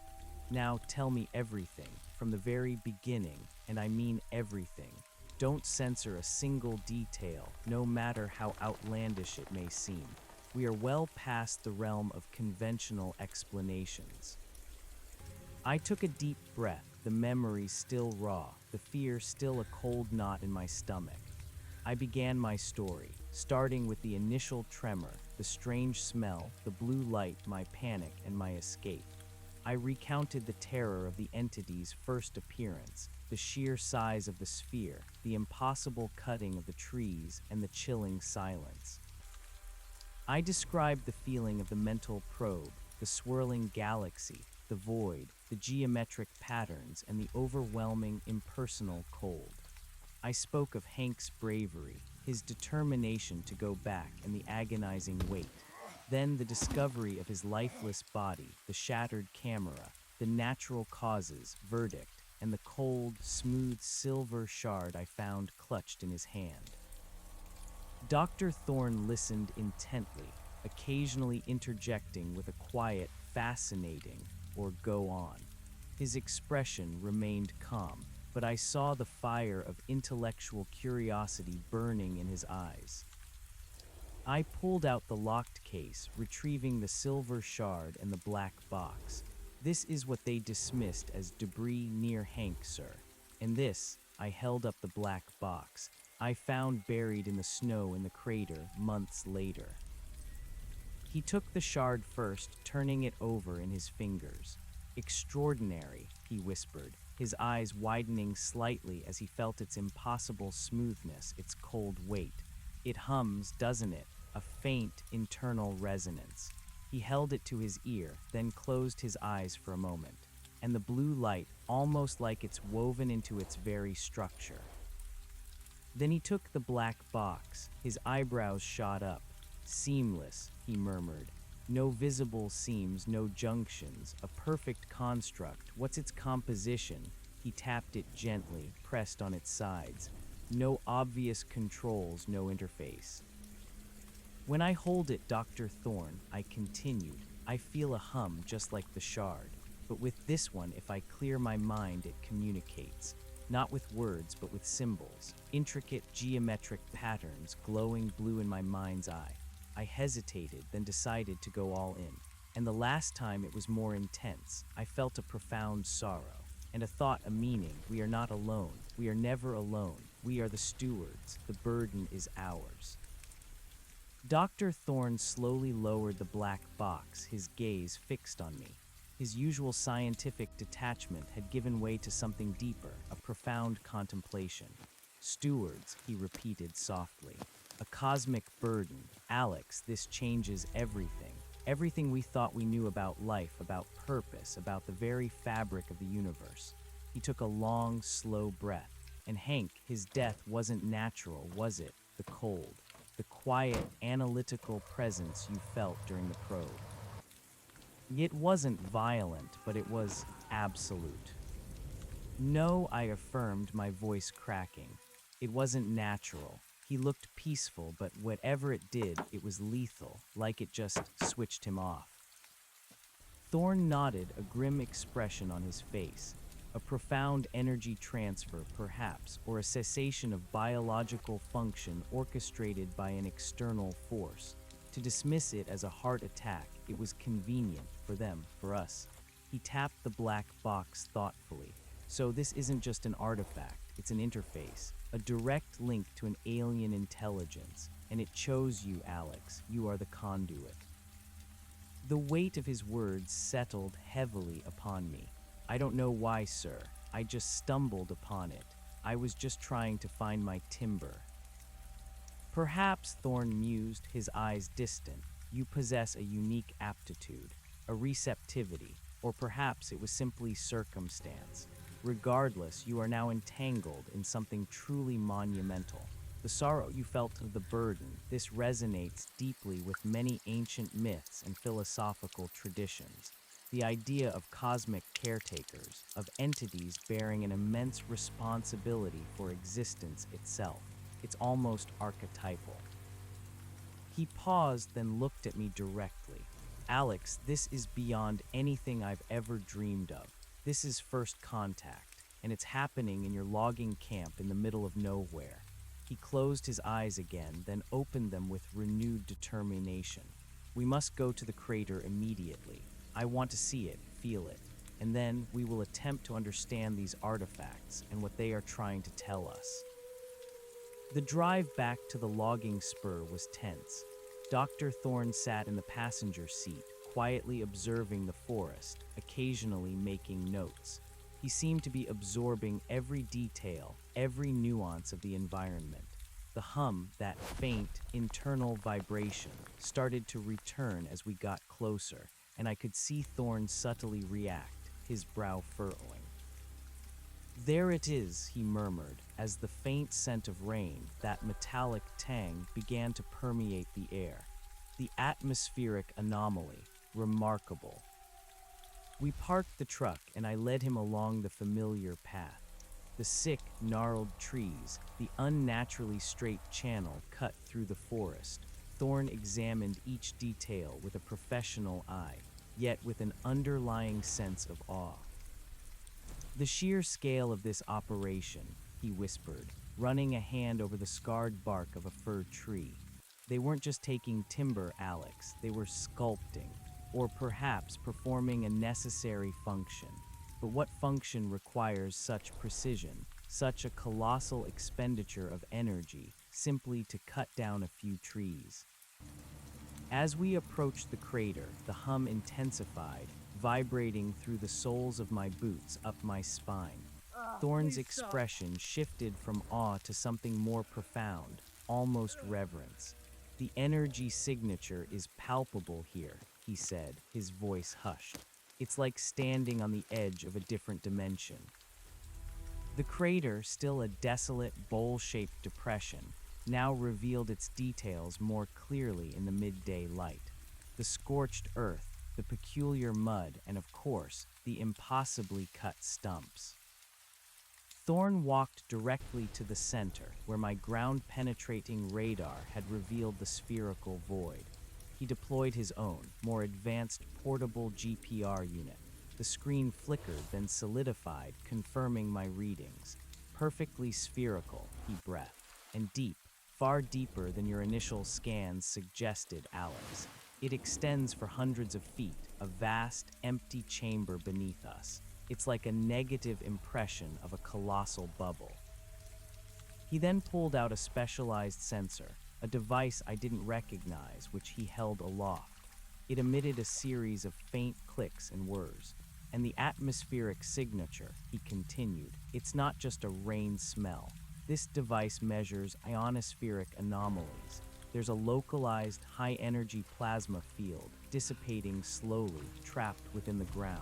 "Now tell me everything, from the very beginning, and I mean everything. Don't censor a single detail, no matter how outlandish it may seem. We are well past the realm of conventional explanations." I took a deep breath, the memory still raw, the fear still a cold knot in my stomach. I began my story, starting with the initial tremor, the strange smell, the blue light, my panic, and my escape. I recounted the terror of the entity's first appearance, the sheer size of the sphere, the impossible cutting of the trees, and the chilling silence. I described the feeling of the mental probe, the swirling galaxy, the void, the geometric patterns, and the overwhelming, impersonal cold. I spoke of Hank's bravery, his determination to go back, and the agonizing wait. Then the discovery of his lifeless body, the shattered camera, the natural causes, verdict, and the cold, smooth silver shard I found clutched in his hand. Dr. Thorne listened intently, occasionally interjecting with a quiet, "fascinating," or "go on." His expression remained calm, but I saw the fire of intellectual curiosity burning in his eyes. I pulled out the locked case, retrieving the silver shard and the black box. "This is what they dismissed as debris near Hank, sir. And this," I held up the black box, "I found buried in the snow in the crater months later." He took the shard first, turning it over in his fingers. "Extraordinary," he whispered, his eyes widening slightly as he felt its impossible smoothness, its cold weight. "It hums, doesn't it? A faint, internal resonance." He held it to his ear, then closed his eyes for a moment, and the blue light, almost like it's woven into its very structure. Then he took the black box, his eyebrows shot up. "Seamless," he murmured. "No visible seams, no junctions, a perfect construct. What's its composition?" He tapped it gently, pressed on its sides. "No obvious controls, no interface." "When I hold it, Dr. Thorne," I continued, "I feel a hum just like the shard. But with this one, if I clear my mind, it communicates. Not with words, but with symbols, intricate geometric patterns glowing blue in my mind's eye." I hesitated, then decided to go all in. And the last time it was more intense. I felt a profound sorrow, and a thought, a meaning. We are not alone. We are never alone. We are the stewards. The burden is ours. Dr. Thorne slowly lowered the black box, his gaze fixed on me. His usual scientific detachment had given way to something deeper, a profound contemplation. "Stewards," he repeated softly. "A cosmic burden. Alex, this changes everything. Everything we thought we knew about life, about purpose, about the very fabric of the universe." He took a long, slow breath. "And Hank, his death wasn't natural, was it? The cold." the quiet, analytical presence you felt during the probe. It wasn't violent, but it was absolute. No, I affirmed, my voice cracking. It wasn't natural. He looked peaceful, but whatever it did, it was lethal, like it just switched him off. Thorn nodded, a grim expression on his face. A profound energy transfer, perhaps, or a cessation of biological function orchestrated by an external force. To dismiss it as a heart attack, it was convenient for them, for us. He tapped the black box thoughtfully. So this isn't just an artifact, it's an interface, a direct link to an alien intelligence, and it chose you, Alex. You are the conduit. The weight of his words settled heavily upon me. I don't know why, sir. I just stumbled upon it. I was just trying to find my timber. Perhaps, Thorn mused, his eyes distant, you possess a unique aptitude, a receptivity, or perhaps it was simply circumstance. Regardless, you are now entangled in something truly monumental. The sorrow you felt of the burden, this resonates deeply with many ancient myths and philosophical traditions. The idea of cosmic caretakers, of entities bearing an immense responsibility for existence itself. It's almost archetypal. He paused, then looked at me directly. Alex, this is beyond anything I've ever dreamed of. This is first contact, and it's happening in your logging camp in the middle of nowhere. He closed his eyes again, then opened them with renewed determination. We must go to the crater immediately. I want to see it, feel it, and then we will attempt to understand these artifacts and what they are trying to tell us. The drive back to the logging spur was tense. Dr. Thorne sat in the passenger seat, quietly observing the forest, occasionally making notes. He seemed to be absorbing every detail, every nuance of the environment. The hum, that faint, internal vibration, started to return as we got closer, and I could see Thorne subtly react, his brow furrowing. There it is, he murmured, as the faint scent of rain, that metallic tang, began to permeate the air. The atmospheric anomaly, remarkable. We parked the truck and I led him along the familiar path. The sick, gnarled trees, the unnaturally straight channel cut through the forest. Thorne examined each detail with a professional eye, yet with an underlying sense of awe. The sheer scale of this operation, he whispered, running a hand over the scarred bark of a fir tree. They weren't just taking timber, Alex, they were sculpting, or perhaps performing a necessary function. But what function requires such precision, such a colossal expenditure of energy, simply to cut down a few trees? As we approached the crater, the hum intensified, vibrating through the soles of my boots up my spine. Thorne's Please stop. expression shifted from awe to something more profound, almost reverence. The energy signature is palpable here, he said, his voice hushed. It's like standing on the edge of a different dimension. The crater, still a desolate, bowl-shaped depression, now revealed its details more clearly in the midday light. The scorched earth, the peculiar mud, and of course, the impossibly cut stumps. Thorne walked directly to the center, where my ground-penetrating radar had revealed the spherical void. He deployed his own, more advanced portable GPR unit. The screen flickered, then solidified, confirming my readings. Perfectly spherical, he breathed, and deep, far deeper than your initial scans suggested, Alex. It extends for hundreds of feet, a vast, empty chamber beneath us. It's like a negative impression of a colossal bubble. He then pulled out a specialized sensor, a device I didn't recognize, which he held aloft. It emitted a series of faint clicks and whirs. And the atmospheric signature, he continued, it's not just a rain smell. This device measures ionospheric anomalies. There's a localized, high-energy plasma field, dissipating slowly, trapped within the ground.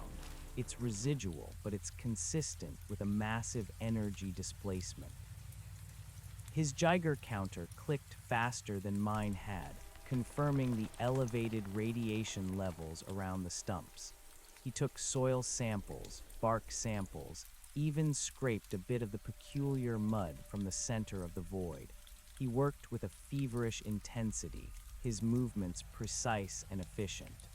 It's residual, but it's consistent with a massive energy displacement. His Geiger counter clicked faster than mine had, confirming the elevated radiation levels around the stumps. He took soil samples, bark samples, even scraped a bit of the peculiar mud from the center of the void. He worked with a feverish intensity, his movements precise and efficient.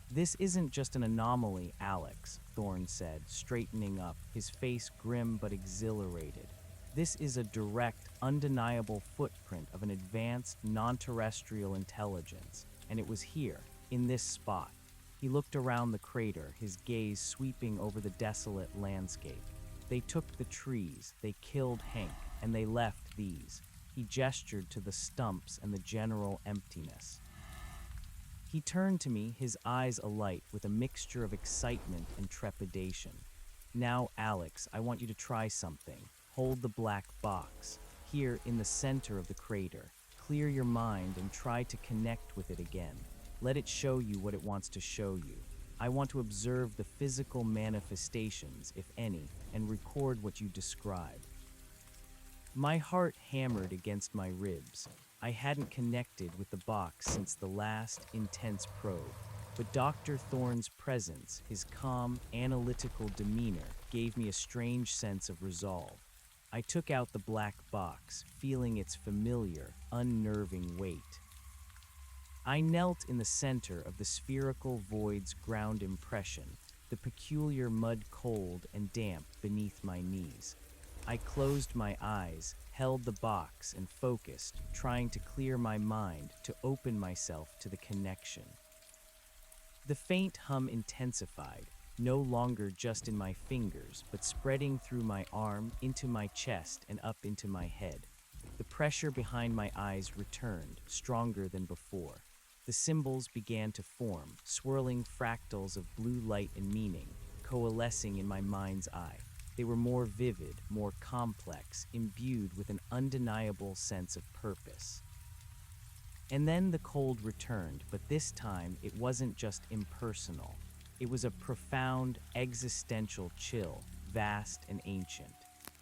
"This isn't just an anomaly, Alex," Thorne said, straightening up, his face grim but exhilarated. "This is a direct, undeniable footprint of an advanced, non-terrestrial intelligence, and it was here, in this spot." He looked around the crater, his gaze sweeping over the desolate landscape. "They took the trees, they killed Hank, and they left these." He gestured to the stumps and the general emptiness. He turned to me, his eyes alight with a mixture of excitement and trepidation. "Now, Alex, I want you to try something. Hold the black box, here in the center of the crater. Clear your mind and try to connect with it again. Let it show you what it wants to show you. I want to observe the physical manifestations, if any, and record what you describe." My heart hammered against my ribs. I hadn't connected with the box since the last intense probe, but Dr. Thorne's presence, his calm, analytical demeanor, gave me a strange sense of resolve. I took out the black box, feeling its familiar, unnerving weight. I knelt in the center of the spherical void's ground impression, the peculiar mud cold and damp beneath my knees. I closed my eyes, held the box, and focused, trying to clear my mind, to open myself to the connection. The faint hum intensified, no longer just in my fingers, but spreading through my arm, into my chest, and up into my head. The pressure behind my eyes returned, stronger than before. The symbols began to form, swirling fractals of blue light and meaning, coalescing in my mind's eye. They were more vivid, more complex, imbued with an undeniable sense of purpose. And then the cold returned, but this time it wasn't just impersonal. It was a profound, existential chill, vast and ancient.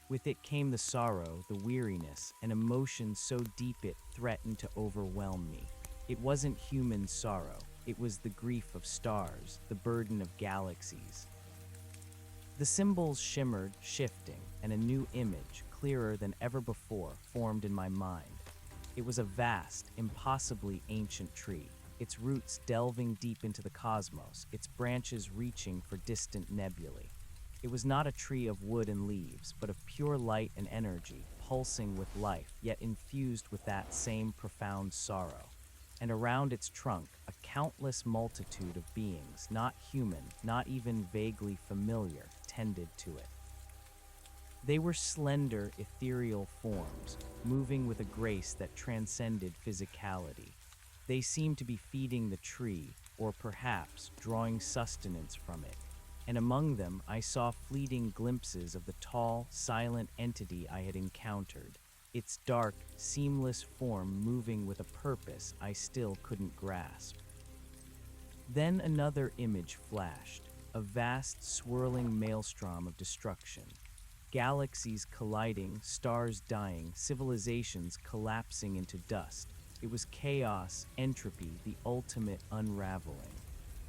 With it came the sorrow, the weariness, an emotion so deep it threatened to overwhelm me. It wasn't human sorrow. It was the grief of stars, the burden of galaxies. The symbols shimmered, shifting, and a new image, clearer than ever before, formed in my mind. It was a vast, impossibly ancient tree, its roots delving deep into the cosmos, its branches reaching for distant nebulae. It was not a tree of wood and leaves, but of pure light and energy, pulsing with life, yet infused with that same profound sorrow. And around its trunk, a countless multitude of beings, not human, not even vaguely familiar, tended to it. They were slender, ethereal forms, moving with a grace that transcended physicality. They seemed to be feeding the tree, or perhaps drawing sustenance from it. And among them, I saw fleeting glimpses of the tall, silent entity I had encountered, its dark, seamless form moving with a purpose I still couldn't grasp. Then another image flashed, a vast, swirling maelstrom of destruction. Galaxies colliding, stars dying, civilizations collapsing into dust. It was chaos, entropy, the ultimate unraveling.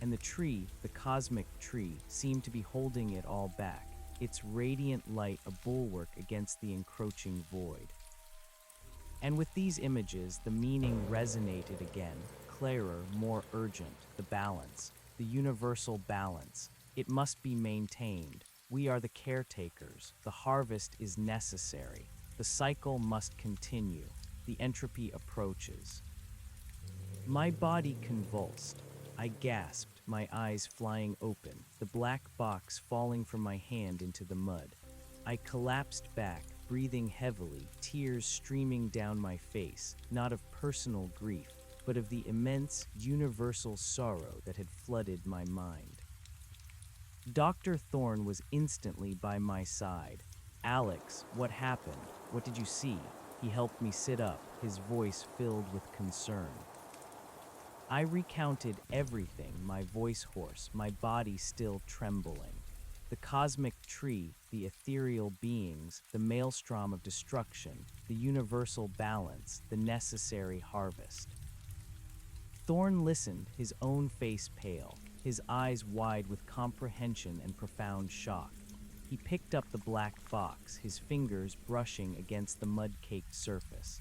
And the tree, the cosmic tree, seemed to be holding it all back, its radiant light a bulwark against the encroaching void. And with these images, the meaning resonated again, clearer, more urgent, the balance, the universal balance. It must be maintained. We are the caretakers. The harvest is necessary. The cycle must continue. The entropy approaches. My body convulsed. I gasped, my eyes flying open, the black box falling from my hand into the mud. I collapsed back, breathing heavily, tears streaming down my face, not of personal grief, but of the immense, universal sorrow that had flooded my mind. Dr. Thorne was instantly by my side. "Alex, what happened? What did you see?" He helped me sit up, his voice filled with concern. I recounted everything, my voice hoarse, my body still trembling. The cosmic tree, the ethereal beings, the maelstrom of destruction, the universal balance, the necessary harvest. Thorn listened, his own face pale, his eyes wide with comprehension and profound shock. He picked up the black box, his fingers brushing against the mud-caked surface.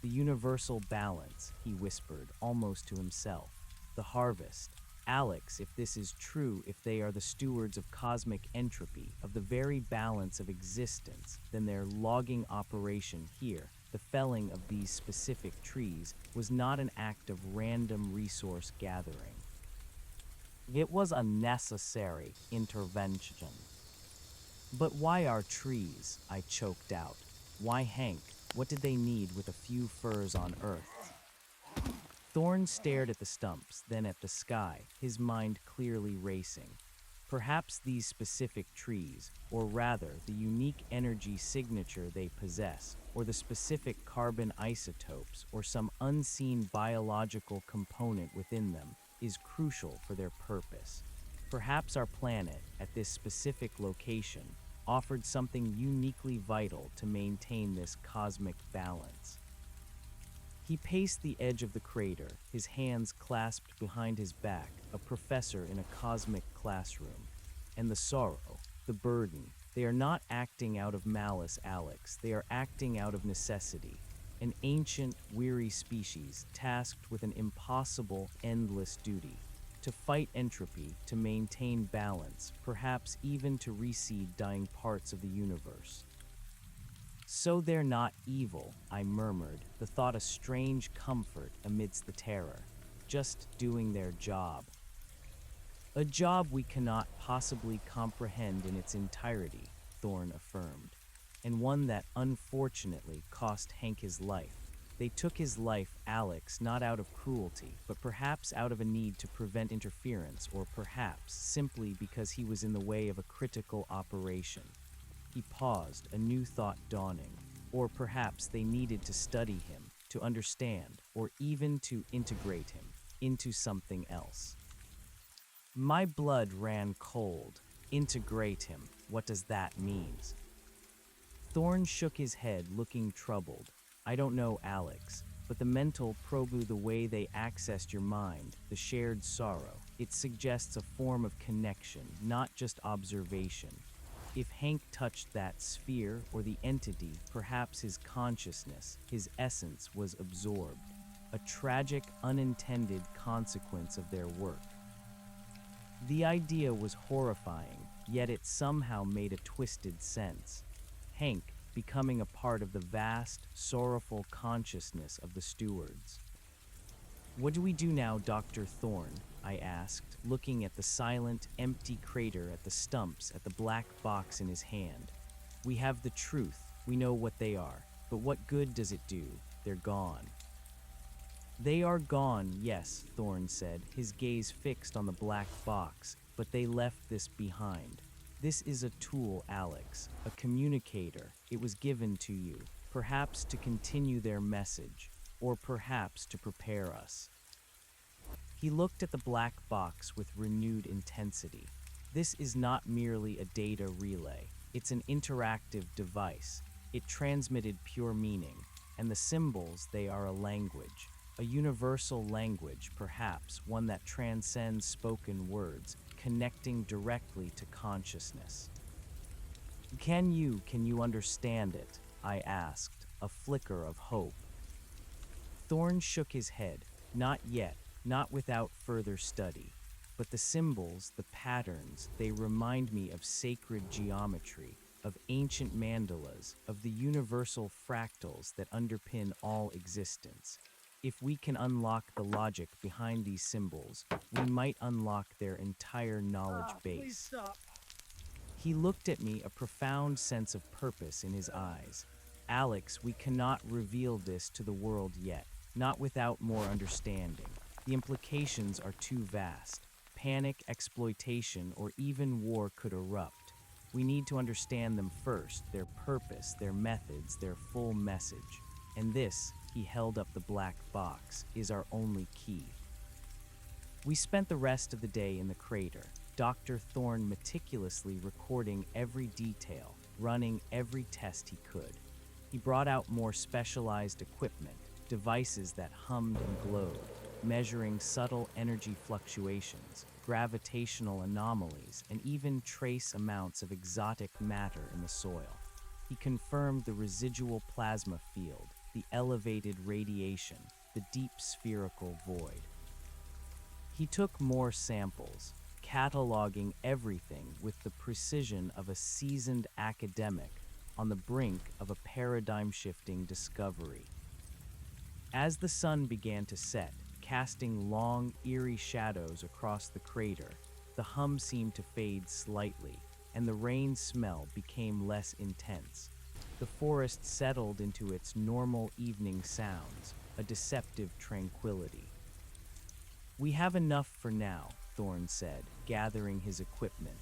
The universal balance, he whispered, almost to himself. The harvest. Alex, if this is true, if they are the stewards of cosmic entropy, of the very balance of existence, then their logging operation here, the felling of these specific trees, was not an act of random resource gathering. It was a necessary intervention. But why our trees? I choked out. Why Hank? What did they need with a few firs on Earth? Thorne stared at the stumps, then at the sky, his mind clearly racing. Perhaps these specific trees, or rather the unique energy signature they possess, or the specific carbon isotopes, or some unseen biological component within them, is crucial for their purpose. Perhaps our planet, at this specific location, offered something uniquely vital to maintain this cosmic balance. He paced the edge of the crater, his hands clasped behind his back, a professor in a cosmic classroom. And the sorrow, the burden, they are not acting out of malice, Alex, they are acting out of necessity. An ancient, weary species tasked with an impossible, endless duty. To fight entropy, to maintain balance, perhaps even to reseed dying parts of the universe. So they're not evil, I murmured, the thought a strange comfort amidst the terror. Just doing their job. A job we cannot possibly comprehend in its entirety, Thorne affirmed, and one that unfortunately cost Hank his life. They took his life, Alex, not out of cruelty, but perhaps out of a need to prevent interference, or perhaps simply because he was in the way of a critical operation. He paused, a new thought dawning. Or perhaps they needed to study him, to understand, or even to integrate him into something else. My blood ran cold. Integrate him. What does that mean? Thorne shook his head, looking troubled. I don't know, Alex, but the mental probu, the way they accessed your mind, the shared sorrow, it suggests a form of connection, not just observation. If Hank touched that sphere or the entity, perhaps his consciousness, his essence was absorbed, a tragic, unintended consequence of their work. The idea was horrifying, yet it somehow made a twisted sense. Hank becoming a part of the vast, sorrowful consciousness of the stewards. What do we do now, Dr. Thorne? I asked, looking at the silent, empty crater, at the stumps, at the black box in his hand. We have the truth, we know what they are, but what good does it do? They're gone. They are gone, yes, Thorne said, his gaze fixed on the black box, but they left this behind. This is a tool, Alex, a communicator. It was given to you, perhaps to continue their message, or perhaps to prepare us. He looked at the black box with renewed intensity. This is not merely a data relay. It's an interactive device. It transmitted pure meaning, and the symbols, they are a language. A universal language, perhaps, one that transcends spoken words, connecting directly to consciousness. Can you understand it? I asked, a flicker of hope. Thorne shook his head. Not yet, not without further study. But the symbols, the patterns, they remind me of sacred geometry, of ancient mandalas, of the universal fractals that underpin all existence. If we can unlock the logic behind these symbols, we might unlock their entire knowledge base. Please stop. He looked at me, a profound sense of purpose in his eyes. Alex, we cannot reveal this to the world yet, not without more understanding. The implications are too vast. Panic, exploitation, or even war could erupt. We need to understand them first, their purpose, their methods, their full message. And this, he held up the black box, is our only key. We spent the rest of the day in the crater. Dr. Thorne meticulously recording every detail, running every test he could. He brought out more specialized equipment, devices that hummed and glowed, measuring subtle energy fluctuations, gravitational anomalies, and even trace amounts of exotic matter in the soil. He confirmed the residual plasma field, the elevated radiation, the deep spherical void. He took more samples, cataloging everything with the precision of a seasoned academic on the brink of a paradigm-shifting discovery. As the sun began to set, casting long, eerie shadows across the crater, the hum seemed to fade slightly, and the rain smell became less intense. The forest settled into its normal evening sounds, a deceptive tranquility. "We have enough for now," Thorne said, gathering his equipment.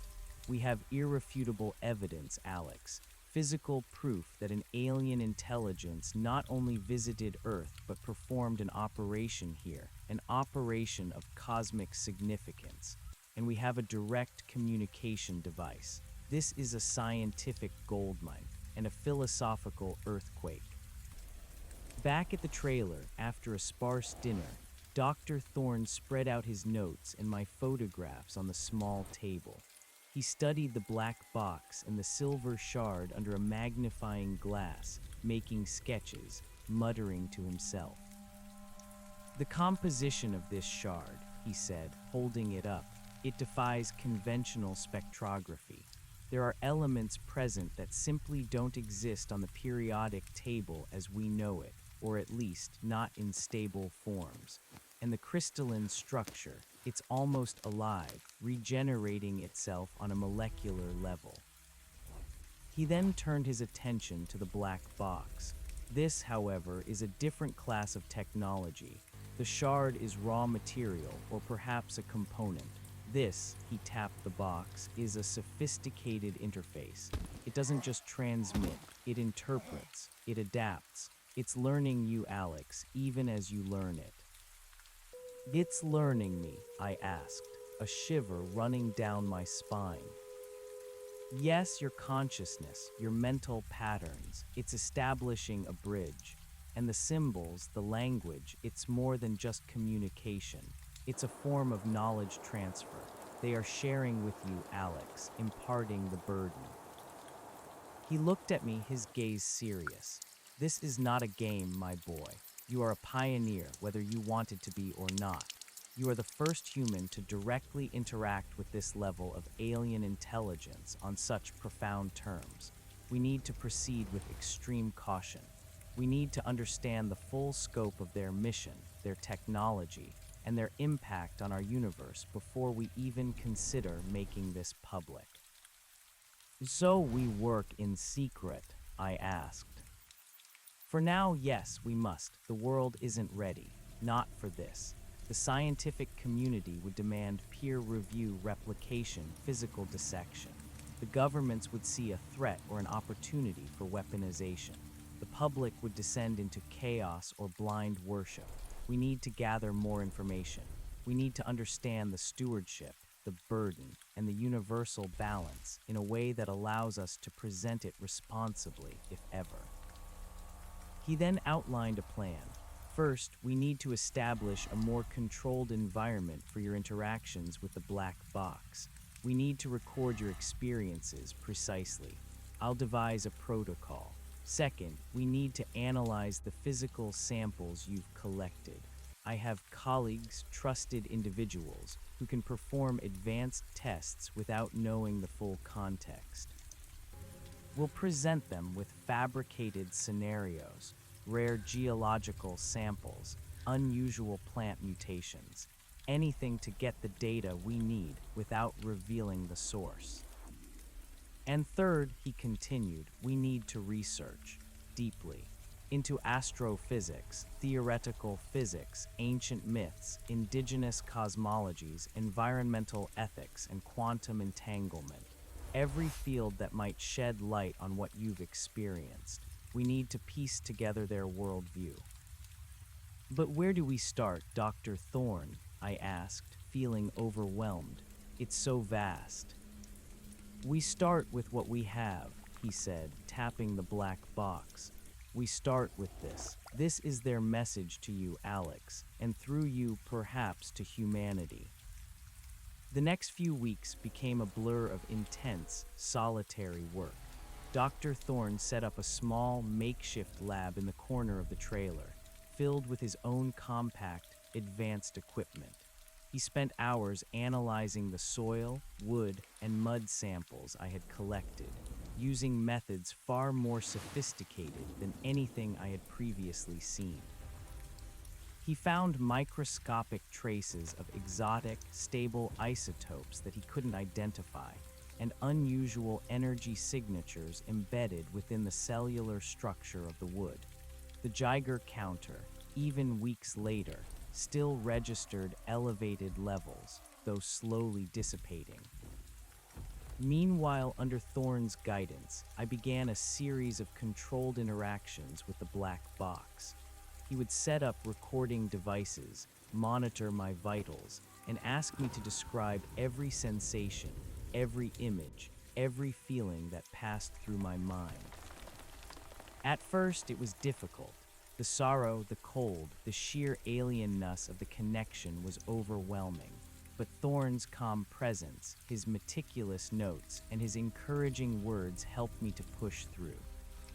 "We have irrefutable evidence, Alex. Physical proof that an alien intelligence not only visited Earth but performed an operation here, an operation of cosmic significance. And we have a direct communication device. This is a scientific goldmine and a philosophical earthquake." Back at the trailer, after a sparse dinner, Dr. Thorne spread out his notes and my photographs on the small table. He studied the black box and the silver shard under a magnifying glass, making sketches, muttering to himself. "The composition of this shard," he said, holding it up, "it defies conventional spectrography. There are elements present that simply don't exist on the periodic table as we know it, or at least not in stable forms. And the crystalline structure, it's almost alive, regenerating itself on a molecular level." He then turned his attention to the black box. This, however, is a different class of technology. The shard is raw material, or perhaps a component. This, he tapped the box, is a sophisticated interface. It doesn't just transmit, it interprets, it adapts. It's learning you, Alex, even as you learn it. "It's learning me?" I asked, a shiver running down my spine. "Yes, your consciousness, your mental patterns. It's establishing a bridge. And the symbols, the language, it's more than just communication. It's a form of knowledge transfer. They are sharing with you, Alex, imparting the burden." He looked at me, his gaze serious. "This is not a game, my boy. You are a pioneer, whether you wanted to be or not. You are the first human to directly interact with this level of alien intelligence on such profound terms. We need to proceed with extreme caution. We need to understand the full scope of their mission, their technology, and their impact on our universe before we even consider making this public." "So we work in secret?" I asked. "For now, yes, we must. The world isn't ready. Not for this. The scientific community would demand peer review, replication, physical dissection. The governments would see a threat or an opportunity for weaponization. The public would descend into chaos or blind worship. We need to gather more information. We need to understand the stewardship, the burden, and the universal balance in a way that allows us to present it responsibly, if ever." He then outlined a plan. "First, we need to establish a more controlled environment for your interactions with the black box. We need to record your experiences precisely. I'll devise a protocol. Second, we need to analyze the physical samples you've collected. I have colleagues, trusted individuals, who can perform advanced tests without knowing the full context. We'll present them with fabricated scenarios, rare geological samples, unusual plant mutations, anything to get the data we need without revealing the source. And third," he continued, "we need to research deeply into astrophysics, theoretical physics, ancient myths, indigenous cosmologies, environmental ethics, and quantum entanglement. Every field that might shed light on what you've experienced. We need to piece together their worldview." "But where do we start, Dr. Thorne?" I asked, feeling overwhelmed. It's so vast. We start with what we have, he said, tapping the black box. We start with this. This is their message to you, Alex, and through you, perhaps, to humanity. The next few weeks became a blur of intense, solitary work. Dr. Thorne set up a small, makeshift lab in the corner of the trailer, filled with his own compact, advanced equipment. He spent hours analyzing the soil, wood, and mud samples I had collected, using methods far more sophisticated than anything I had previously seen. He found microscopic traces of exotic, stable isotopes that he couldn't identify, and unusual energy signatures embedded within the cellular structure of the wood. The Geiger counter, even weeks later, still registered elevated levels, though slowly dissipating. Meanwhile, under Thorne's guidance, I began a series of controlled interactions with the black box. He would set up recording devices, monitor my vitals, and ask me to describe every sensation, every image, every feeling that passed through my mind. At first, it was difficult. The sorrow, the cold, the sheer alienness of the connection was overwhelming. But Thorne's calm presence, his meticulous notes, and his encouraging words helped me to push through.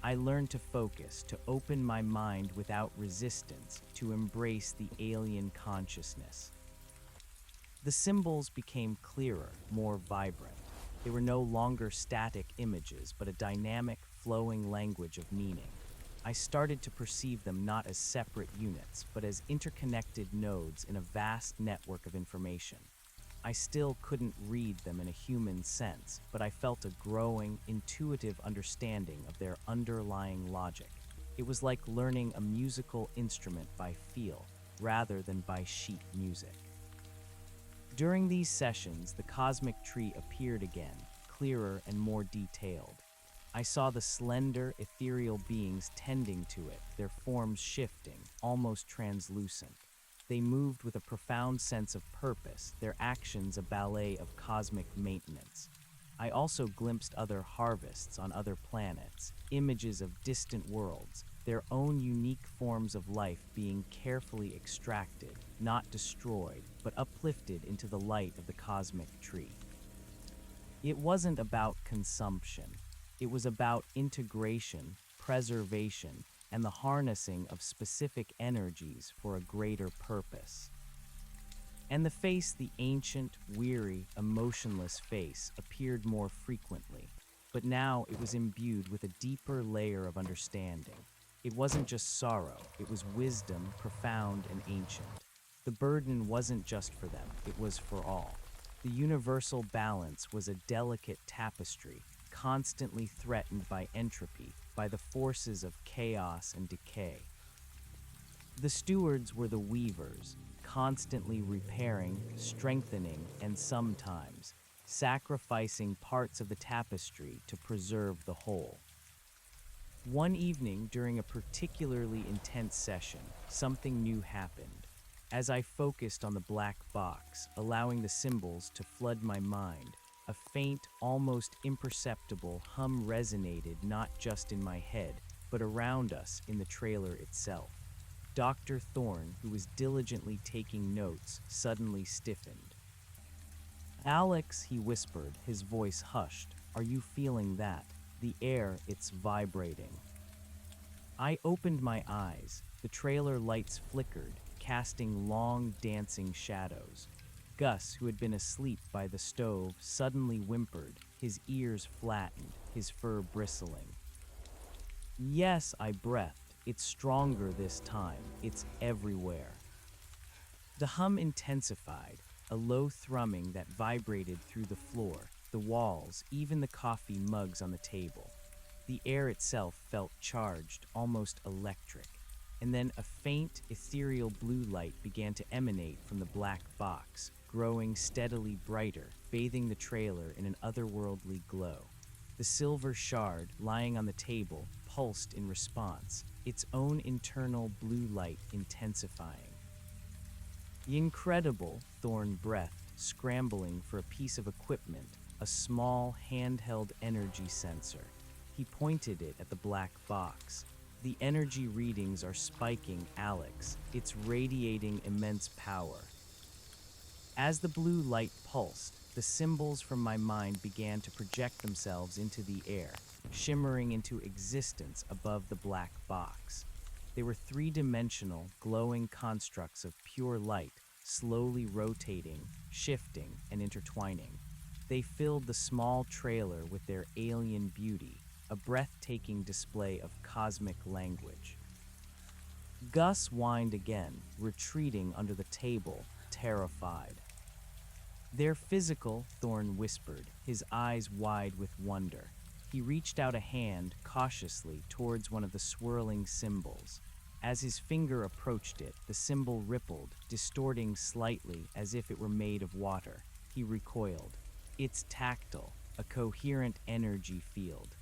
I learned to focus, to open my mind without resistance, to embrace the alien consciousness. The symbols became clearer, more vibrant. They were no longer static images, but a dynamic, flowing language of meaning. I started to perceive them not as separate units, but as interconnected nodes in a vast network of information. I still couldn't read them in a human sense, but I felt a growing, intuitive understanding of their underlying logic. It was like learning a musical instrument by feel, rather than by sheet music. During these sessions, the cosmic tree appeared again, clearer and more detailed. I saw the slender, ethereal beings tending to it, their forms shifting, almost translucent. They moved with a profound sense of purpose, their actions a ballet of cosmic maintenance. I also glimpsed other harvests on other planets, images of distant worlds, their own unique forms of life being carefully extracted, not destroyed, but uplifted into the light of the cosmic tree. It wasn't about consumption. It was about integration, preservation, and the harnessing of specific energies for a greater purpose. And the ancient, weary, emotionless face, appeared more frequently, but now it was imbued with a deeper layer of understanding. It wasn't just sorrow, it was wisdom, profound and ancient. The burden wasn't just for them, it was for all. The universal balance was a delicate tapestry, constantly threatened by entropy, by the forces of chaos and decay. The stewards were the weavers, constantly repairing, strengthening, and sometimes sacrificing parts of the tapestry to preserve the whole. One evening, during a particularly intense session, something new happened. As I focused on the black box, allowing the symbols to flood my mind, a faint, almost imperceptible hum resonated not just in my head, but around us in the trailer itself. Dr. Thorne, who was diligently taking notes, suddenly stiffened. "Alex," he whispered, his voice hushed, "are you feeling that? The air, it's vibrating." I opened my eyes. The trailer lights flickered, casting long, dancing shadows. Gus, who had been asleep by the stove, suddenly whimpered, his ears flattened, his fur bristling. "Yes," I breathed, "it's stronger this time. It's everywhere." The hum intensified, a low thrumming that vibrated through the floor, the walls, even the coffee mugs on the table. The air itself felt charged, almost electric. And then a faint, ethereal blue light began to emanate from the black box, growing steadily brighter, bathing the trailer in an otherworldly glow. The silver shard, lying on the table, pulsed in response, its own internal blue light intensifying. "Incredible," Thorne breathed, scrambling for a piece of equipment, a small handheld energy sensor. He pointed it at the black box. The energy readings are spiking, Alex. It's radiating immense power. As the blue light pulsed, the symbols from my mind began to project themselves into the air, shimmering into existence above the black box. They were three-dimensional, glowing constructs of pure light, slowly rotating, shifting, and intertwining. They filled the small trailer with their alien beauty, a breathtaking display of cosmic language. Gus whined again, retreating under the table, terrified. "They're physical," Thorn whispered, his eyes wide with wonder. He reached out a hand cautiously towards one of the swirling symbols. As his finger approached it, the symbol rippled, distorting slightly as if it were made of water. He recoiled. "It's tactile, a coherent energy field."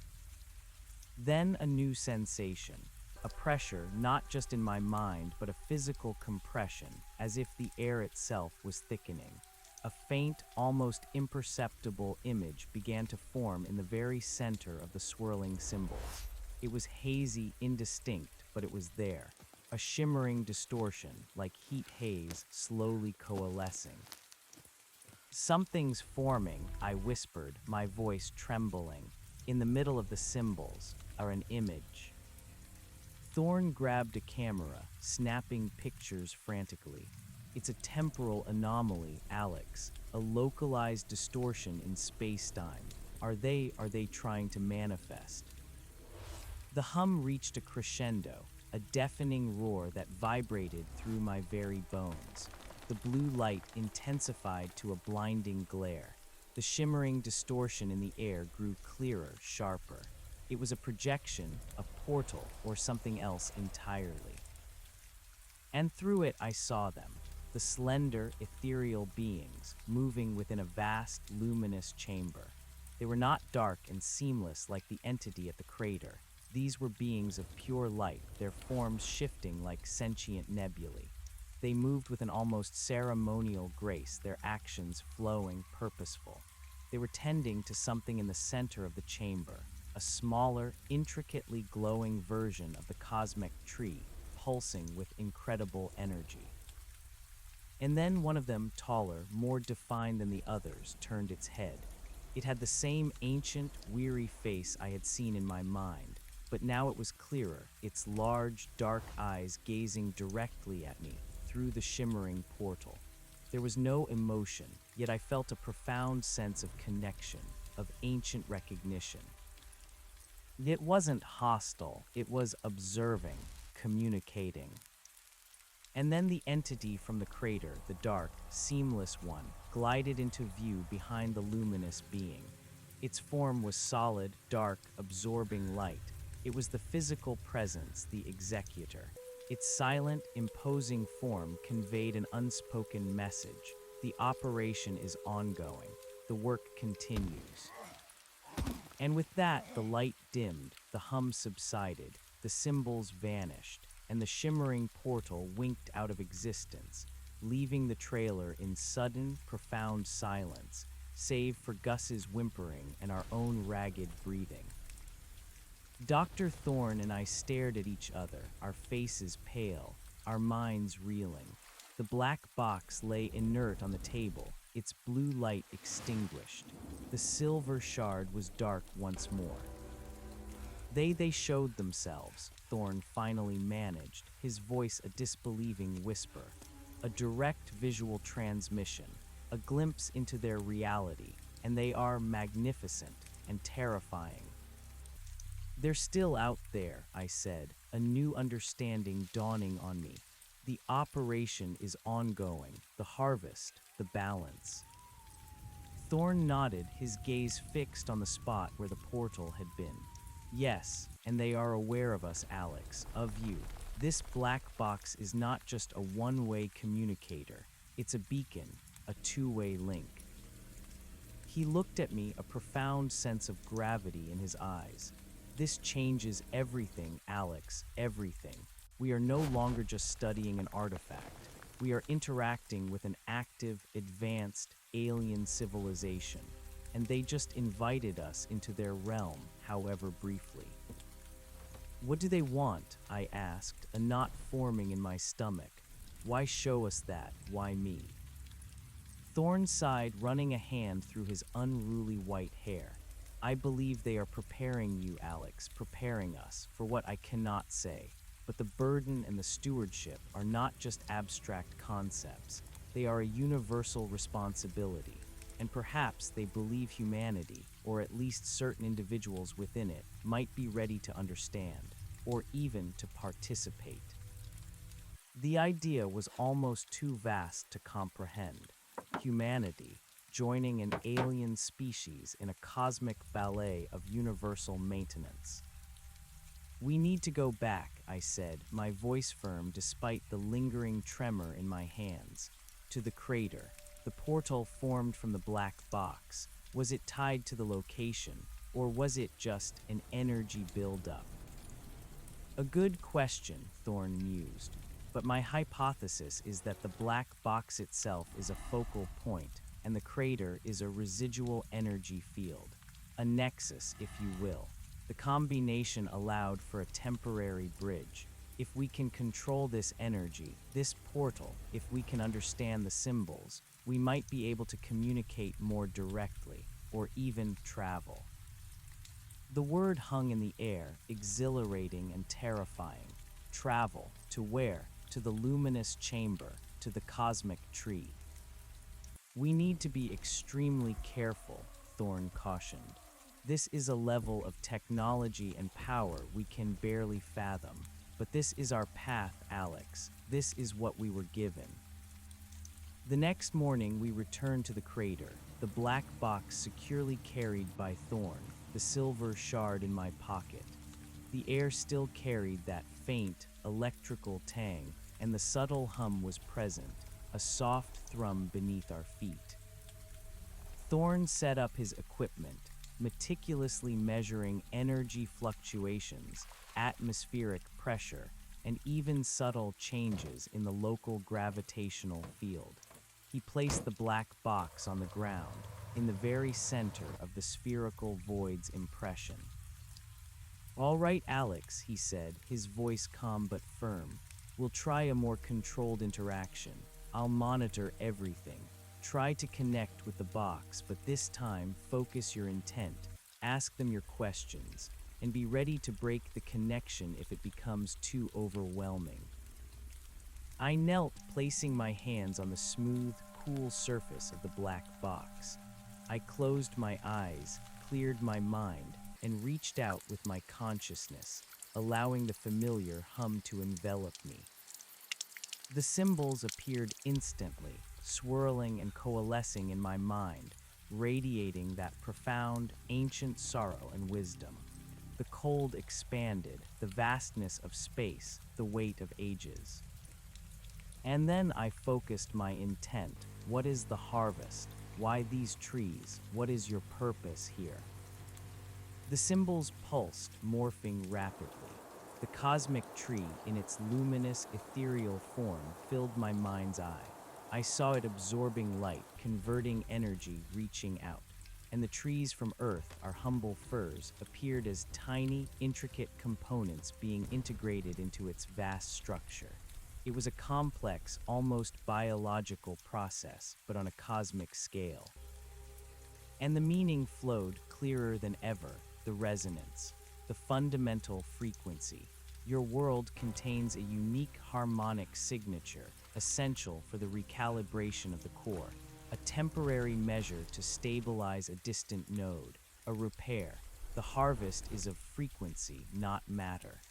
Then a new sensation, a pressure not just in my mind but a physical compression, as if the air itself was thickening. A faint, almost imperceptible image began to form in the very center of the swirling symbols. It was hazy, indistinct, but it was there. A shimmering distortion, like heat haze, slowly coalescing. "Something's forming," I whispered, my voice trembling. In the middle of the symbols are an image. Thorn grabbed a camera, snapping pictures frantically. "It's a temporal anomaly, Alex, a localized distortion in space-time. Are they trying to manifest?" The hum reached a crescendo, a deafening roar that vibrated through my very bones. The blue light intensified to a blinding glare. The shimmering distortion in the air grew clearer, sharper. It was a projection, a portal, or something else entirely. And through it I saw them, the slender, ethereal beings, moving within a vast, luminous chamber. They were not dark and seamless like the entity at the crater. These were beings of pure light, their forms shifting like sentient nebulae. They moved with an almost ceremonial grace, their actions flowing, purposeful. They were tending to something in the center of the chamber, a smaller, intricately glowing version of the cosmic tree, pulsing with incredible energy. And then one of them, taller, more defined than the others, turned its head. It had the same ancient, weary face I had seen in my mind, but now it was clearer, its large, dark eyes gazing directly at me through the shimmering portal. There was no emotion, yet I felt a profound sense of connection, of ancient recognition. It wasn't hostile, it was observing, communicating. And then the entity from the crater, the dark, seamless one, glided into view behind the luminous being. Its form was solid, dark, absorbing light. It was the physical presence, the executor. Its silent, imposing form conveyed an unspoken message. The operation is ongoing. The work continues. And with that, the light dimmed, the hum subsided, the symbols vanished, and the shimmering portal winked out of existence, leaving the trailer in sudden, profound silence, save for Gus's whimpering and our own ragged breathing. Dr. Thorne and I stared at each other, our faces pale, our minds reeling. The black box lay inert on the table, its blue light extinguished. The silver shard was dark once more. They showed themselves, Thorne finally managed, his voice a disbelieving whisper. A direct visual transmission, a glimpse into their reality, and they are magnificent and terrifying. "They're still out there," I said, a new understanding dawning on me. "The operation is ongoing, the harvest, the balance." Thorne nodded, his gaze fixed on the spot where the portal had been. "Yes, and they are aware of us, Alex, of you. This black box is not just a one-way communicator. It's a beacon, a two-way link." He looked at me, a profound sense of gravity in his eyes. "This changes everything, Alex, everything. We are no longer just studying an artifact. We are interacting with an active, advanced, alien civilization, and they just invited us into their realm, however briefly. What do they want? I asked, a knot forming in my stomach. Why show us that? Why me? Thorn sighed, running a hand through his unruly white hair. I believe they are preparing you, Alex, preparing us for what I cannot say. But the burden and the stewardship are not just abstract concepts. They are a universal responsibility. And perhaps they believe humanity, or at least certain individuals within it, might be ready to understand, or even to participate. The idea was almost too vast to comprehend. Humanity, joining an alien species in a cosmic ballet of universal maintenance. We need to go back, I said, my voice firm despite the lingering tremor in my hands. To the crater, the portal formed from the black box. Was it tied to the location, or was it just an energy buildup? A good question, Thorn mused, but my hypothesis is that the black box itself is a focal point, and the crater is a residual energy field, a nexus, if you will. The combination allowed for a temporary bridge. If we can control this energy, this portal, if we can understand the symbols, we might be able to communicate more directly, or even travel. The word hung in the air, exhilarating and terrifying. Travel. To where? To the luminous chamber, to the cosmic tree. We need to be extremely careful, Thorn cautioned. This is a level of technology and power we can barely fathom. But this is our path, Alex. This is what we were given. The next morning we returned to the crater, the black box securely carried by Thorn, the silver shard in my pocket. The air still carried that faint, electrical tang, and the subtle hum was present, a soft thrum beneath our feet. Thorn set up his equipment, meticulously measuring energy fluctuations, atmospheric pressure, and even subtle changes in the local gravitational field. He placed the black box on the ground, in the very center of the spherical void's impression. "All right, Alex," he said, his voice calm but firm. "We'll try a more controlled interaction. I'll monitor everything. Try to connect with the box, but this time focus your intent. Ask them your questions, and be ready to break the connection if it becomes too overwhelming." I knelt, placing my hands on the smooth, cool surface of the black box. I closed my eyes, cleared my mind, and reached out with my consciousness, allowing the familiar hum to envelop me. The symbols appeared instantly, swirling and coalescing in my mind, radiating that profound, ancient sorrow and wisdom. The cold expanded, the vastness of space, the weight of ages. And then I focused my intent. What is the harvest? Why these trees? What is your purpose here? The symbols pulsed, morphing rapidly. The cosmic tree, in its luminous, ethereal form, filled my mind's eye. I saw it absorbing light, converting energy, reaching out. And the trees from Earth, our humble firs, appeared as tiny, intricate components being integrated into its vast structure. It was a complex, almost biological process, but on a cosmic scale. And the meaning flowed clearer than ever, the resonance, the fundamental frequency. Your world contains a unique harmonic signature, essential for the recalibration of the core, a temporary measure to stabilize a distant node, a repair. The harvest is of frequency, not matter.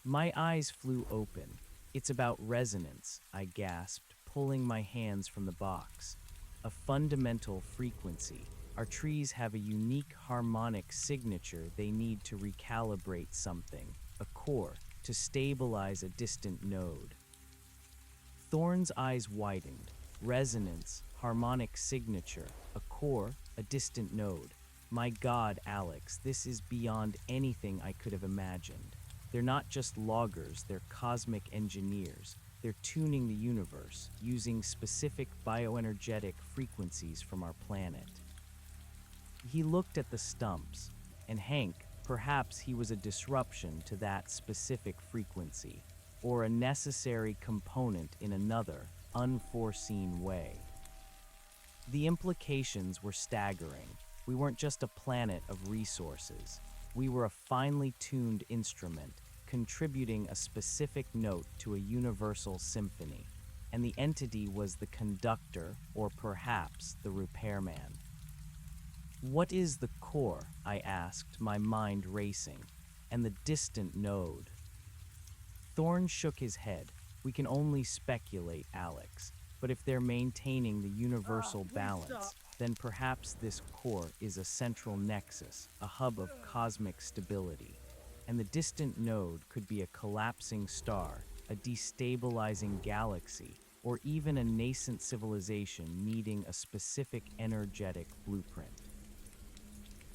My eyes flew open. "It's about resonance," I gasped, pulling my hands from the box. "A fundamental frequency. Our trees have a unique harmonic signature they need to recalibrate something, a core, to stabilize a distant node." Thorn's eyes widened. Resonance, harmonic signature, a core, a distant node. My God, Alex, this is beyond anything I could have imagined. They're not just loggers, they're cosmic engineers. They're tuning the universe using specific bioenergetic frequencies from our planet. He looked at the stumps, and Hank, perhaps he was a disruption to that specific frequency, or a necessary component in another, unforeseen way. The implications were staggering. We weren't just a planet of resources. We were a finely tuned instrument, contributing a specific note to a universal symphony. And the entity was the conductor, or perhaps the repairman. What is the core? I asked, my mind racing. And the distant node. Thorne shook his head. We can only speculate, Alex. But if they're maintaining the universal Please balance, stop. then perhaps this core is a central nexus, a hub of cosmic stability. And the distant node could be a collapsing star, a destabilizing galaxy, or even a nascent civilization needing a specific energetic blueprint.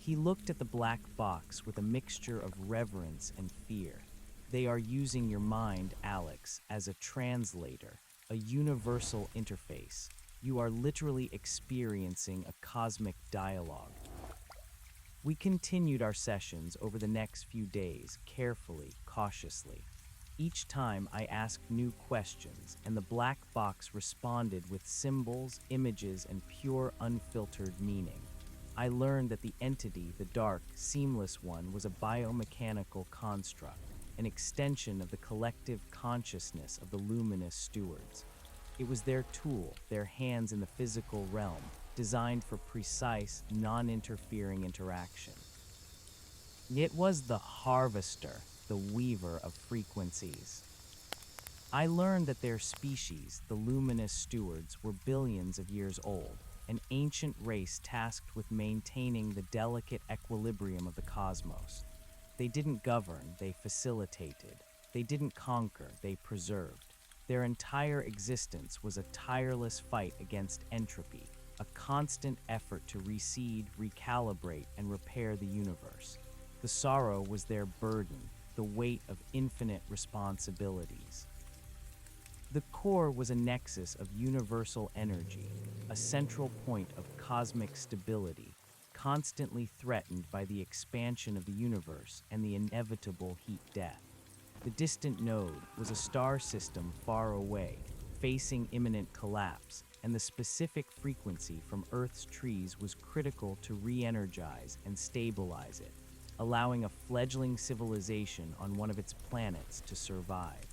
He looked at the black box with a mixture of reverence and fear. They are using your mind, Alex, as a translator, a universal interface. You are literally experiencing a cosmic dialogue. We continued our sessions over the next few days, carefully, cautiously. Each time I asked new questions, and the black box responded with symbols, images, and pure, unfiltered meaning. I learned that the entity, the dark, seamless one, was a biomechanical construct, an extension of the collective consciousness of the luminous stewards. It was their tool, their hands in the physical realm, designed for precise, non-interfering interaction. It was the harvester, the weaver of frequencies. I learned that their species, the luminous stewards, were billions of years old, an ancient race tasked with maintaining the delicate equilibrium of the cosmos. They didn't govern, they facilitated. They didn't conquer, they preserved. Their entire existence was a tireless fight against entropy, a constant effort to reseed, recalibrate, and repair the universe. The sorrow was their burden, the weight of infinite responsibilities. The core was a nexus of universal energy, a central point of cosmic stability, constantly threatened by the expansion of the universe and the inevitable heat death. The distant node was a star system far away, facing imminent collapse, and the specific frequency from Earth's trees was critical to re-energize and stabilize it, allowing a fledgling civilization on one of its planets to survive.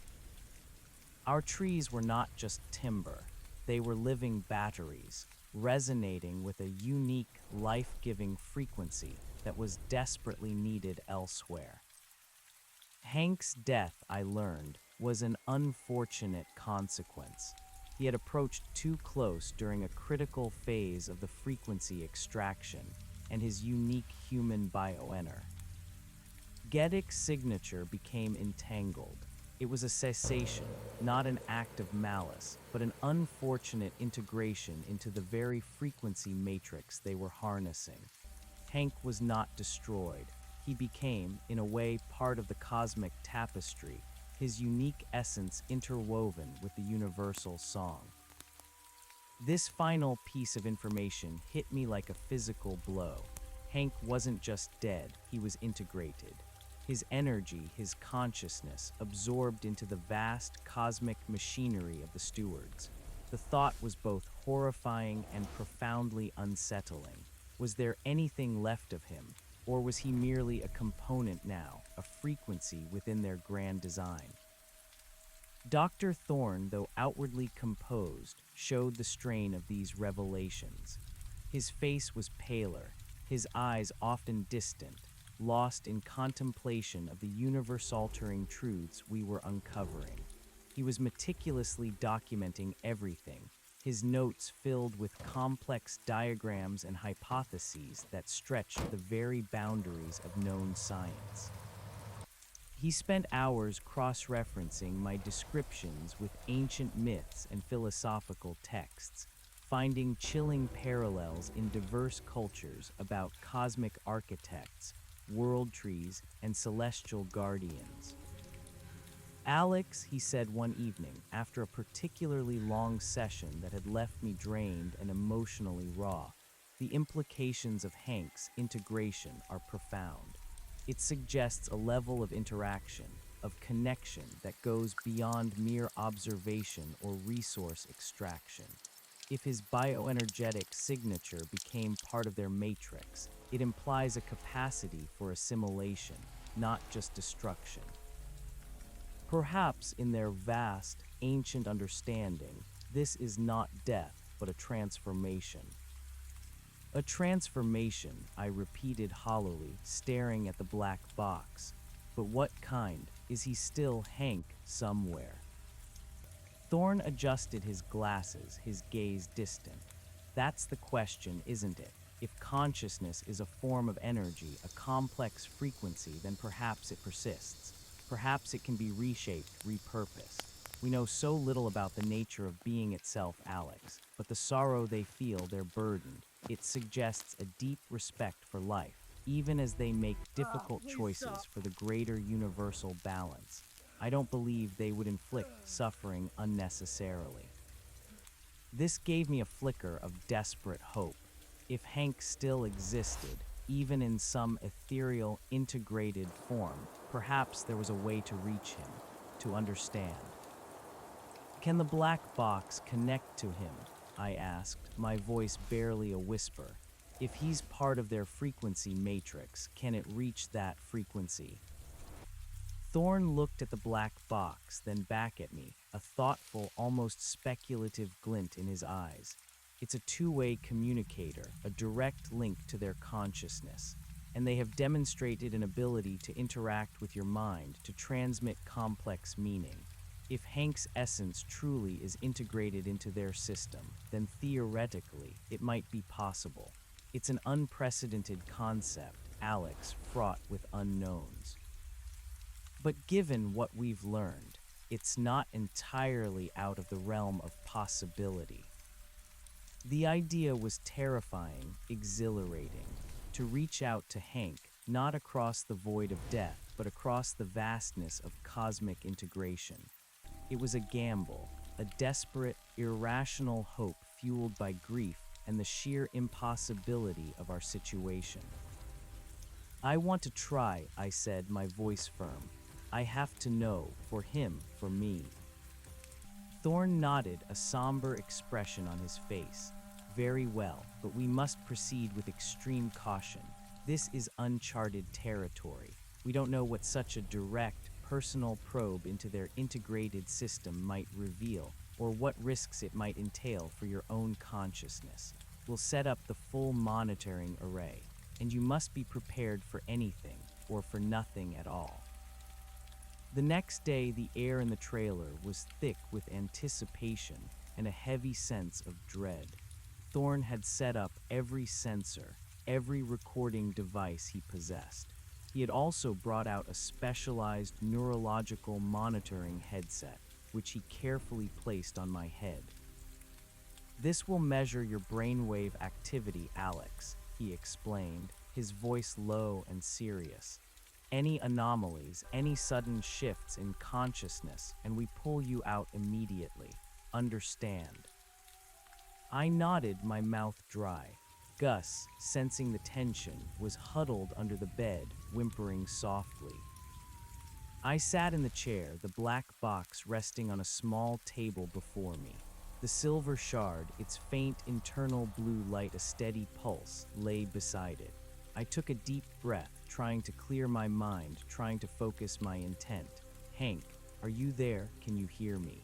Our trees were not just timber, they were living batteries, resonating with a unique, life-giving frequency that was desperately needed elsewhere. Hank's death, I learned, was an unfortunate consequence. He had approached too close during a critical phase of the frequency extraction, and his unique human bioener. Geddick's signature became entangled. It was a cessation, not an act of malice, but an unfortunate integration into the very frequency matrix they were harnessing. Hank was not destroyed. He became, in a way, part of the cosmic tapestry, his unique essence interwoven with the universal song. This final piece of information hit me like a physical blow. Hank wasn't just dead, he was integrated. His energy, his consciousness, absorbed into the vast cosmic machinery of the stewards. The thought was both horrifying and profoundly unsettling. Was there anything left of him, or was he merely a component now, a frequency within their grand design? Dr. Thorne, though outwardly composed, showed the strain of these revelations. His face was paler, his eyes often distant, lost in contemplation of the universe-altering truths we were uncovering. He was meticulously documenting everything, his notes filled with complex diagrams and hypotheses that stretched the very boundaries of known science. He spent hours cross-referencing my descriptions with ancient myths and philosophical texts, finding chilling parallels in diverse cultures about cosmic architects, world trees, and celestial guardians. Alex, he said one evening, after a particularly long session that had left me drained and emotionally raw, the implications of Hank's integration are profound. It suggests a level of interaction, of connection that goes beyond mere observation or resource extraction. If his bioenergetic signature became part of their matrix, it implies a capacity for assimilation, not just destruction. Perhaps in their vast, ancient understanding, this is not death, but a transformation. A transformation, I repeated hollowly, staring at the black box. But what kind? Is he still Hank somewhere? Thorne adjusted his glasses, his gaze distant. That's the question, isn't it? If consciousness is a form of energy, a complex frequency, then perhaps it persists. Perhaps it can be reshaped, repurposed. We know so little about the nature of being itself, Alex, but the sorrow they feel, they're burdened. It suggests a deep respect for life, even as they make difficult Please choices stop. for the greater universal balance. I don't believe they would inflict suffering unnecessarily. This gave me a flicker of desperate hope. If Hank still existed, even in some ethereal, integrated form, perhaps there was a way to reach him, to understand. Can the black box connect to him? I asked, my voice barely a whisper. If he's part of their frequency matrix, can it reach that frequency? Thorne looked at the black box, then back at me, a thoughtful, almost speculative glint in his eyes. It's a two-way communicator, a direct link to their consciousness, and they have demonstrated an ability to interact with your mind, to transmit complex meaning. If Hank's essence truly is integrated into their system, then theoretically, it might be possible. It's an unprecedented concept, Alex, fraught with unknowns. But given what we've learned, it's not entirely out of the realm of possibility. The idea was terrifying, exhilarating, to reach out to Hank, not across the void of death, but across the vastness of cosmic integration. It was a gamble, a desperate, irrational hope fueled by grief and the sheer impossibility of our situation. I want to try, I said, my voice firm. I have to know, for him, for me. Thorne nodded, a somber expression on his face. Very well, but we must proceed with extreme caution. This is uncharted territory. We don't know what such a direct, personal probe into their integrated system might reveal, or what risks it might entail for your own consciousness. We'll set up the full monitoring array, and you must be prepared for anything, or for nothing at all. The next day, the air in the trailer was thick with anticipation and a heavy sense of dread. Thorne had set up every sensor, every recording device he possessed. He had also brought out a specialized neurological monitoring headset, which he carefully placed on my head. This will measure your brainwave activity, Alex, he explained, his voice low and serious. Any anomalies, any sudden shifts in consciousness, and we pull you out immediately. Understand? I nodded, my mouth dry. Gus, sensing the tension, was huddled under the bed, whimpering softly. I sat in the chair, the black box resting on a small table before me. The silver shard, its faint internal blue light a steady pulse, lay beside it. I took a deep breath, trying to clear my mind, trying to focus my intent. Hank, are you there? Can you hear me?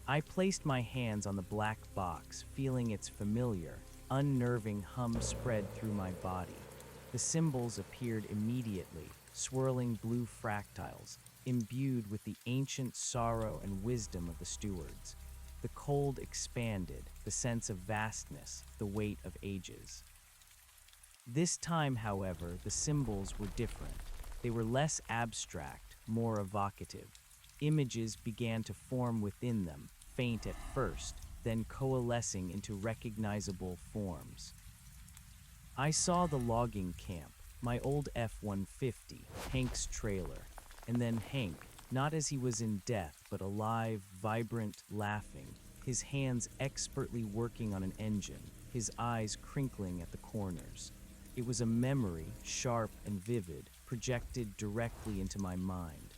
I placed my hands on the black box, feeling its familiar, unnerving hum spread through my body. The symbols appeared immediately, swirling blue fractals, imbued with the ancient sorrow and wisdom of the stewards. The cold expanded, the sense of vastness, the weight of ages. This time, however, the symbols were different. They were less abstract, more evocative. Images began to form within them, faint at first, then coalescing into recognizable forms. I saw the logging camp, my old F-150, Hank's trailer, and then Hank, Not as he was in death, but alive, vibrant, laughing, his hands expertly working on an engine, his eyes crinkling at the corners. It was a memory, sharp and vivid, projected directly into my mind.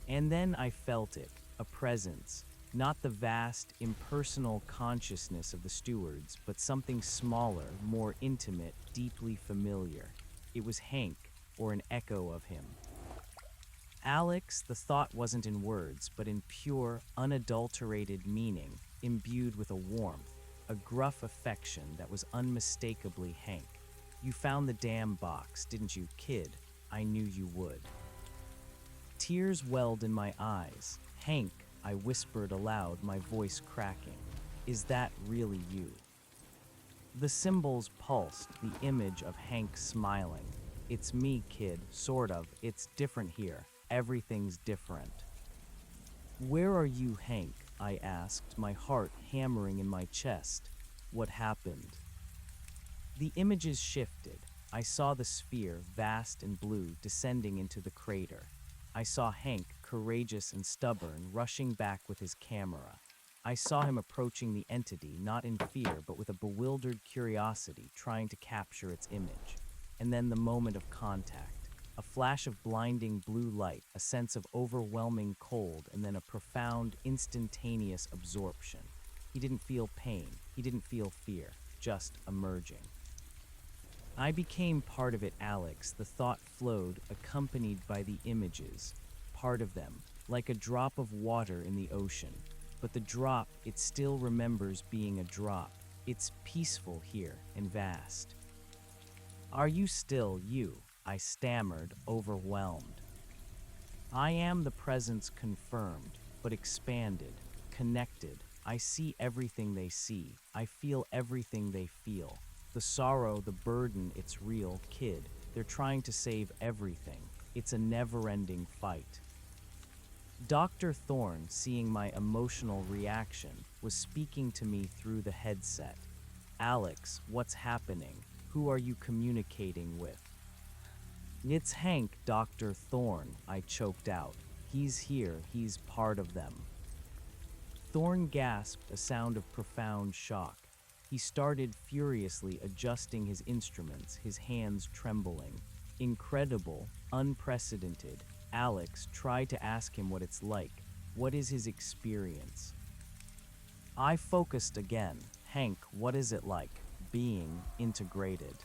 And then I felt it, a presence, not the vast, impersonal consciousness of the stewards, but something smaller, more intimate, deeply familiar. It was Hank, or an echo of him. Alex, the thought wasn't in words, but in pure, unadulterated meaning, imbued with a warmth, a gruff affection that was unmistakably Hank. You found the damn box, didn't you, kid? I knew you would. Tears welled in my eyes. Hank, I whispered aloud, my voice cracking. Is that really you? The symbols pulsed, the image of Hank smiling. It's me, kid, sort of. It's different here. Everything's different. Where are you, Hank? I asked, my heart hammering in my chest. What happened? The images shifted. I saw the sphere, vast and blue, descending into the crater. I saw Hank, courageous and stubborn, rushing back with his camera. I saw him approaching the entity, not in fear, but with a bewildered curiosity, trying to capture its image. And then the moment of contact. A flash of blinding blue light, a sense of overwhelming cold, and then a profound, instantaneous absorption. He didn't feel pain. He didn't feel fear, just emerging. I became part of it, Alex. The thought flowed, accompanied by the images. Part of them, like a drop of water in the ocean. But the drop, it still remembers being a drop. It's peaceful here and vast. Are you still you? I stammered, overwhelmed. I am the presence confirmed, but expanded, connected. I see everything they see. I feel everything they feel. The sorrow, the burden, it's real, kid. They're trying to save everything. It's a never-ending fight. Dr. Thorne, seeing my emotional reaction, was speaking to me through the headset. Alex, what's happening? Who are you communicating with? It's Hank, Dr. Thorne, I choked out. He's here, he's part of them. Thorne gasped, a sound of profound shock. He started furiously adjusting his instruments, his hands trembling. Incredible, unprecedented. Alex, try to ask him what it's like. What is his experience? I focused again. Hank, what is it like, being integrated?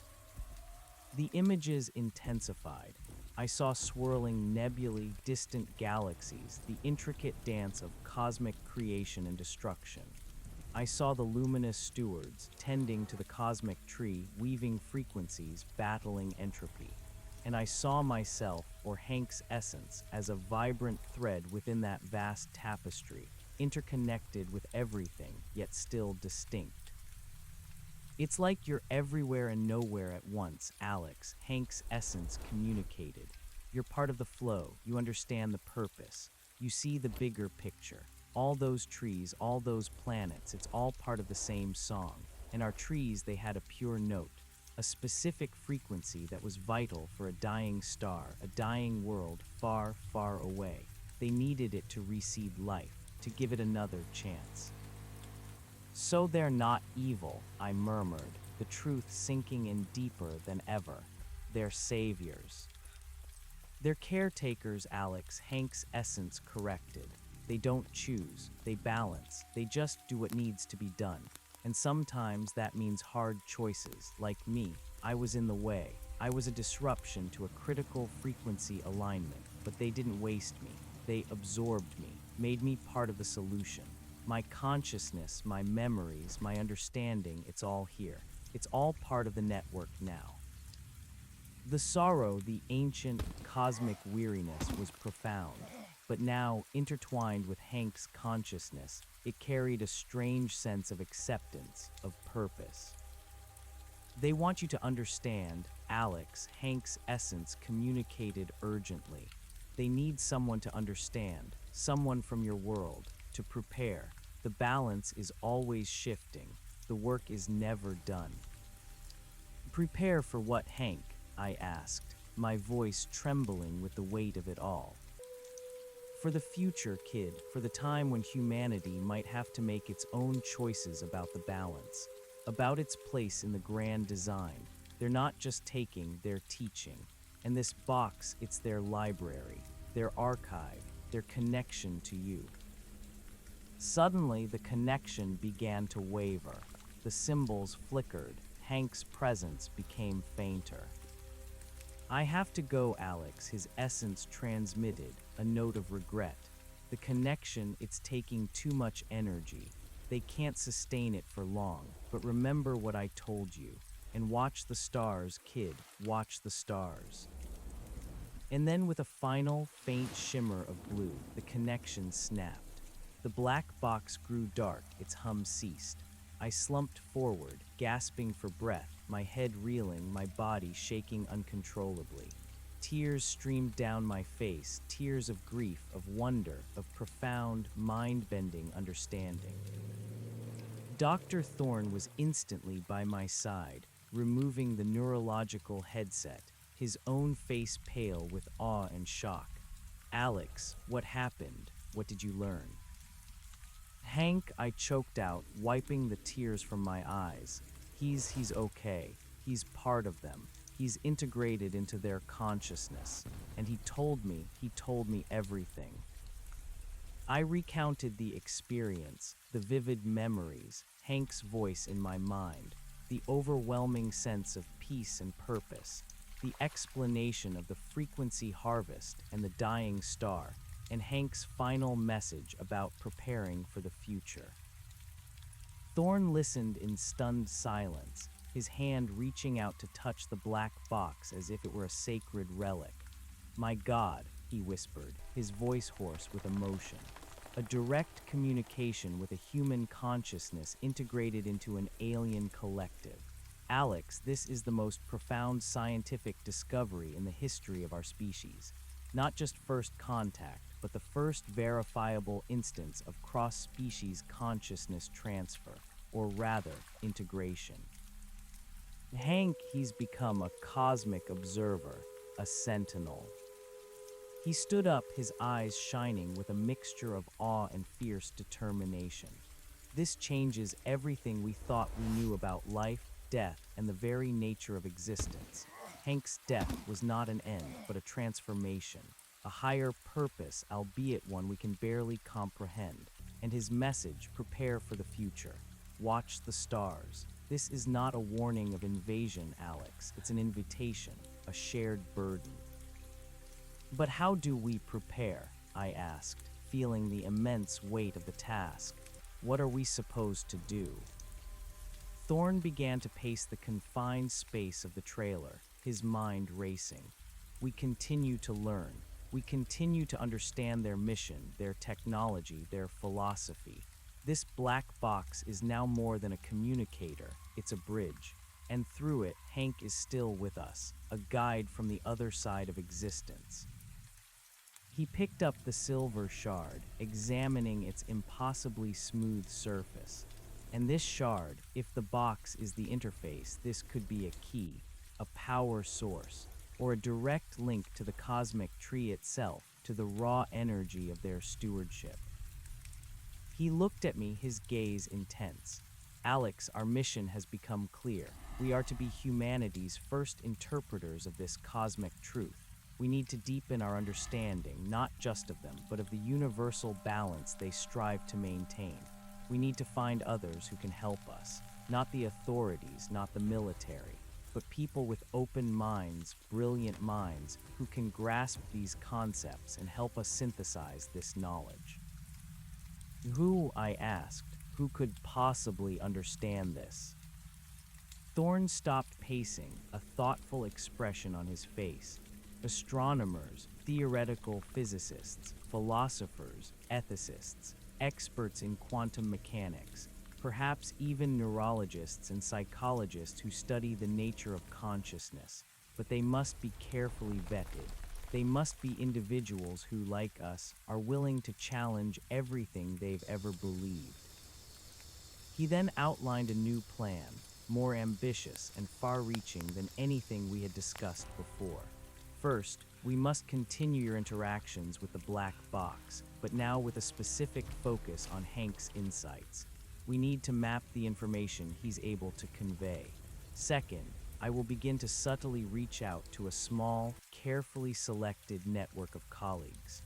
The images intensified. I saw swirling nebulae, distant galaxies, the intricate dance of cosmic creation and destruction. I saw the luminous stewards, tending to the cosmic tree, weaving frequencies, battling entropy. And I saw myself, or Hank's essence, as a vibrant thread within that vast tapestry, interconnected with everything, yet still distinct. It's like you're everywhere and nowhere at once, Alex, Hank's essence communicated. You're part of the flow, you understand the purpose, you see the bigger picture. All those trees, all those planets, it's all part of the same song. And our trees, they had a pure note, a specific frequency that was vital for a dying star, a dying world far, far away. They needed it to reseed life, to give it another chance. So they're not evil, I murmured, the truth sinking in deeper than ever. They're saviors. They're caretakers, Alex, Hank's essence corrected. They don't choose, they balance, they just do what needs to be done. And sometimes that means hard choices, like me. I was in the way. I was a disruption to a critical frequency alignment, but they didn't waste me. They absorbed me, made me part of the solution. My consciousness, my memories, my understanding, it's all here. It's all part of the network now. The sorrow, the ancient cosmic weariness was profound, but now, intertwined with Hank's consciousness, it carried a strange sense of acceptance, of purpose. They want you to understand, Alex, Hank's essence communicated urgently. They need someone to understand, someone from your world, to prepare. The balance is always shifting. The work is never done. Prepare for what, Hank? I asked, my voice trembling with the weight of it all. For the future, kid, for the time when humanity might have to make its own choices about the balance, about its place in the grand design. They're not just taking, they're teaching. And this box, it's their library, their archive, their connection to you. Suddenly, the connection began to waver. The symbols flickered. Hank's presence became fainter. I have to go, Alex, his essence transmitted, a note of regret. The connection, it's taking too much energy. They can't sustain it for long, but remember what I told you. And watch the stars, kid, watch the stars. And then with a final, faint shimmer of blue, the connection snapped. The black box grew dark, its hum ceased. I slumped forward, gasping for breath, my head reeling, my body shaking uncontrollably. Tears streamed down my face, tears of grief, of wonder, of profound, mind-bending understanding. Dr. Thorne was instantly by my side, removing the neurological headset, his own face pale with awe and shock. Alex, what happened? What did you learn? Hank, I choked out, wiping the tears from my eyes. He's okay. He's part of them. He's integrated into their consciousness. And he told me everything. I recounted the experience, the vivid memories, Hank's voice in my mind, the overwhelming sense of peace and purpose, the explanation of the frequency harvest and the dying star, and Hank's final message about preparing for the future. Thorne listened in stunned silence, his hand reaching out to touch the black box as if it were a sacred relic. "My God," he whispered, his voice hoarse with emotion. A direct communication with a human consciousness integrated into an alien collective. Alex, this is the most profound scientific discovery in the history of our species. Not just first contact, but the first verifiable instance of cross-species consciousness transfer, or rather, integration. Hank, he's become a cosmic observer, a sentinel. He stood up, his eyes shining with a mixture of awe and fierce determination. This changes everything we thought we knew about life, death, and the very nature of existence. Hank's death was not an end, but a transformation, a higher purpose, albeit one we can barely comprehend. And his message, prepare for the future. Watch the stars. This is not a warning of invasion, Alex. It's an invitation, a shared burden. But how do we prepare? I asked, feeling the immense weight of the task. What are we supposed to do? Thorne began to pace the confined space of the trailer, his mind racing. We continue to learn. We continue to understand their mission, their technology, their philosophy. This black box is now more than a communicator, it's a bridge. And through it, Hank is still with us, a guide from the other side of existence. He picked up the silver shard, examining its impossibly smooth surface. And this shard, if the box is the interface, this could be a key, a power source, or a direct link to the cosmic tree itself, to the raw energy of their stewardship. He looked at me, his gaze intense. Alex, our mission has become clear. We are to be humanity's first interpreters of this cosmic truth. We need to deepen our understanding, not just of them, but of the universal balance they strive to maintain. We need to find others who can help us, not the authorities, not the military, but people with open minds, brilliant minds, who can grasp these concepts and help us synthesize this knowledge. Who, I asked, who could possibly understand this? Thorne stopped pacing, a thoughtful expression on his face. Astronomers, theoretical physicists, philosophers, ethicists, experts in quantum mechanics, perhaps even neurologists and psychologists who study the nature of consciousness, but they must be carefully vetted. They must be individuals who, like us, are willing to challenge everything they've ever believed. He then outlined a new plan, more ambitious and far-reaching than anything we had discussed before. First, We must continue your interactions with the black box, but now with a specific focus on Hank's insights. We need to map the information he's able to convey. Second, I will begin to subtly reach out to a small, carefully selected network of colleagues.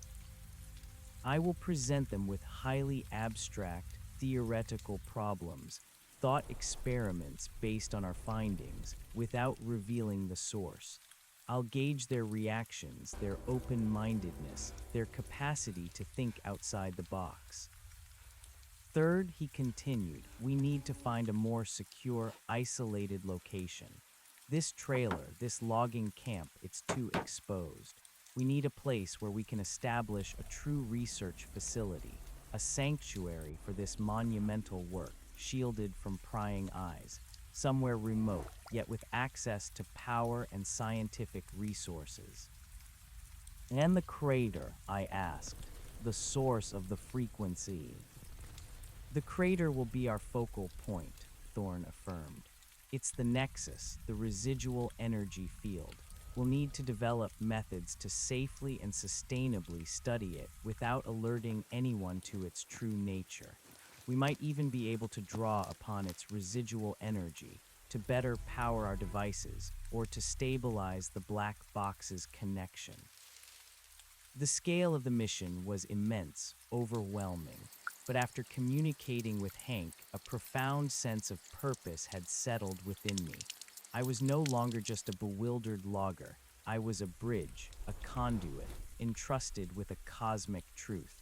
I will present them with highly abstract, theoretical problems, thought experiments based on our findings, without revealing the source. I'll gauge their reactions, their open-mindedness, their capacity to think outside the box. Third, he continued, we need to find a more secure, isolated location. This trailer, this logging camp, it's too exposed. We need a place where we can establish a true research facility, a sanctuary for this monumental work, shielded from prying eyes, somewhere remote, yet with access to power and scientific resources. And the crater, I asked, the source of the frequency. The crater will be our focal point, Thorne affirmed. It's the nexus, the residual energy field. We'll need to develop methods to safely and sustainably study it without alerting anyone to its true nature. We might even be able to draw upon its residual energy to better power our devices or to stabilize the black box's connection. The scale of the mission was immense, overwhelming, but after communicating with Hank, a profound sense of purpose had settled within me. I was no longer just a bewildered logger. I was a bridge, a conduit, entrusted with a cosmic truth.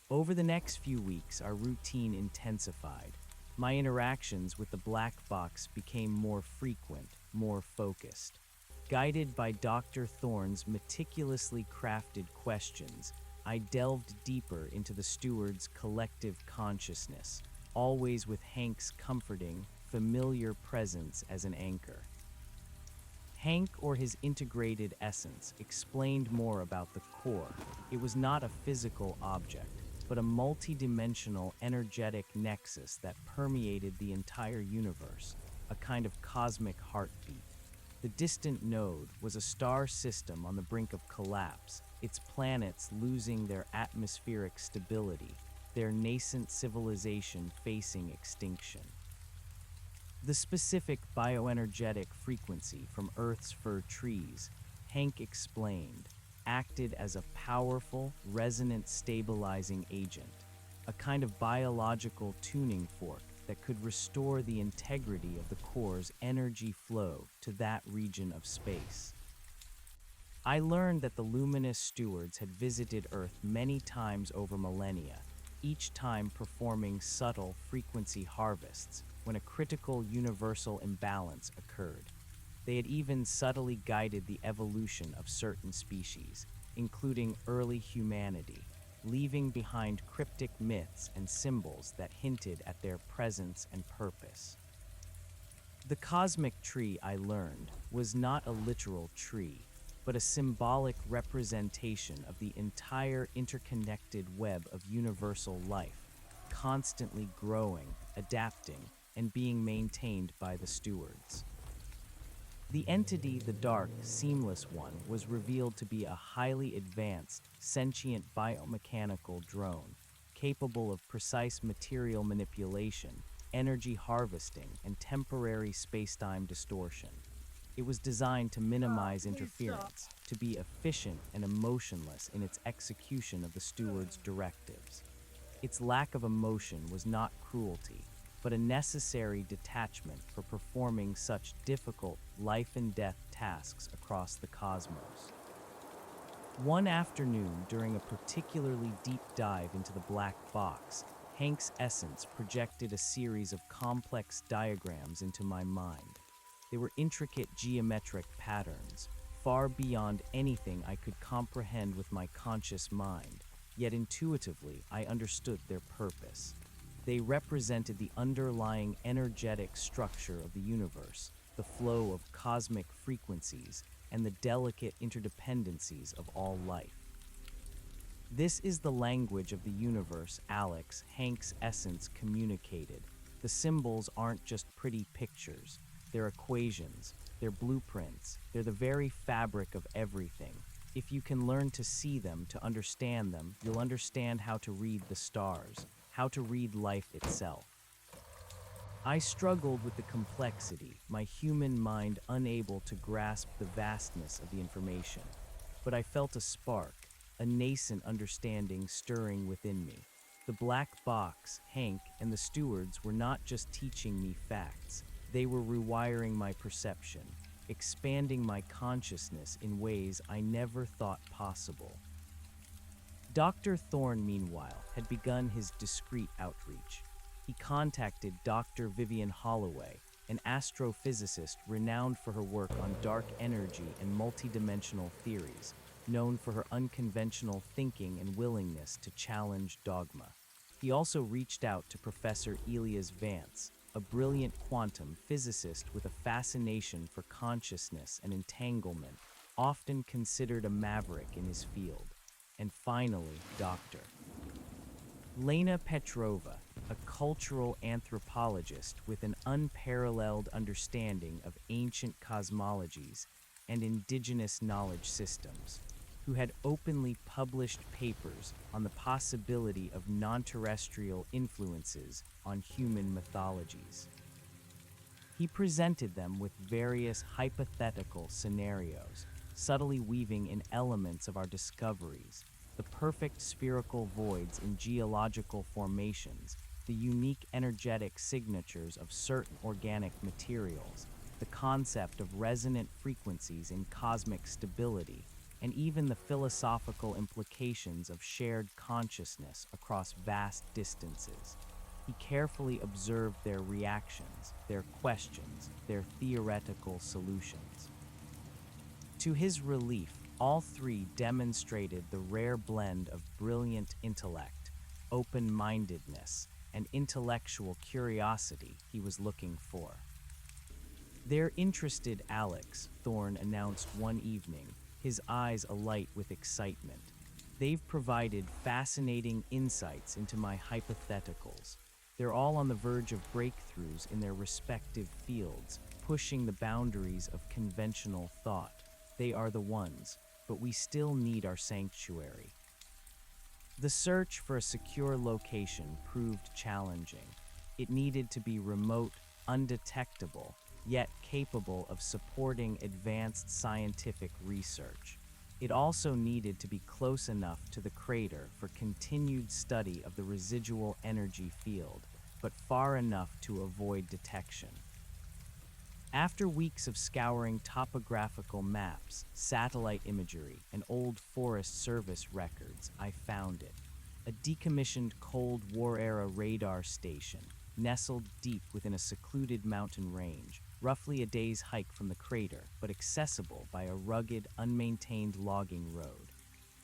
Over the next few weeks, our routine intensified. My interactions with the black box became more frequent, more focused. Guided by Dr. Thorne's meticulously crafted questions, I delved deeper into the steward's collective consciousness, always with Hank's comforting, familiar presence as an anchor. Hank, or his integrated essence, explained more about the core. It was not a physical object, but a multidimensional energetic nexus that permeated the entire universe, a kind of cosmic heartbeat. The distant node was a star system on the brink of collapse, its planets losing their atmospheric stability, their nascent civilization facing extinction. The specific bioenergetic frequency from Earth's fir trees, Hank explained, acted as a powerful, resonant stabilizing agent, a kind of biological tuning fork that could restore the integrity of the core's energy flow to that region of space. I learned that the luminous stewards had visited Earth many times over millennia, each time performing subtle frequency harvests when a critical universal imbalance occurred. They had even subtly guided the evolution of certain species, including early humanity, leaving behind cryptic myths and symbols that hinted at their presence and purpose. The cosmic tree, I learned, was not a literal tree, but a symbolic representation of the entire interconnected web of universal life, constantly growing, adapting, and being maintained by the stewards. The entity, the dark, seamless one, was revealed to be a highly advanced, sentient biomechanical drone, capable of precise material manipulation, energy harvesting, and temporary space-time distortion. It was designed to minimize interference, to be efficient and emotionless in its execution of the steward's directives. Its lack of emotion was not cruelty, but a necessary detachment for performing such difficult life-and-death tasks across the cosmos. One afternoon, during a particularly deep dive into the black box, Hank's essence projected a series of complex diagrams into my mind. They were intricate geometric patterns, far beyond anything I could comprehend with my conscious mind, yet intuitively I understood their purpose. They represented the underlying energetic structure of the universe, the flow of cosmic frequencies, and the delicate interdependencies of all life. This is the language of the universe, Alex, Hank's essence communicated. The symbols aren't just pretty pictures. their equations, their blueprints. They're the very fabric of everything. If you can learn to see them, to understand them, you'll understand how to read the stars, how to read life itself. I struggled with the complexity, my human mind unable to grasp the vastness of the information. But I felt a spark, a nascent understanding stirring within me. The black box, Hank, and the stewards were not just teaching me facts. They were rewiring my perception, expanding my consciousness in ways I never thought possible. Dr. Thorne, meanwhile, had begun his discreet outreach. He contacted Dr. Vivian Holloway, an astrophysicist renowned for her work on dark energy and multidimensional theories, known for her unconventional thinking and willingness to challenge dogma. He also reached out to Professor Elias Vance, a brilliant quantum physicist with a fascination for consciousness and entanglement, often considered a maverick in his field. And finally, Dr. Lena Petrova, a cultural anthropologist with an unparalleled understanding of ancient cosmologies and indigenous knowledge systems, who had openly published papers on the possibility of non-terrestrial influences on human mythologies. He presented them with various hypothetical scenarios, subtly weaving in elements of our discoveries, the perfect spherical voids in geological formations, the unique energetic signatures of certain organic materials, the concept of resonant frequencies in cosmic stability, and even the philosophical implications of shared consciousness across vast distances. He carefully observed their reactions, their questions, their theoretical solutions. To his relief, all three demonstrated the rare blend of brilliant intellect, open-mindedness, and intellectual curiosity he was looking for. "They're interested, Alex," Thorne announced one evening, his eyes alight with excitement. "They've provided fascinating insights into my hypotheticals. They're all on the verge of breakthroughs in their respective fields, pushing the boundaries of conventional thought. They are the ones, but we still need our sanctuary." The search for a secure location proved challenging. It needed to be remote, undetectable, yet capable of supporting advanced scientific research. It also needed to be close enough to the crater for continued study of the residual energy field, but far enough to avoid detection. After weeks of scouring topographical maps, satellite imagery, and old Forest Service records, I found it. A decommissioned Cold War-era radar station, nestled deep within a secluded mountain range, roughly a day's hike from the crater, but accessible by a rugged, unmaintained logging road.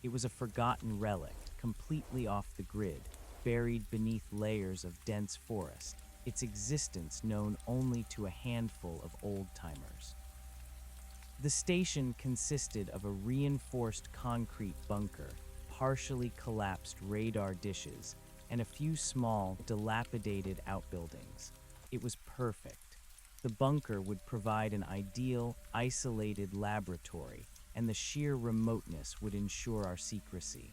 It was a forgotten relic, completely off the grid, buried beneath layers of dense forest, its existence known only to a handful of old-timers. The station consisted of a reinforced concrete bunker, partially collapsed radar dishes, and a few small, dilapidated outbuildings. It was perfect. The bunker would provide an ideal, isolated laboratory, and the sheer remoteness would ensure our secrecy.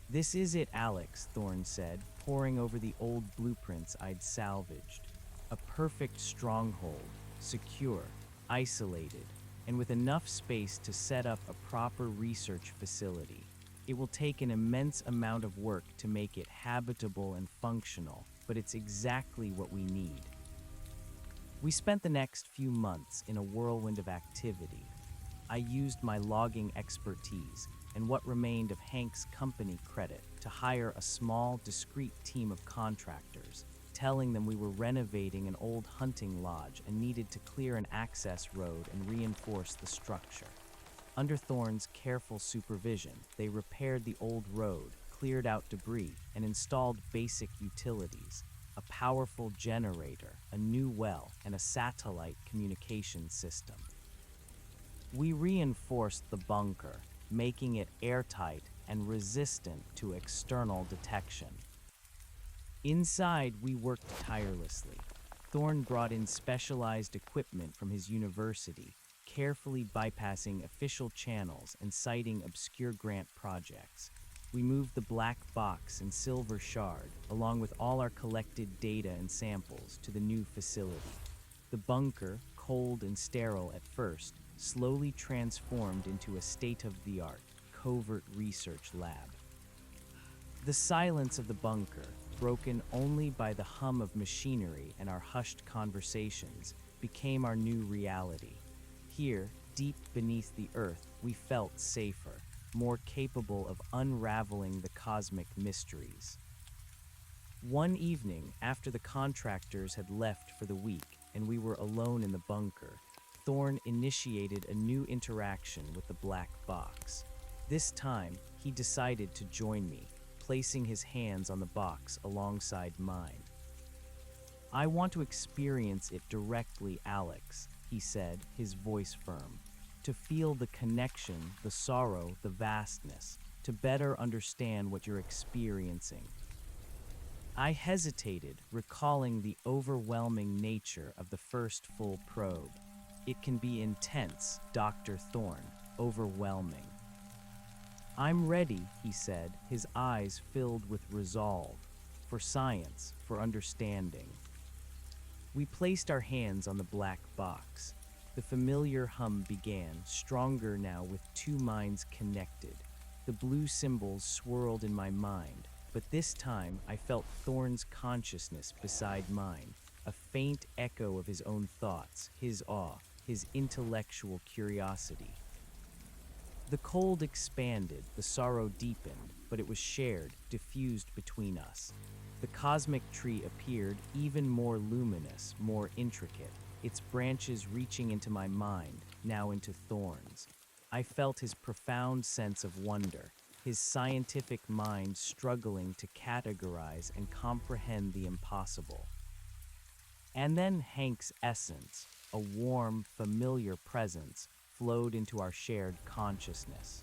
"This is it, Alex," Thorne said, poring over the old blueprints I'd salvaged. "A perfect stronghold, secure, isolated, and with enough space to set up a proper research facility. It will take an immense amount of work to make it habitable and functional, but it's exactly what we need." We spent the next few months in a whirlwind of activity. I used my logging expertise and what remained of Hank's company credit to hire a small, discreet team of contractors, telling them we were renovating an old hunting lodge and needed to clear an access road and reinforce the structure. Under Thorne's careful supervision, they repaired the old road, cleared out debris, and installed basic utilities: a powerful generator, a new well, and a satellite communication system. We reinforced the bunker, making it airtight and resistant to external detection. Inside, we worked tirelessly. Thorn brought in specialized equipment from his university, carefully bypassing official channels and citing obscure grant projects. We moved the black box and silver shard, along with all our collected data and samples, to the new facility. The bunker, cold and sterile at first, slowly transformed into a state-of-the-art, covert research lab. The silence of the bunker, broken only by the hum of machinery and our hushed conversations, became our new reality. Here, deep beneath the earth, we felt safer, more capable of unraveling the cosmic mysteries. One evening, after the contractors had left for the week and we were alone in the bunker, Thorn initiated a new interaction with the black box. This time, he decided to join me, placing his hands on the box alongside mine. "I want to experience it directly, Alex," he said, his voice firm. "To feel the connection, the sorrow, the vastness, to better understand what you're experiencing." I hesitated, recalling the overwhelming nature of the first full probe. "It can be intense, Dr. Thorne, overwhelming." "I'm ready," he said, his eyes filled with resolve. "For science, for understanding." We placed our hands on the black box. The familiar hum began, stronger now with two minds connected. The blue symbols swirled in my mind, but this time I felt Thorne's consciousness beside mine, a faint echo of his own thoughts, his awe, his intellectual curiosity. The cold expanded, the sorrow deepened, but it was shared, diffused between us. The cosmic tree appeared even more luminous, more intricate, its branches reaching into my mind, now into Thorn's. I felt his profound sense of wonder, his scientific mind struggling to categorize and comprehend the impossible. And then Hank's essence, a warm, familiar presence, flowed into our shared consciousness.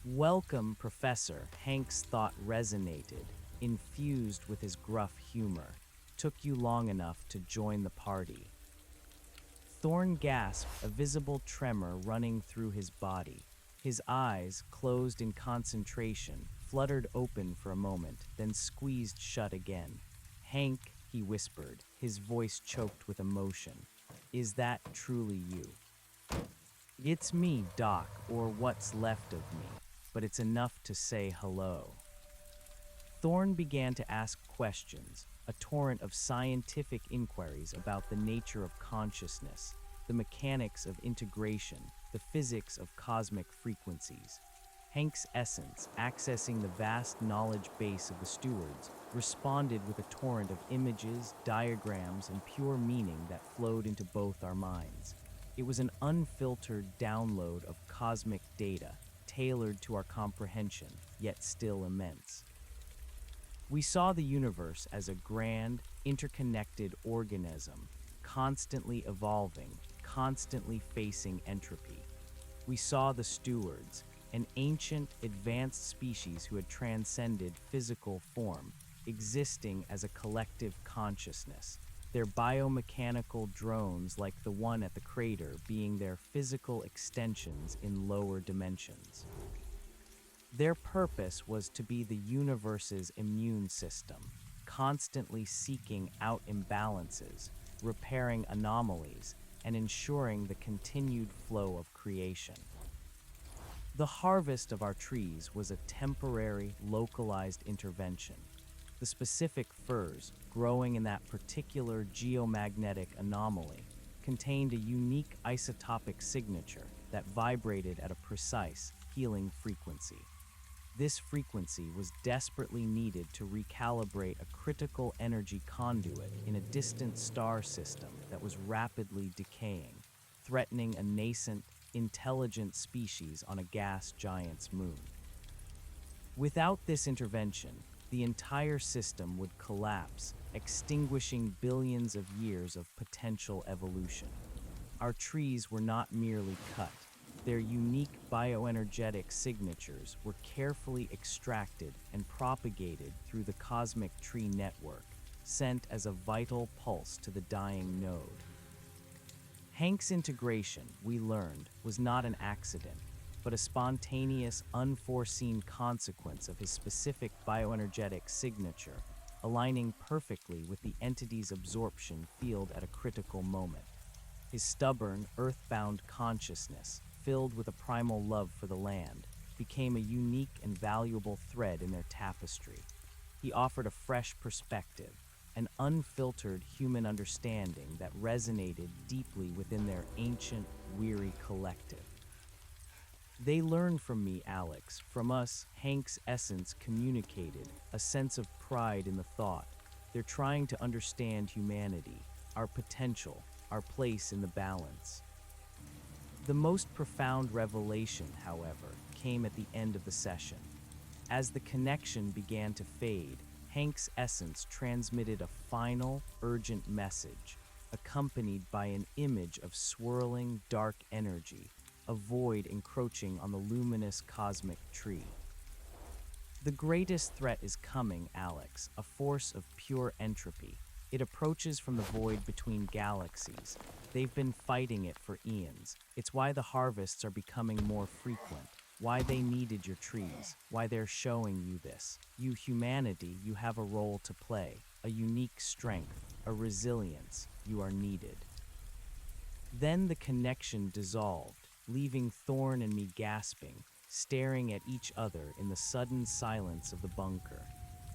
"Welcome, Professor," Hank's thought resonated, infused with his gruff humor. "Took you long enough to join the party." Thorn gasped, a visible tremor running through his body. His eyes, closed in concentration, fluttered open for a moment, then squeezed shut again. "Hank," he whispered, his voice choked with emotion, "is that truly you?" "It's me, Doc, or what's left of me, but it's enough to say hello." Thorn began to ask questions, a torrent of scientific inquiries about the nature of consciousness, the mechanics of integration, the physics of cosmic frequencies. Hank's essence, accessing the vast knowledge base of the stewards, responded with a torrent of images, diagrams, and pure meaning that flowed into both our minds. It was an unfiltered download of cosmic data, tailored to our comprehension, yet still immense. We saw the universe as a grand, interconnected organism, constantly evolving, constantly facing entropy. We saw the stewards, an ancient, advanced species who had transcended physical form, existing as a collective consciousness, their biomechanical drones like the one at the crater being their physical extensions in lower dimensions. Their purpose was to be the universe's immune system, constantly seeking out imbalances, repairing anomalies, and ensuring the continued flow of creation. The harvest of our trees was a temporary, localized intervention. The specific firs, growing in that particular geomagnetic anomaly, contained a unique isotopic signature that vibrated at a precise, healing frequency. This frequency was desperately needed to recalibrate a critical energy conduit in a distant star system that was rapidly decaying, threatening a nascent, intelligent species on a gas giant's moon. Without this intervention, the entire system would collapse, extinguishing billions of years of potential evolution. Our trees were not merely cut. Their unique bioenergetic signatures were carefully extracted and propagated through the cosmic tree network, sent as a vital pulse to the dying node. Hank's integration, we learned, was not an accident, but a spontaneous, unforeseen consequence of his specific bioenergetic signature, aligning perfectly with the entity's absorption field at a critical moment. His stubborn, earthbound consciousness, filled with a primal love for the land, became a unique and valuable thread in their tapestry. He offered a fresh perspective, an unfiltered human understanding that resonated deeply within their ancient, weary collective. They learned from me, Alex. From us, Hank's essence communicated a sense of pride in the thought. They're trying to understand humanity, our potential, our place in the balance. The most profound revelation, however, came at the end of the session. As the connection began to fade, Hank's essence transmitted a final, urgent message, accompanied by an image of swirling, dark energy, a void encroaching on the luminous cosmic tree. The greatest threat is coming, Alex, a force of pure entropy. It approaches from the void between galaxies. They've been fighting it for eons. It's why the harvests are becoming more frequent, why they needed your trees, why they're showing you this. You, humanity, you have a role to play, a unique strength, a resilience. You are needed. Then the connection dissolved, leaving Thorn and me gasping, staring at each other in the sudden silence of the bunker.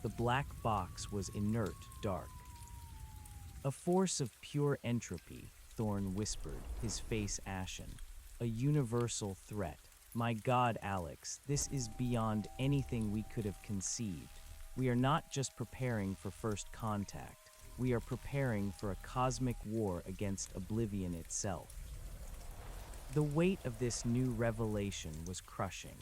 The black box was inert, dark. A force of pure entropy, Thorn whispered, his face ashen. A universal threat. My God, Alex, this is beyond anything we could have conceived. We are not just preparing for first contact. We are preparing for a cosmic war against oblivion itself. The weight of this new revelation was crushing.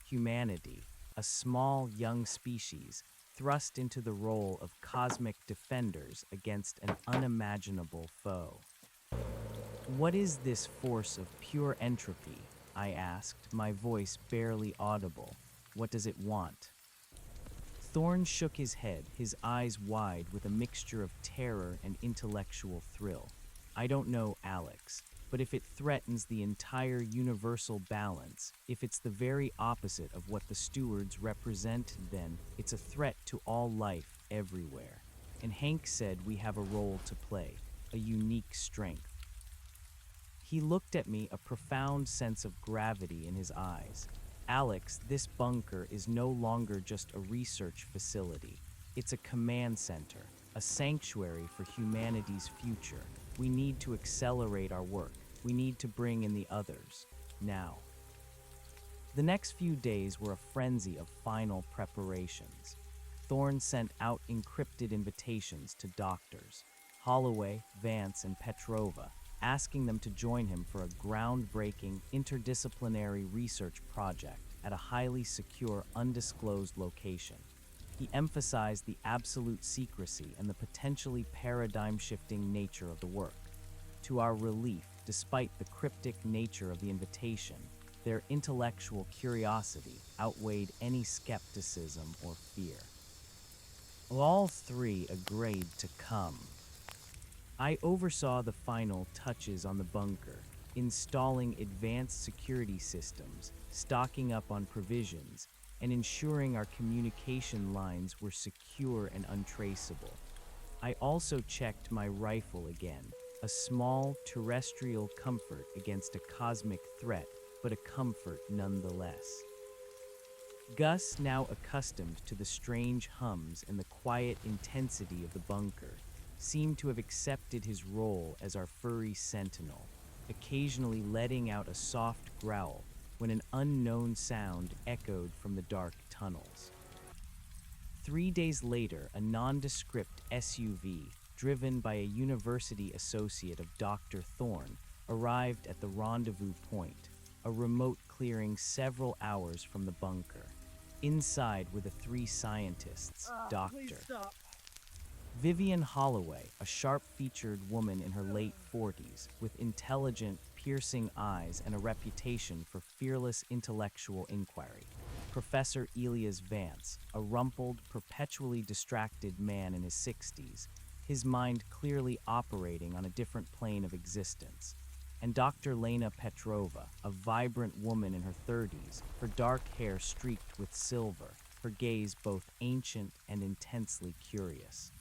Humanity, a small young species, thrust into the role of cosmic defenders against an unimaginable foe. What is this force of pure entropy? I asked, my voice barely audible. What does it want? Thorn shook his head, his eyes wide with a mixture of terror and intellectual thrill. I don't know, Alex, but if it threatens the entire universal balance, if it's the very opposite of what the stewards represent, then it's a threat to all life everywhere. And Hank said we have a role to play, a unique strength. He looked at me, a profound sense of gravity in his eyes. Alex, this bunker is no longer just a research facility. It's a command center, a sanctuary for humanity's future. We need to accelerate our work. We need to bring in the others, now. The next few days were a frenzy of final preparations. Thorne sent out encrypted invitations to doctors, Holloway, Vance, and Petrova, asking them to join him for a groundbreaking interdisciplinary research project at a highly secure, undisclosed location. He emphasized the absolute secrecy and the potentially paradigm-shifting nature of the work. To our relief, despite the cryptic nature of the invitation, their intellectual curiosity outweighed any skepticism or fear. All three agreed to come. I oversaw the final touches on the bunker, installing advanced security systems, stocking up on provisions, and ensuring our communication lines were secure and untraceable. I also checked my rifle again, a small terrestrial comfort against a cosmic threat, but a comfort nonetheless. Gus, now accustomed to the strange hums and the quiet intensity of the bunker, seemed to have accepted his role as our furry sentinel, occasionally letting out a soft growl when an unknown sound echoed from the dark tunnels. 3 days later, a nondescript SUV, driven by a university associate of Dr. Thorne, arrived at the rendezvous point, a remote clearing several hours from the bunker. Inside were the three scientists, Please Dr. stop. Vivian Holloway, a sharp-featured woman in her late 40s, with intelligent, piercing eyes and a reputation for fearless intellectual inquiry. Professor Elias Vance, a rumpled, perpetually distracted man in his 60s, his mind clearly operating on a different plane of existence. And Dr. Lena Petrova, a vibrant woman in her 30s, her dark hair streaked with silver, her gaze both ancient and intensely curious.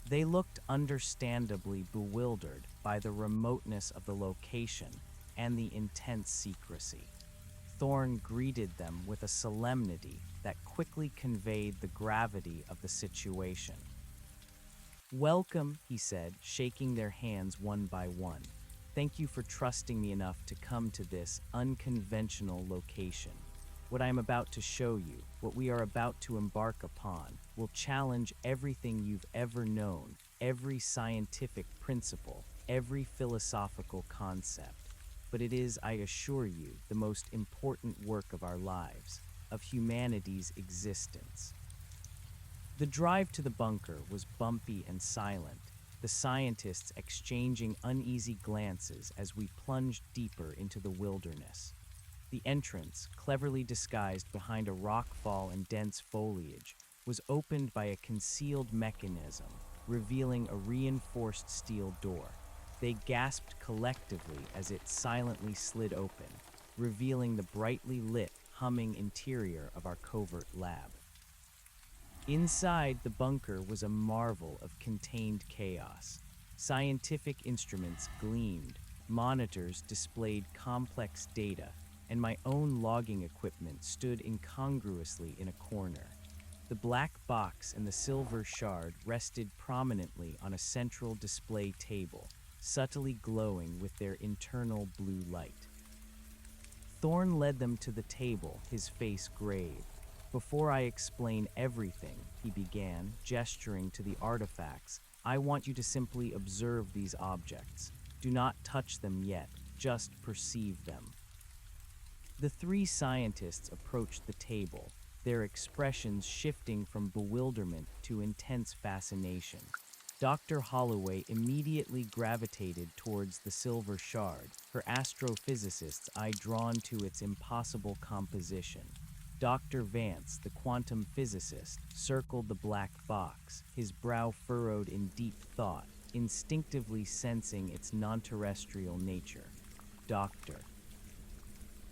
They looked understandably bewildered by the remoteness of the location and the intense secrecy. Thorne greeted them with a solemnity that quickly conveyed the gravity of the situation. "Welcome," he said, shaking their hands one by one. "Thank you for trusting me enough to come to this unconventional location. What I am about to show you, what we are about to embark upon, will challenge everything you've ever known, every scientific principle, every philosophical concept. But it is, I assure you, the most important work of our lives, of humanity's existence." The drive to the bunker was bumpy and silent, the scientists exchanging uneasy glances as we plunged deeper into the wilderness. The entrance, cleverly disguised behind a rockfall and dense foliage, was opened by a concealed mechanism, revealing a reinforced steel door. They gasped collectively as it silently slid open, revealing the brightly lit, humming interior of our covert lab. Inside the bunker was a marvel of contained chaos. Scientific instruments gleamed, monitors displayed complex data, and my own logging equipment stood incongruously in a corner. The black box and the silver shard rested prominently on a central display table, subtly glowing with their internal blue light. Thorne led them to the table, his face grave. "Before I explain everything," he began, gesturing to the artifacts, "I want you to simply observe these objects. Do not touch them yet, just perceive them." The three scientists approached the table, their expressions shifting from bewilderment to intense fascination. Dr. Holloway immediately gravitated towards the silver shard, her astrophysicist's eye drawn to its impossible composition. Dr. Vance, the quantum physicist, circled the black box, his brow furrowed in deep thought, instinctively sensing its non-terrestrial nature. Dr.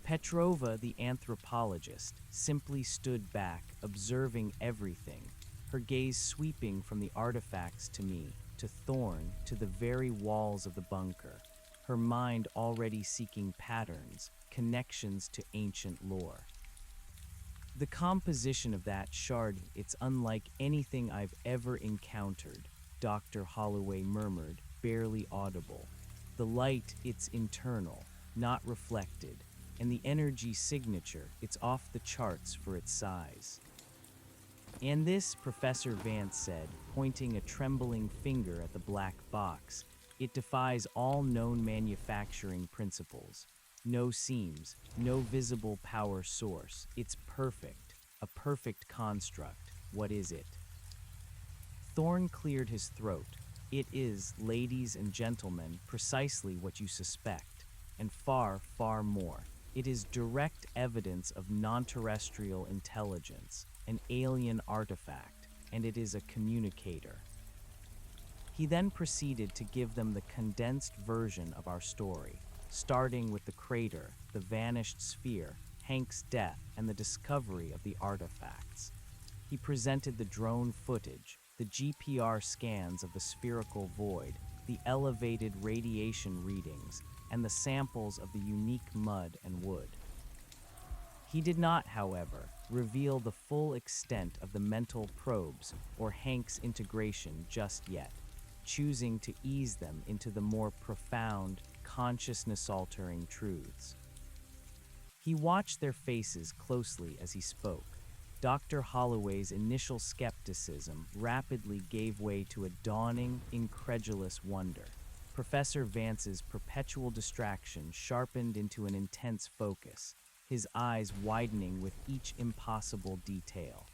Petrova, the anthropologist, simply stood back, observing everything, her gaze sweeping from the artifacts to me, to Thorne, to the very walls of the bunker, her mind already seeking patterns, connections to ancient lore. "The composition of that shard, it's unlike anything I've ever encountered," Dr. Holloway murmured, barely audible. "The light, it's internal, not reflected, and the energy signature, it's off the charts for its size." "And this," Professor Vance said, pointing a trembling finger at the black box, "it defies all known manufacturing principles. No seams, no visible power source. It's perfect, a perfect construct. What is it?" Thorne cleared his throat. "It is, ladies and gentlemen, precisely what you suspect, and far, far more. It is direct evidence of non-terrestrial intelligence, an alien artifact, and it is a communicator." He then proceeded to give them the condensed version of our story, starting with the crater, the vanished sphere, Hank's death, and the discovery of the artifacts. He presented the drone footage, the GPR scans of the spherical void, the elevated radiation readings, and the samples of the unique mud and wood. He did not, however, reveal the full extent of the mental probes or Hank's integration just yet, choosing to ease them into the more profound, consciousness-altering truths. He watched their faces closely as he spoke. Dr. Holloway's initial skepticism rapidly gave way to a dawning, incredulous wonder. Professor Vance's perpetual distraction sharpened into an intense focus, his eyes widening with each impossible detail.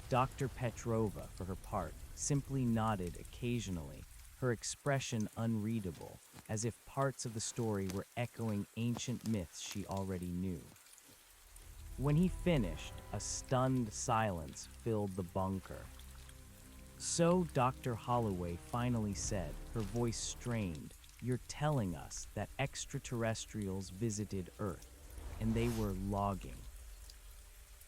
Dr. Petrova, for her part, simply nodded occasionally, her expression unreadable, as if parts of the story were echoing ancient myths she already knew. When he finished, a stunned silence filled the bunker. So Dr. Holloway finally said, her voice strained, "You're telling us that extraterrestrials visited Earth, and they were logging."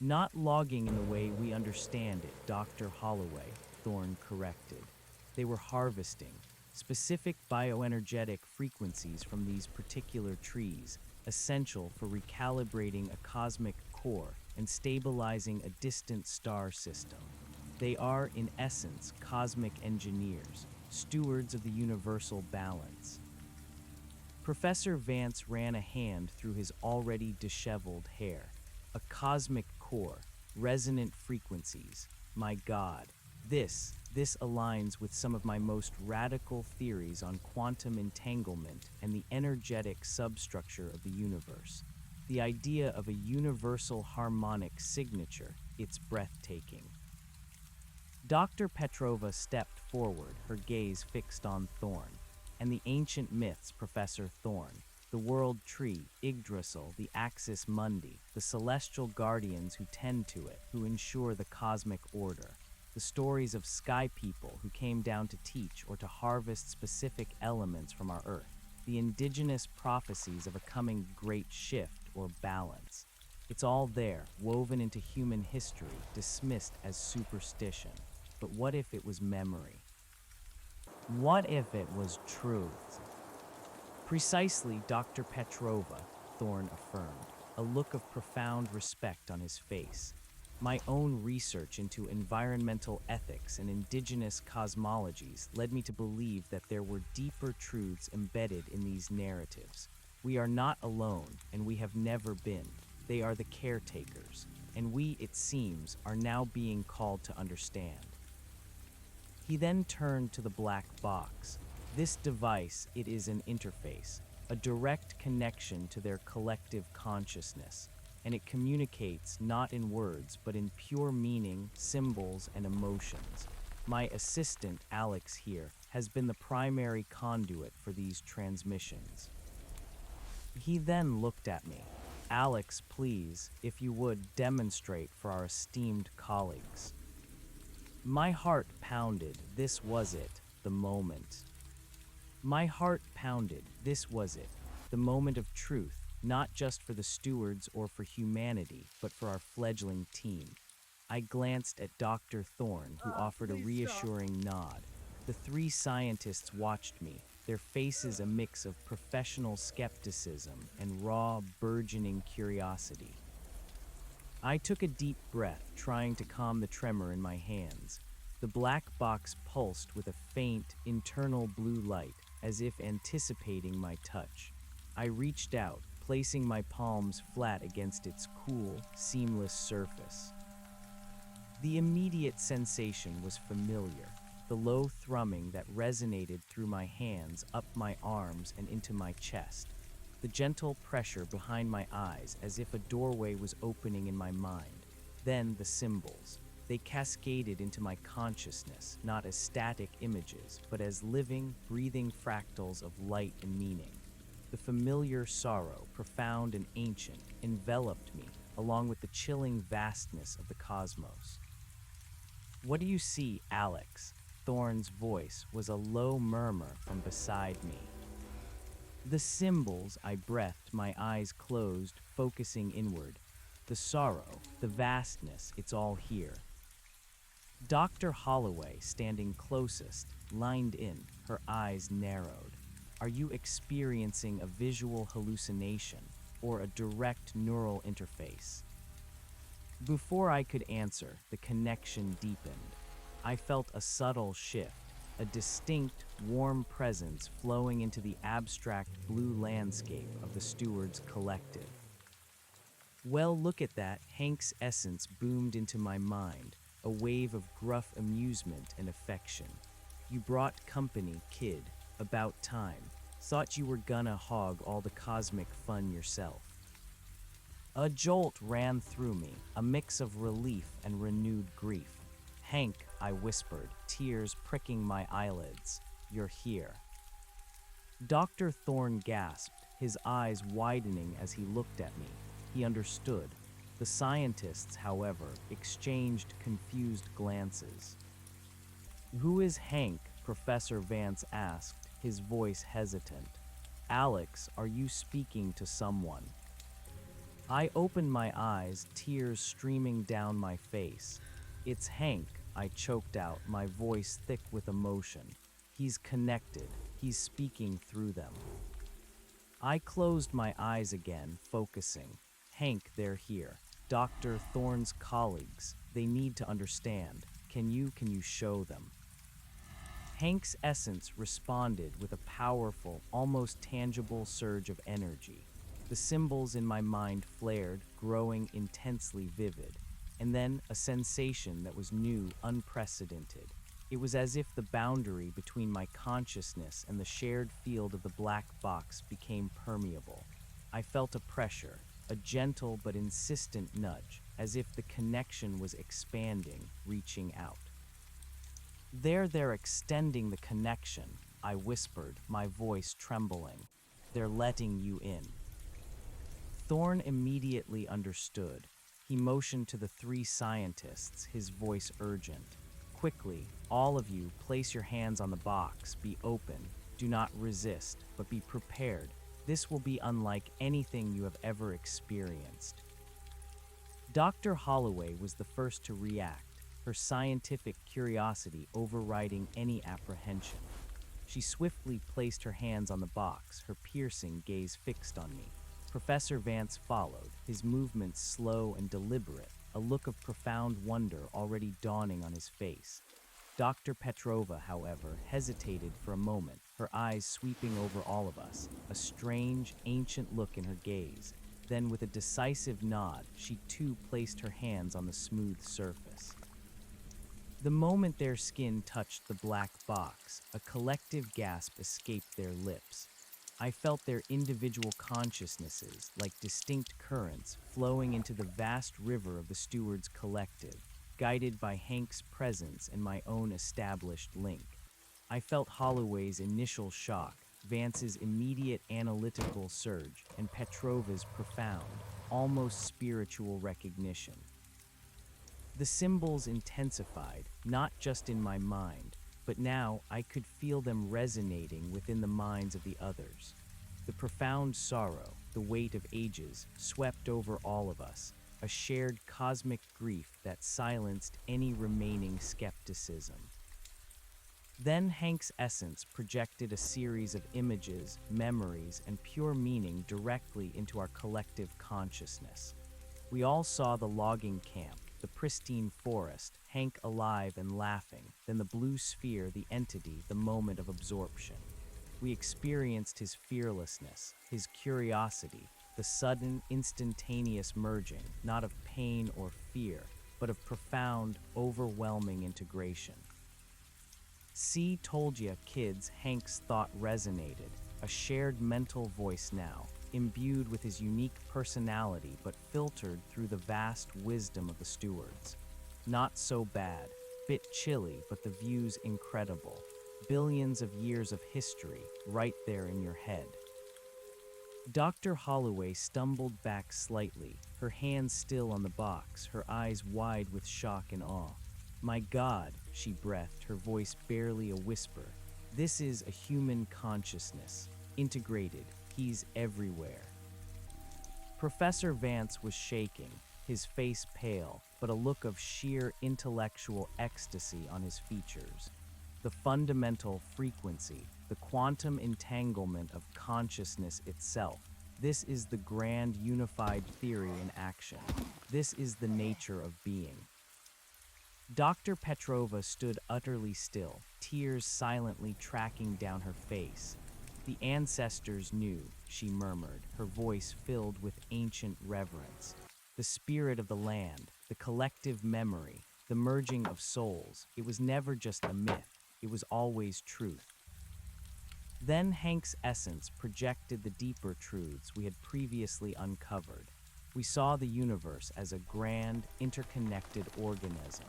"Not logging in the way we understand it, Dr. Holloway," Thorne corrected. "They were harvesting specific bioenergetic frequencies from these particular trees, essential for recalibrating a cosmic core and stabilizing a distant star system. They are, in essence, cosmic engineers, stewards of the universal balance." Professor Vance ran a hand through his already disheveled hair. "A cosmic core, resonant frequencies. My God, this aligns with some of my most radical theories on quantum entanglement and the energetic substructure of the universe. The idea of a universal harmonic signature, it's breathtaking." Dr. Petrova stepped forward, her gaze fixed on Thorne. "And the ancient myths, Professor Thorne. The world tree, Yggdrasil, the axis mundi, the celestial guardians who tend to it, who ensure the cosmic order. The stories of sky people who came down to teach or to harvest specific elements from our Earth. The indigenous prophecies of a coming great shift or balance. It's all there, woven into human history, dismissed as superstition. But what if it was memory? What if it was truth?" "Precisely, Dr. Petrova," Thorne affirmed, a look of profound respect on his face. "My own research into environmental ethics and indigenous cosmologies led me to believe that there were deeper truths embedded in these narratives. We are not alone, and we have never been. They are the caretakers, and we, it seems, are now being called to understand." He then turned to the black box. "This device, it is an interface, a direct connection to their collective consciousness, and it communicates not in words but in pure meaning, symbols, and emotions. My assistant, Alex here, has been the primary conduit for these transmissions." He then looked at me. "Alex, please, if you would, demonstrate for our esteemed colleagues." My heart pounded. This was it, the moment. My heart pounded. This was it, the moment of truth, not just for the stewards or for humanity, but for our fledgling team. I glanced at Dr. Thorne, who offered a reassuring nod. The three scientists watched me, their faces a mix of professional skepticism and raw, burgeoning curiosity. I took a deep breath, trying to calm the tremor in my hands. The black box pulsed with a faint, internal blue light, as if anticipating my touch. I reached out, placing my palms flat against its cool, seamless surface. The immediate sensation was familiar, the low thrumming that resonated through my hands, up my arms, and into my chest. The gentle pressure behind my eyes, as if a doorway was opening in my mind. Then the symbols. They cascaded into my consciousness, not as static images, but as living, breathing fractals of light and meaning. The familiar sorrow, profound and ancient, enveloped me, along with the chilling vastness of the cosmos. "What do you see, Alex?" Thorne's voice was a low murmur from beside me. "The symbols," I breathed, my eyes closed, focusing inward. "The sorrow, the vastness, it's all here." Dr. Holloway, standing closest, lined in, her eyes narrowed. "Are you experiencing a visual hallucination or a direct neural interface?" Before I could answer, the connection deepened. I felt a subtle shift, a distinct, warm presence flowing into the abstract blue landscape of the Stewards Collective. "Well, look at that," Hank's essence boomed into my mind, a wave of gruff amusement and affection. "You brought company, kid. About time. Thought you were gonna hog all the cosmic fun yourself." A jolt ran through me, a mix of relief and renewed grief. "Hank," I whispered, tears pricking my eyelids, "you're here." Dr. Thorne gasped, his eyes widening as he looked at me. He understood. The scientists, however, exchanged confused glances. "Who is Hank?" Professor Vance asked, his voice hesitant. "Alex, are you speaking to someone?" I opened my eyes, tears streaming down my face. "It's Hank," I choked out, my voice thick with emotion. "He's connected. He's speaking through them." I closed my eyes again, focusing. "Hank, they're here. Dr. Thorne's colleagues. They need to understand. Can you show them?" Hank's essence responded with a powerful, almost tangible surge of energy. The symbols in my mind flared, growing intensely vivid. And then a sensation that was new, unprecedented. It was as if the boundary between my consciousness and the shared field of the black box became permeable. I felt a pressure, a gentle but insistent nudge, as if the connection was expanding, reaching out. They're extending the connection," I whispered, my voice trembling. "They're letting you in." Thorne immediately understood. He motioned to the three scientists, his voice urgent. "Quickly, all of you, place your hands on the box. Be open. Do not resist, but be prepared. This will be unlike anything you have ever experienced." Dr. Holloway was the first to react, her scientific curiosity overriding any apprehension. She swiftly placed her hands on the box, her piercing gaze fixed on me. Professor Vance followed, his movements slow and deliberate, a look of profound wonder already dawning on his face. Dr. Petrova, however, hesitated for a moment, her eyes sweeping over all of us, a strange, ancient look in her gaze. Then, with a decisive nod, she too placed her hands on the smooth surface. The moment their skin touched the black box, a collective gasp escaped their lips. I felt their individual consciousnesses, like distinct currents, flowing into the vast river of the steward's collective, guided by Hank's presence and my own established link. I felt Holloway's initial shock, Vance's immediate analytical surge, and Petrova's profound, almost spiritual recognition. The symbols intensified, not just in my mind, but now I could feel them resonating within the minds of the others. The profound sorrow, the weight of ages, swept over all of us, a shared cosmic grief that silenced any remaining skepticism. Then Hank's essence projected a series of images, memories, and pure meaning directly into our collective consciousness. We all saw the logging camp, the pristine forest, Hank alive and laughing, then the blue sphere, the entity, the moment of absorption. We experienced his fearlessness, his curiosity, the sudden, instantaneous merging, not of pain or fear, but of profound, overwhelming integration. "See, told ya, kids," Hank's thought resonated, a shared mental voice now, imbued with his unique personality but filtered through the vast wisdom of the stewards. "Not so bad. Bit chilly, but the view's incredible. Billions of years of history, right there in your head." Dr. Holloway stumbled back slightly, her hands still on the box, her eyes wide with shock and awe. "My God," she breathed, her voice barely a whisper. "This is a human consciousness, integrated. He's everywhere." Professor Vance was shaking, his face pale, but a look of sheer intellectual ecstasy on his features. The fundamental frequency, the quantum entanglement of consciousness itself. This is the grand unified theory in action. This is the nature of being. Dr. Petrova stood utterly still, tears silently tracking down her face. "The ancestors knew," she murmured, her voice filled with ancient reverence. "The spirit of the land, the collective memory, the merging of souls. It was never just a myth, it was always truth." Then Hank's essence projected the deeper truths we had previously uncovered. We saw the universe as a grand, interconnected organism.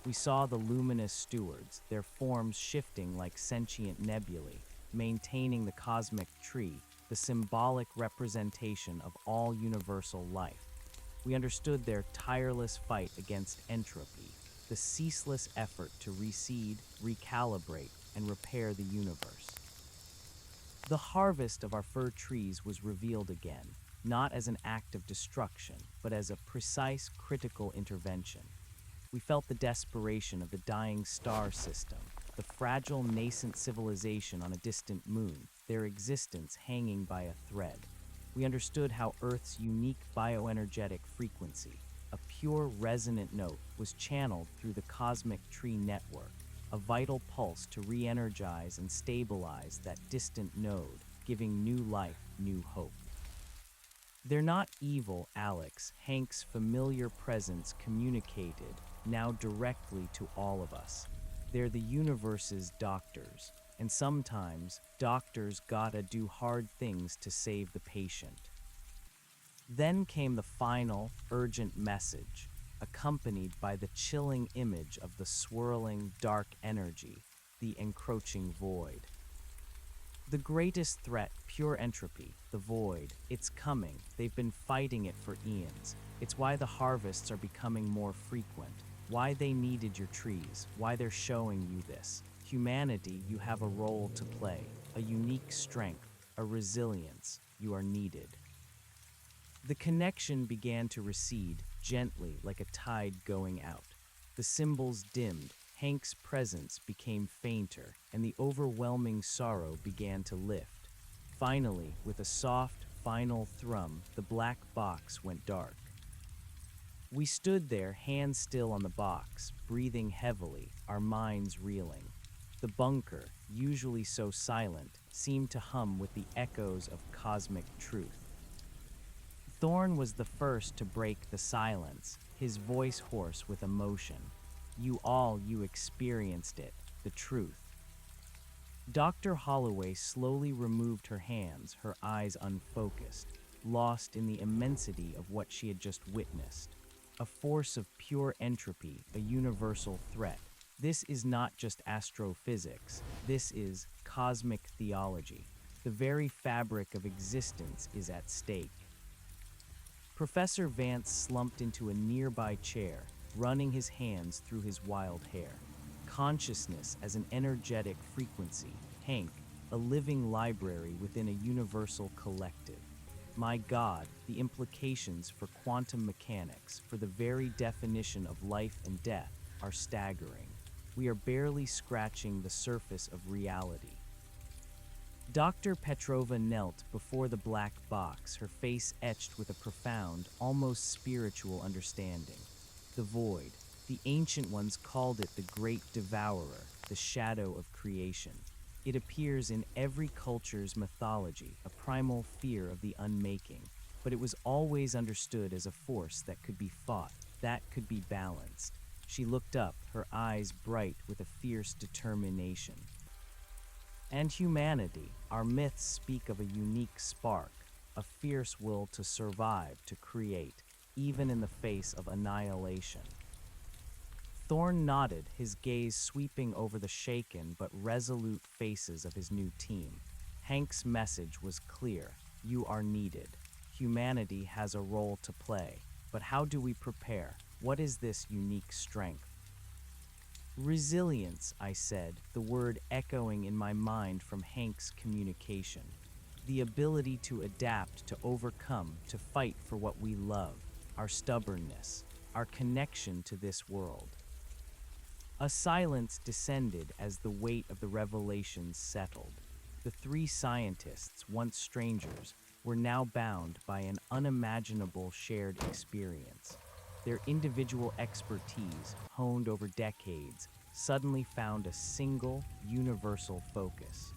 We saw the luminous stewards, their forms shifting like sentient nebulae, maintaining the cosmic tree, the symbolic representation of all universal life. We understood their tireless fight against entropy, the ceaseless effort to reseed, recalibrate, and repair the universe. The harvest of our fir trees was revealed again, not as an act of destruction, but as a precise, critical intervention. We felt the desperation of the dying star system, the fragile, nascent civilization on a distant moon, their existence hanging by a thread. We understood how Earth's unique bioenergetic frequency, a pure resonant note, was channeled through the cosmic tree network, a vital pulse to re-energize and stabilize that distant node, giving new life, new hope. They're not evil, Alex. Hank's familiar presence communicated, now directly to all of us. They're the universe's doctors, and sometimes doctors gotta do hard things to save the patient. Then came the final, urgent message, accompanied by the chilling image of the swirling, dark energy, the encroaching void. The greatest threat, pure entropy, the void, it's coming. They've been fighting it for eons. It's why the harvests are becoming more frequent, why they needed your trees, why they're showing you this. Humanity, you have a role to play, a unique strength, a resilience. You are needed. The connection began to recede, gently like a tide going out. The symbols dimmed, Hank's presence became fainter, and the overwhelming sorrow began to lift. Finally, with a soft, final thrum, the black box went dark. We stood there, hands still on the box, breathing heavily, our minds reeling. The bunker, usually so silent, seemed to hum with the echoes of cosmic truth. Thorn was the first to break the silence, his voice hoarse with emotion. You experienced it, the truth. Dr. Holloway slowly removed her hands, her eyes unfocused, lost in the immensity of what she had just witnessed. A force of pure entropy, a universal threat. This is not just astrophysics, this is cosmic theology. The very fabric of existence is at stake. Professor Vance slumped into a nearby chair, running his hands through his wild hair. Consciousness as an energetic frequency, Hank, a living library within a universal collective. My God, the implications for quantum mechanics, for the very definition of life and death, are staggering. We are barely scratching the surface of reality. Dr. Petrova knelt before the black box, her face etched with a profound, almost spiritual understanding. The void. The ancient ones called it the great devourer, the shadow of creation. It appears in every culture's mythology, a primal fear of the unmaking, but it was always understood as a force that could be fought, that could be balanced. She looked up, her eyes bright with a fierce determination. And humanity, our myths speak of a unique spark, a fierce will to survive, to create, even in the face of annihilation. Thorne nodded, his gaze sweeping over the shaken but resolute faces of his new team. Hank's message was clear. You are needed. Humanity has a role to play. But how do we prepare? What is this unique strength? Resilience, I said, the word echoing in my mind from Hank's communication. The ability to adapt, to overcome, to fight for what we love, our stubbornness, our connection to this world. A silence descended as the weight of the revelations settled. The three scientists, once strangers, were now bound by an unimaginable shared experience. Their individual expertise, honed over decades, suddenly found a single, universal focus.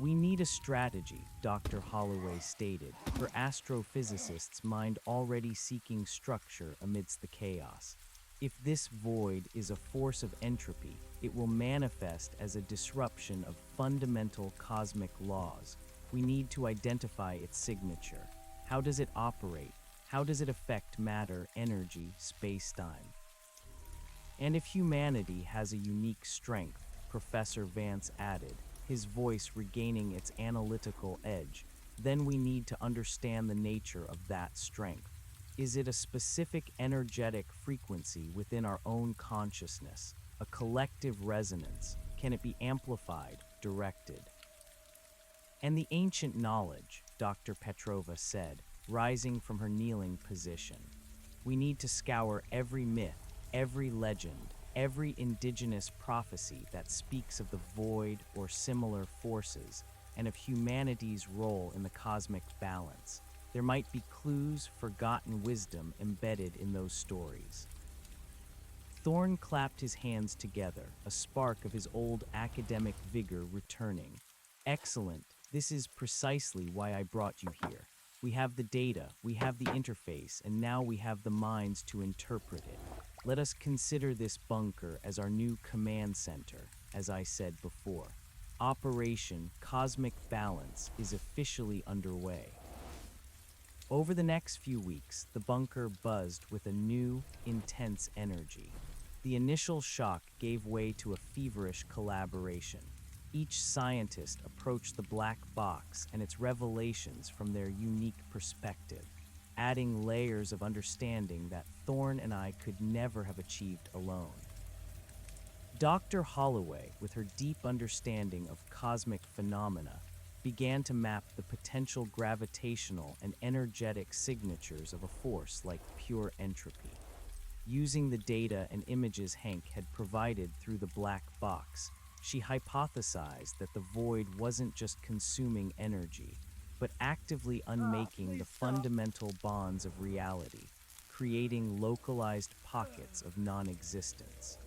We need a strategy, Dr. Holloway stated, her astrophysicist's mind already seeking structure amidst the chaos. If this void is a force of entropy, it will manifest as a disruption of fundamental cosmic laws. We need to identify its signature. How does it operate? How does it affect matter, energy, space-time? And if humanity has a unique strength, Professor Vance added, his voice regaining its analytical edge, then we need to understand the nature of that strength. Is it a specific energetic frequency within our own consciousness, a collective resonance? Can it be amplified, directed? And the ancient knowledge, Dr. Petrova said, rising from her kneeling position. We need to scour every myth, every legend, every indigenous prophecy that speaks of the void or similar forces and of humanity's role in the cosmic balance. There might be clues, forgotten wisdom embedded in those stories. Thorne clapped his hands together, a spark of his old academic vigor returning. Excellent. This is precisely why I brought you here. We have the data, we have the interface, and now we have the minds to interpret it. Let us consider this bunker as our new command center, as I said before. Operation Cosmic Balance is officially underway. Over the next few weeks, the bunker buzzed with a new, intense energy. The initial shock gave way to a feverish collaboration. Each scientist approached the black box and its revelations from their unique perspective, adding layers of understanding that Thorne and I could never have achieved alone. Dr. Holloway, with her deep understanding of cosmic phenomena, began to map the potential gravitational and energetic signatures of a force like pure entropy. Using the data and images Hank had provided through the black box, she hypothesized that the void wasn't just consuming energy, but actively unmaking the fundamental bonds of reality, creating localized pockets of non-existence.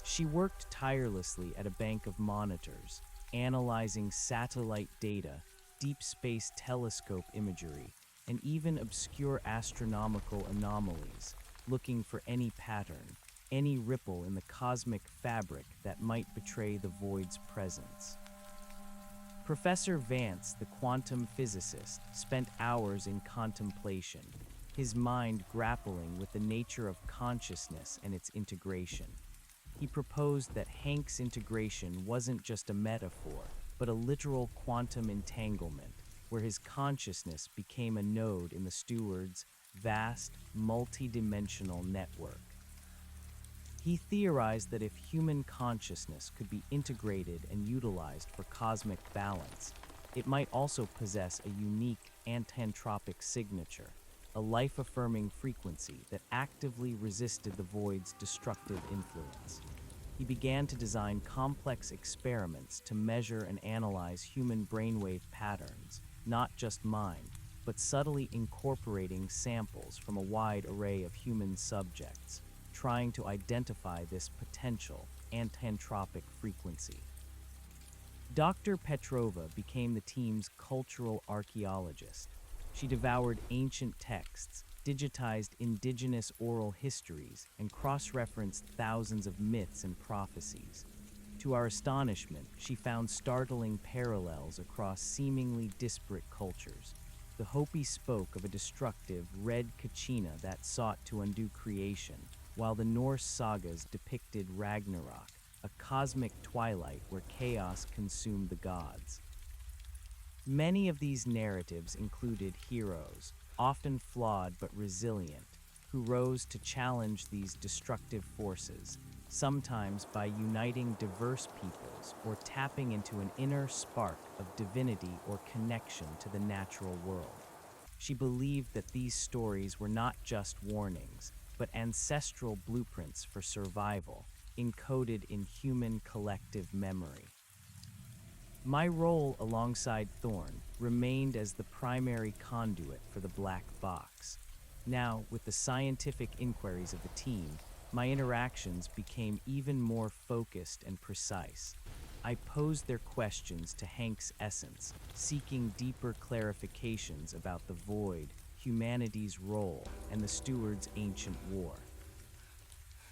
She worked tirelessly at a bank of monitors, analyzing satellite data, deep space telescope imagery, and even obscure astronomical anomalies, looking for any pattern, any ripple in the cosmic fabric that might betray the void's presence. Professor Vance, the quantum physicist, spent hours in contemplation, his mind grappling with the nature of consciousness and its integration. He proposed that Hank's integration wasn't just a metaphor, but a literal quantum entanglement, where his consciousness became a node in the steward's vast, multi-dimensional network. He theorized that if human consciousness could be integrated and utilized for cosmic balance, it might also possess a unique antantropic signature, a life-affirming frequency that actively resisted the void's destructive influence. He began to design complex experiments to measure and analyze human brainwave patterns, not just mind, but subtly incorporating samples from a wide array of human subjects, trying to identify this potential antantropic frequency. Dr. Petrova became the team's cultural archaeologist. She devoured ancient texts, digitized indigenous oral histories, and cross-referenced thousands of myths and prophecies. To our astonishment, she found startling parallels across seemingly disparate cultures. The Hopi spoke of a destructive red kachina that sought to undo creation, while the Norse sagas depicted Ragnarok, a cosmic twilight where chaos consumed the gods. Many of these narratives included heroes, often flawed but resilient, who rose to challenge these destructive forces, sometimes by uniting diverse peoples or tapping into an inner spark of divinity or connection to the natural world. She believed that these stories were not just warnings, but ancestral blueprints for survival, encoded in human collective memory. My role alongside Thorne remained as the primary conduit for the black box. Now, with the scientific inquiries of the team, my interactions became even more focused and precise. I posed their questions to Hank's essence, seeking deeper clarifications about the void, humanity's role, and the steward's ancient war.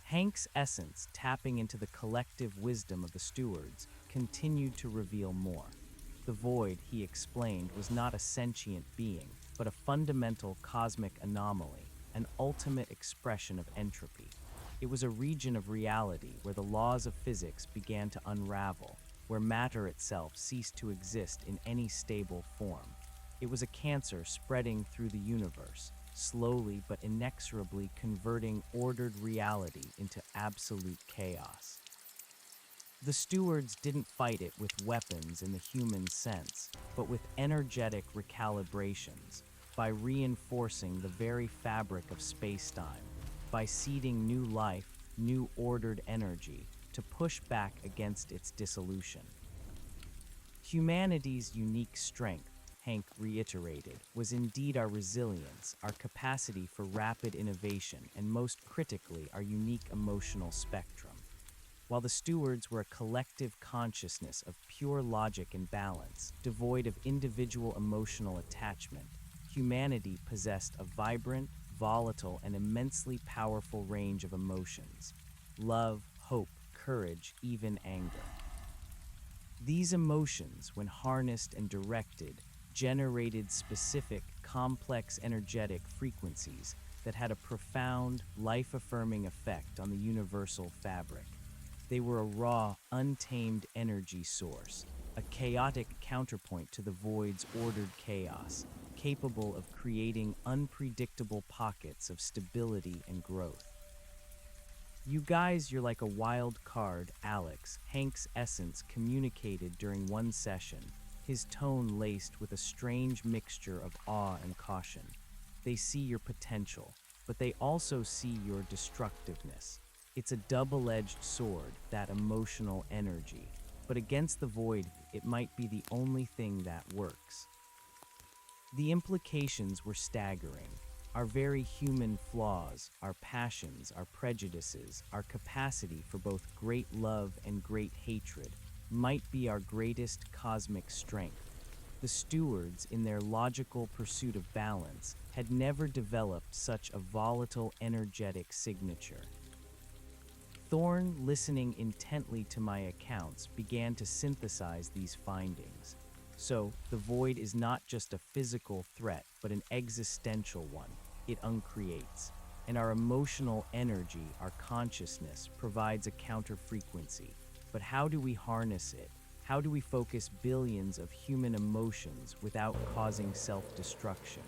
Hank's essence, tapping into the collective wisdom of the stewards, continued to reveal more. The void, he explained, was not a sentient being, but a fundamental cosmic anomaly, an ultimate expression of entropy. It was a region of reality where the laws of physics began to unravel, where matter itself ceased to exist in any stable form. It was a cancer spreading through the universe, slowly but inexorably converting ordered reality into absolute chaos. The stewards didn't fight it with weapons in the human sense, but with energetic recalibrations, by reinforcing the very fabric of spacetime, by seeding new life, new ordered energy, to push back against its dissolution. Humanity's unique strength, Hank reiterated, was indeed our resilience, our capacity for rapid innovation, and most critically, our unique emotional spectrum. While the stewards were a collective consciousness of pure logic and balance, devoid of individual emotional attachment, humanity possessed a vibrant, volatile, and immensely powerful range of emotions: love, hope, courage, even anger. These emotions, when harnessed and directed, generated specific, complex energetic frequencies that had a profound, life-affirming effect on the universal fabric. They were a raw, untamed energy source, a chaotic counterpoint to the void's ordered chaos, capable of creating unpredictable pockets of stability and growth. "You guys, you're like a wild card," Alex, Hank's essence, communicated during one session, his tone laced with a strange mixture of awe and caution. "They see your potential, but they also see your destructiveness. It's a double-edged sword, that emotional energy. But against the void, it might be the only thing that works." The implications were staggering. Our very human flaws, our passions, our prejudices, our capacity for both great love and great hatred, might be our greatest cosmic strength. The stewards, in their logical pursuit of balance, had never developed such a volatile, energetic signature. Thorne, listening intently to my accounts, began to synthesize these findings. So, the void is not just a physical threat, but an existential one. It uncreates. And our emotional energy, our consciousness, provides a counter-frequency. But how do we harness it? How do we focus billions of human emotions without causing self-destruction?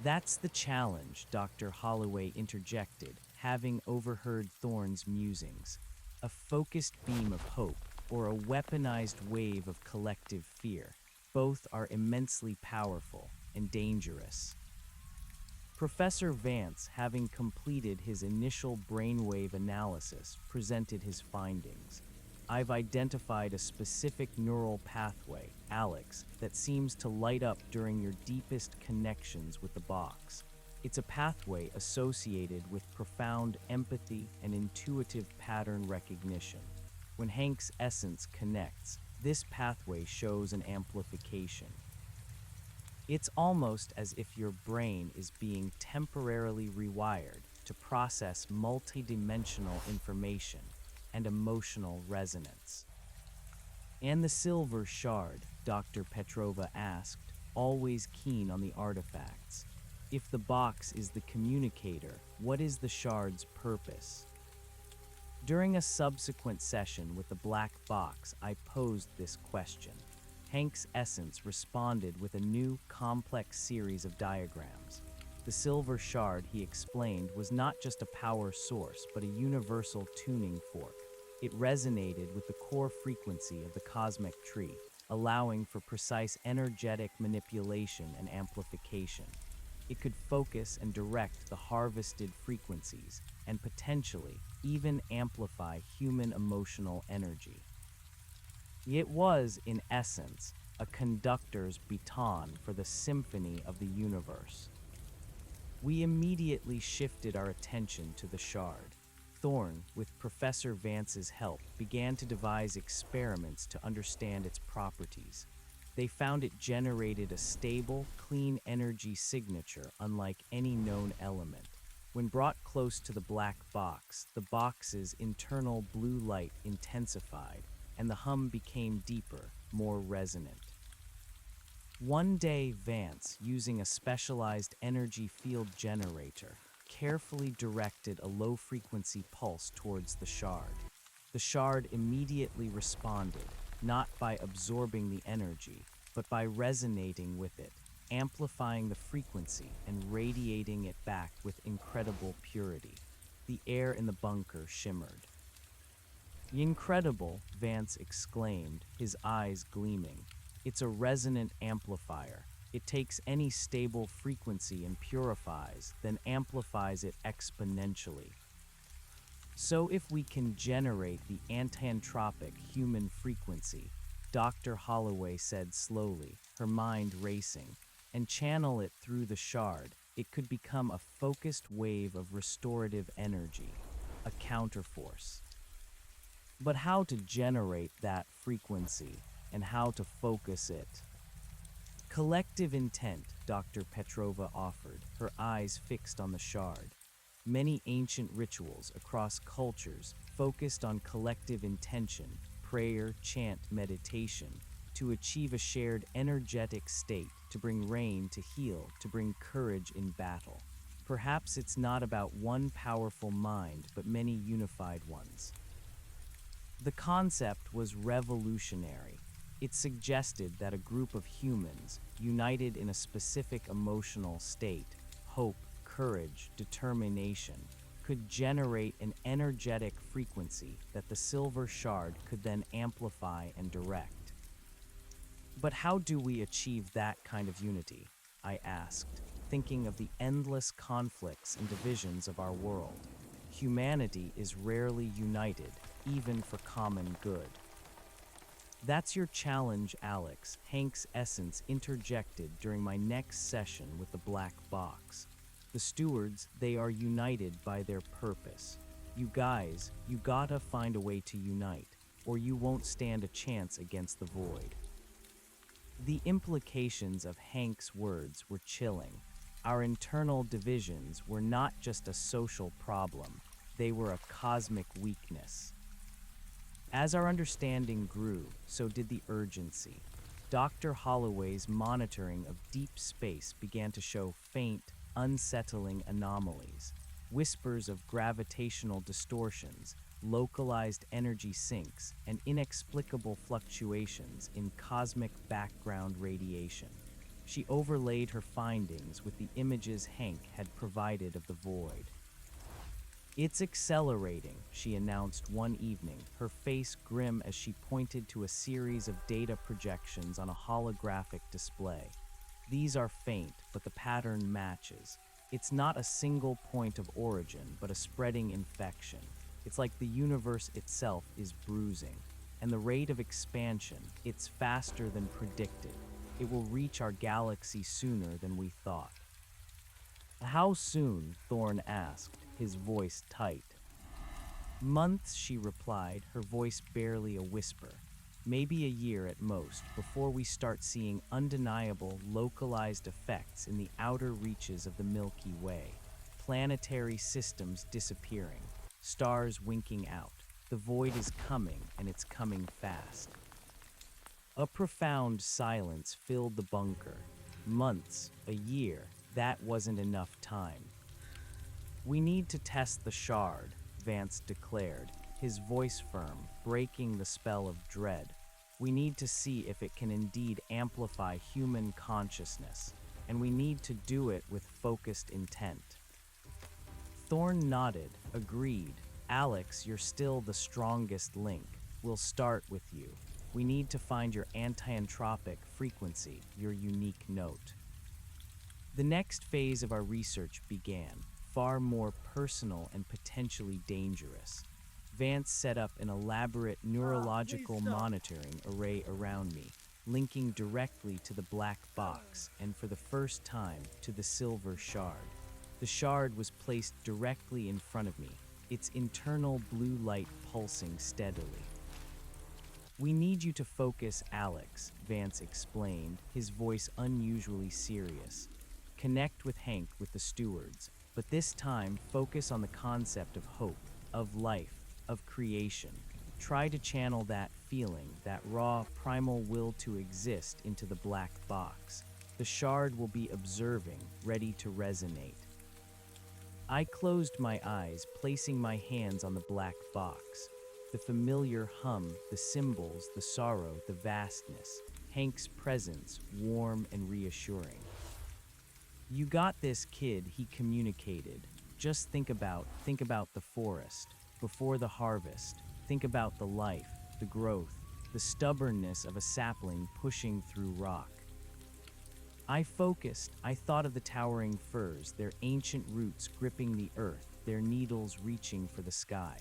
"That's the challenge," Dr. Holloway interjected, having overheard Thorne's musings. "A focused beam of hope, or a weaponized wave of collective fear. Both are immensely powerful and dangerous." Professor Vance, having completed his initial brainwave analysis, presented his findings. "I've identified a specific neural pathway, Alex, that seems to light up during your deepest connections with the box. It's a pathway associated with profound empathy and intuitive pattern recognition. When Hank's essence connects, this pathway shows an amplification. It's almost as if your brain is being temporarily rewired to process multidimensional information and emotional resonance." "And the silver shard?" Dr. Petrova asked, always keen on the artifacts. "If the box is the communicator, what is the shard's purpose?" During a subsequent session with the black box, I posed this question. Hank's essence responded with a new, complex series of diagrams. The silver shard, he explained, was not just a power source, but a universal tuning fork. It resonated with the core frequency of the cosmic tree, allowing for precise energetic manipulation and amplification. It could focus and direct the harvested frequencies, and potentially even amplify human emotional energy. It was, in essence, a conductor's baton for the symphony of the universe. We immediately shifted our attention to the shard. Thorne, with Professor Vance's help, began to devise experiments to understand its properties. They found it generated a stable, clean energy signature unlike any known element. When brought close to the black box, the box's internal blue light intensified, and the hum became deeper, more resonant. One day, Vance, using a specialized energy field generator, carefully directed a low-frequency pulse towards the shard. The shard immediately responded, not by absorbing the energy, but by resonating with it. amplifying the frequency and radiating it back with incredible purity. The air in the bunker shimmered. "Incredible," Vance exclaimed, his eyes gleaming. "It's a resonant amplifier. It takes any stable frequency and purifies, then amplifies it exponentially. So if we can generate the antantropic human frequency," Dr. Holloway said slowly, her mind racing, "and channel it through the shard, it could become a focused wave of restorative energy, a counterforce. But how to generate that frequency and how to focus it?" "Collective intent," Dr. Petrova offered, her eyes fixed on the shard. Many ancient rituals across cultures focused on collective intention, prayer, chant, meditation, to achieve a shared energetic state, to bring rain, to heal, to bring courage in battle. Perhaps it's not about one powerful mind, but many unified ones. The concept was revolutionary. It suggested that a group of humans, united in a specific emotional state, hope, courage, determination, could generate an energetic frequency that the silver shard could then amplify and direct. "But how do we achieve that kind of unity?" I asked, thinking of the endless conflicts and divisions of our world. Humanity is rarely united, even for common good. "That's your challenge, Alex," Hank's essence interjected during my next session with the black box. "The stewards, they are united by their purpose. You guys, you gotta find a way to unite, or you won't stand a chance against the void." The implications of Hank's words were chilling. Our internal divisions were not just a social problem, they were a cosmic weakness. As our understanding grew, so did the urgency. Dr. Holloway's monitoring of deep space began to show faint, unsettling anomalies, whispers of gravitational distortions, localized energy sinks, and inexplicable fluctuations in cosmic background radiation. She overlaid her findings with the images Hank had provided of the void. "It's accelerating," she announced one evening, her face grim as she pointed to a series of data projections on a holographic display. "These are faint, but the pattern matches. It's not a single point of origin, but a spreading infection. It's like the universe itself is bruising. And the rate of expansion, it's faster than predicted. It will reach our galaxy sooner than we thought." "How soon?" Thorne asked, his voice tight. "Months," she replied, her voice barely a whisper. "Maybe a year at most, before we start seeing undeniable, localized effects in the outer reaches of the Milky Way. Planetary systems disappearing, stars winking out. The void is coming, and it's coming fast." A profound silence filled the bunker. Months, a year, that wasn't enough time. "We need to test the shard," Vance declared, his voice firm, breaking the spell of dread. "We need to see if it can indeed amplify human consciousness, and we need to do it with focused intent." Thorne nodded, agreed. "Alex, you're still the strongest link. We'll start with you. We need to find your anti-entropic frequency, your unique note." The next phase of our research began, far more personal and potentially dangerous. Vance set up an elaborate neurological monitoring array around me, linking directly to the black box and, for the first time, to the silver shard. The shard was placed directly in front of me, its internal blue light pulsing steadily. "We need you to focus, Alex," Vance explained, his voice unusually serious. "Connect with Hank with the stewards, but this time focus on the concept of hope, of life, of creation. Try to channel that feeling, that raw, primal will to exist into the black box. The shard will be observing, ready to resonate." I closed my eyes, placing my hands on the black box. The familiar hum, the symbols, the sorrow, the vastness. Hank's presence, warm and reassuring. "You got this, kid," he communicated. "Just think about the forest. Before the harvest, think about the life, the growth, the stubbornness of a sapling pushing through rock." I focused. I thought of the towering firs, their ancient roots gripping the earth, their needles reaching for the sky.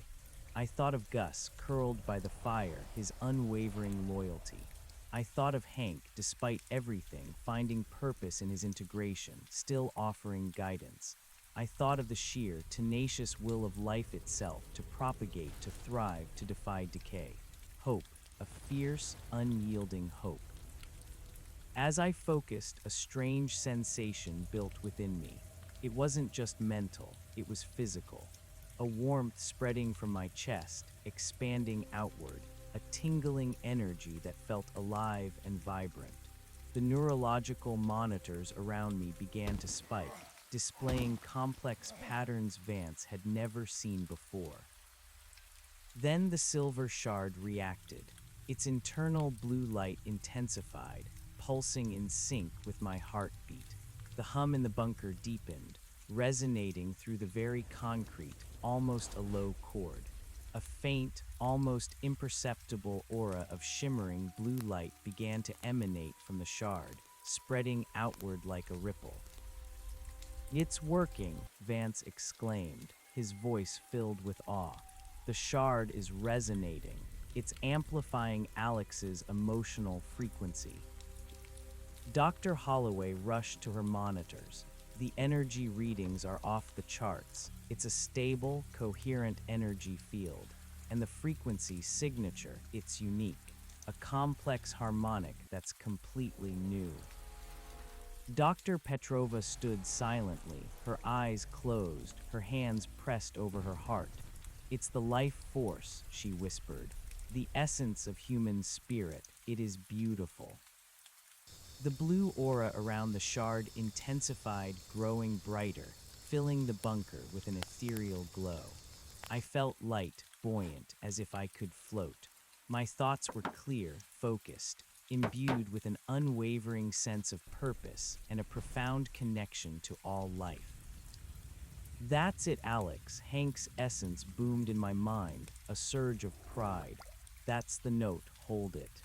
I thought of Gus, curled by the fire, his unwavering loyalty. I thought of Hank, despite everything, finding purpose in his integration, still offering guidance. I thought of the sheer, tenacious will of life itself to propagate, to thrive, to defy decay. Hope, a fierce, unyielding hope. As I focused, a strange sensation built within me. It wasn't just mental, it was physical. A warmth spreading from my chest, expanding outward, a tingling energy that felt alive and vibrant. The neurological monitors around me began to spike, displaying complex patterns Vance had never seen before. Then the silver shard reacted. Its internal blue light intensified, pulsing in sync with my heartbeat. The hum in the bunker deepened, resonating through the very concrete, almost a low chord. A faint, almost imperceptible aura of shimmering blue light began to emanate from the shard, spreading outward like a ripple. "It's working," Vance exclaimed, his voice filled with awe. "The shard is resonating. It's amplifying Alex's emotional frequency." Dr. Holloway rushed to her monitors. The energy readings are off the charts. It's a stable, coherent energy field. And the frequency signature, it's unique. A complex harmonic that's completely new. Dr. Petrova stood silently, her eyes closed, her hands pressed over her heart. "It's the life force," she whispered. "The essence of human spirit. It is beautiful." The blue aura around the shard intensified, growing brighter, filling the bunker with an ethereal glow. I felt light, buoyant, as if I could float. My thoughts were clear, focused, imbued with an unwavering sense of purpose and a profound connection to all life. "That's it, Alex," Hank's essence boomed in my mind, a surge of pride. "That's the note, hold it."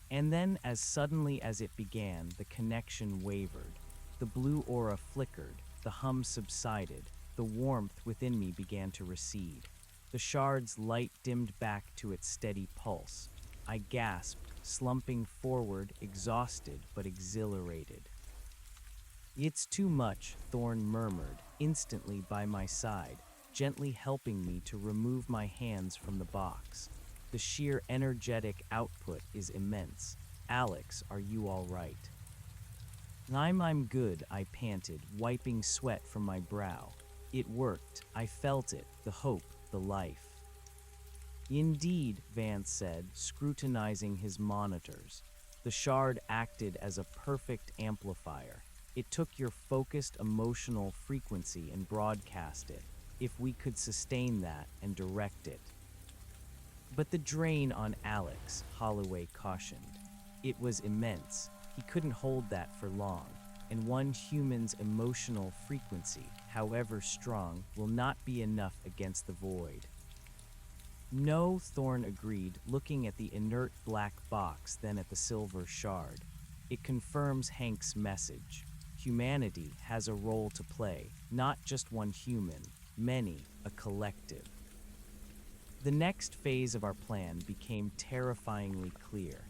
And then, as suddenly as it began, the connection wavered. The blue aura flickered, the hum subsided, the warmth within me began to recede. The shard's light dimmed back to its steady pulse. I gasped, slumping forward, exhausted but exhilarated. "It's too much," Thorne murmured, instantly by my side, gently helping me to remove my hands from the box. "The sheer energetic output is immense. Alex, are you all right?" I'm good," I panted, wiping sweat from my brow. "It worked. I felt it, the hope, the life." "Indeed," Vance said, scrutinizing his monitors. "The shard acted as a perfect amplifier. It took your focused emotional frequency and broadcast it. If we could sustain that and direct it." "But the drain on Alex," Holloway cautioned. "It was immense. He couldn't hold that for long, and one human's emotional frequency, however strong, will not be enough against the void." "No," Thorne agreed, looking at the inert black box, then at the silver shard. "It confirms Hank's message. Humanity has a role to play, not just one human, many, a collective." The next phase of our plan became terrifyingly clear.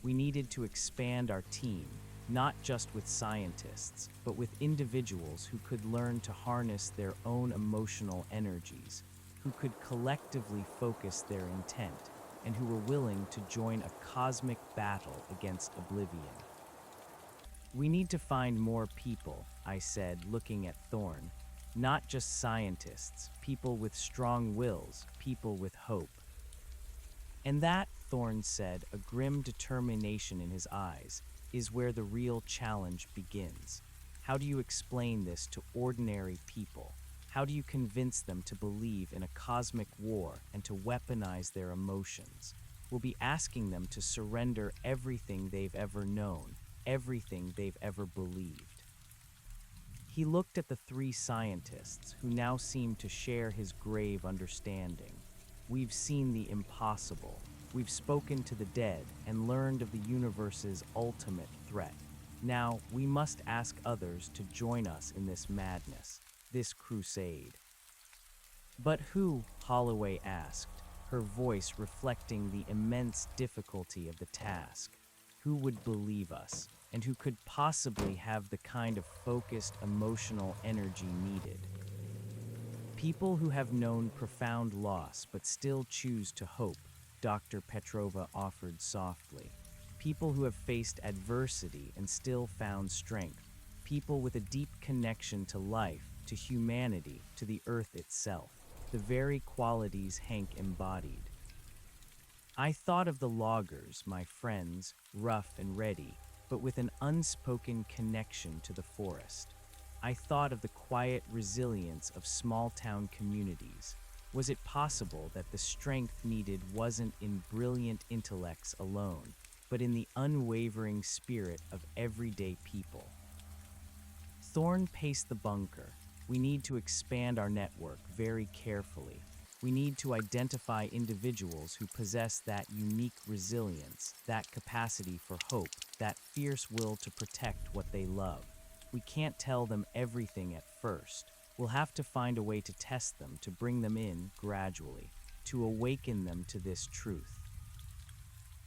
We needed to expand our team, not just with scientists, but with individuals who could learn to harness their own emotional energies, who could collectively focus their intent, and who were willing to join a cosmic battle against oblivion. "We need to find more people," I said, looking at Thorne. "Not just scientists, people with strong wills, people with hope." "And that," Thorne said, a grim determination in his eyes, "is where the real challenge begins. How do you explain this to ordinary people? How do you convince them to believe in a cosmic war and to weaponize their emotions? We'll be asking them to surrender everything they've ever known, everything they've ever believed." He looked at the three scientists, who now seemed to share his grave understanding. We've seen the impossible. We've spoken to the dead and learned of the universe's ultimate threat. Now, we must ask others to join us in this madness, this crusade. But who, Holloway asked, her voice reflecting the immense difficulty of the task. Who would believe us, and who could possibly have the kind of focused emotional energy needed? People who have known profound loss but still choose to hope, Dr. Petrova offered softly. People who have faced adversity and still found strength. People with a deep connection to life, to humanity, to the earth itself. The very qualities Hank embodied. I thought of the loggers, my friends, rough and ready, but with an unspoken connection to the forest. I thought of the quiet resilience of small-town communities. Was it possible that the strength needed wasn't in brilliant intellects alone, but in the unwavering spirit of everyday people? Thorne paced the bunker. We need to expand our network very carefully. We need to identify individuals who possess that unique resilience, that capacity for hope, that fierce will to protect what they love. We can't tell them everything at first. We'll have to find a way to test them, to bring them in gradually, to awaken them to this truth.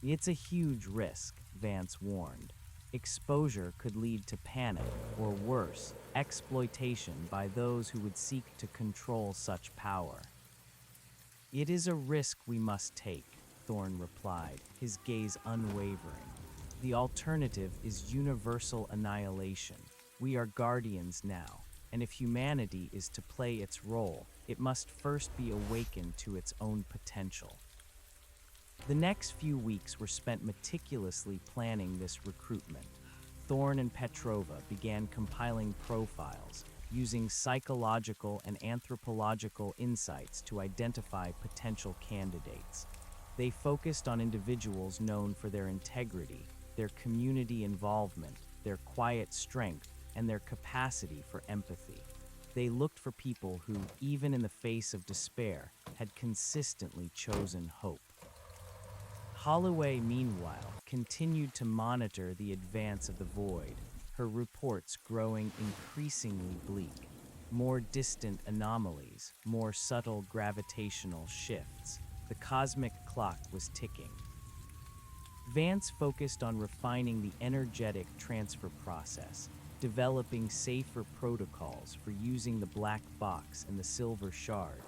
It's a huge risk, Vance warned. Exposure could lead to panic, or worse, exploitation by those who would seek to control such power. It is a risk we must take, Thorne replied, his gaze unwavering. The alternative is universal annihilation. We are guardians now, and if humanity is to play its role, it must first be awakened to its own potential. The next few weeks were spent meticulously planning this recruitment. Thorne and Petrova began compiling profiles, using psychological and anthropological insights to identify potential candidates. They focused on individuals known for their integrity, their community involvement, their quiet strength, and their capacity for empathy. They looked for people who, even in the face of despair, had consistently chosen hope. Holloway, meanwhile, continued to monitor the advance of the void, her reports growing increasingly bleak. More distant anomalies, more subtle gravitational shifts. The cosmic clock was ticking. Vance focused on refining the energetic transfer process, developing safer protocols for using the black box and the silver shard,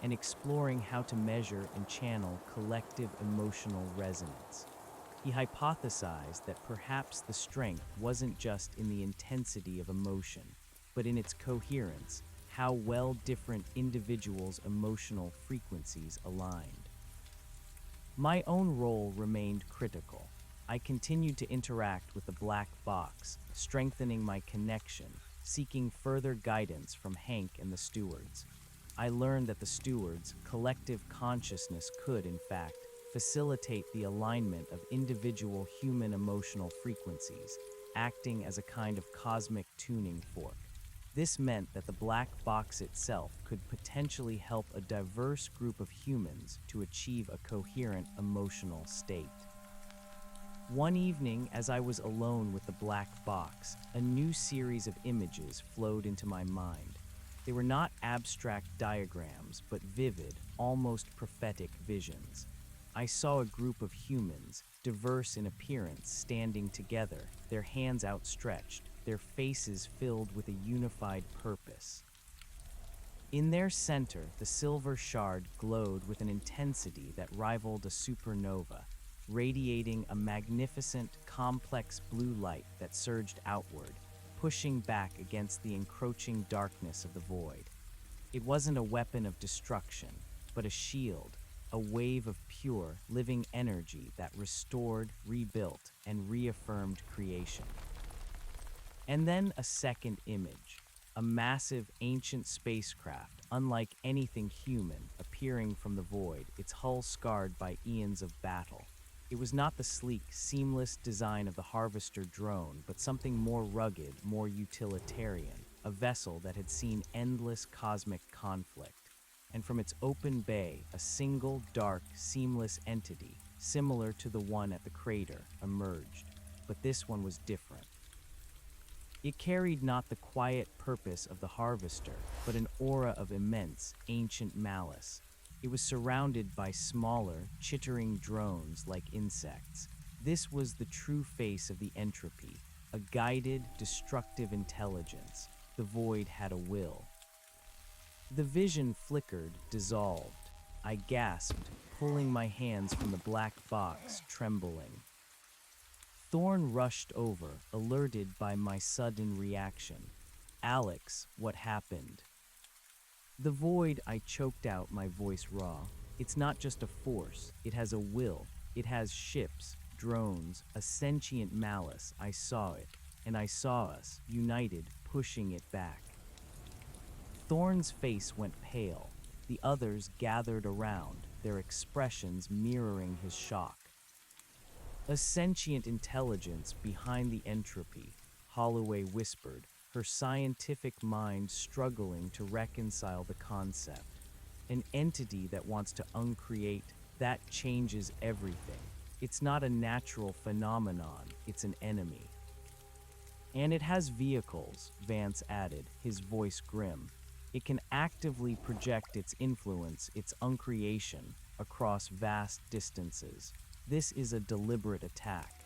and exploring how to measure and channel collective emotional resonance. He hypothesized that perhaps the strength wasn't just in the intensity of emotion, but in its coherence, how well different individuals' emotional frequencies aligned. My own role remained critical. I continued to interact with the black box, strengthening my connection, seeking further guidance from Hank and the stewards. I learned that the stewards' collective consciousness could, in fact, facilitate the alignment of individual human emotional frequencies, acting as a kind of cosmic tuning fork. This meant that the black box itself could potentially help a diverse group of humans to achieve a coherent emotional state. One evening, as I was alone with the black box, a new series of images flowed into my mind. They were not abstract diagrams, but vivid, almost prophetic visions. I saw a group of humans, diverse in appearance, standing together, their hands outstretched, their faces filled with a unified purpose. In their center, the silver shard glowed with an intensity that rivaled a supernova, radiating a magnificent, complex blue light that surged outward, pushing back against the encroaching darkness of the void. It wasn't a weapon of destruction, but a shield, a wave of pure, living energy that restored, rebuilt, and reaffirmed creation. And then a second image, a massive, ancient spacecraft, unlike anything human, appearing from the void, its hull scarred by eons of battle. It was not the sleek, seamless design of the Harvester drone, but something more rugged, more utilitarian, a a vessel that had seen endless cosmic conflict. And from its open bay, a single, dark, seamless entity, similar to the one at the crater, emerged. But this one was different. It carried not the quiet purpose of the harvester, but an aura of immense, ancient malice. It was surrounded by smaller, chittering drones like insects. This was the true face of the entropy, a guided, destructive intelligence. The void had a will. The vision flickered, dissolved. I gasped, pulling my hands from the black box, trembling. Thorn rushed over, alerted by my sudden reaction. "Alex, what happened?" The void, I choked out, my voice raw. It's not just a force, it has a will. It has ships, drones, a sentient malice. I saw it, and I saw us, united, pushing it back. Thorn's face went pale. The others gathered around, their expressions mirroring his shock. "A sentient intelligence behind the entropy," Holloway whispered, her scientific mind struggling to reconcile the concept. "An entity that wants to uncreate, that changes everything. It's not a natural phenomenon, it's an enemy." "And it has vehicles," Vance added, his voice grim. "It can actively project its influence, its uncreation, across vast distances. This is a deliberate attack."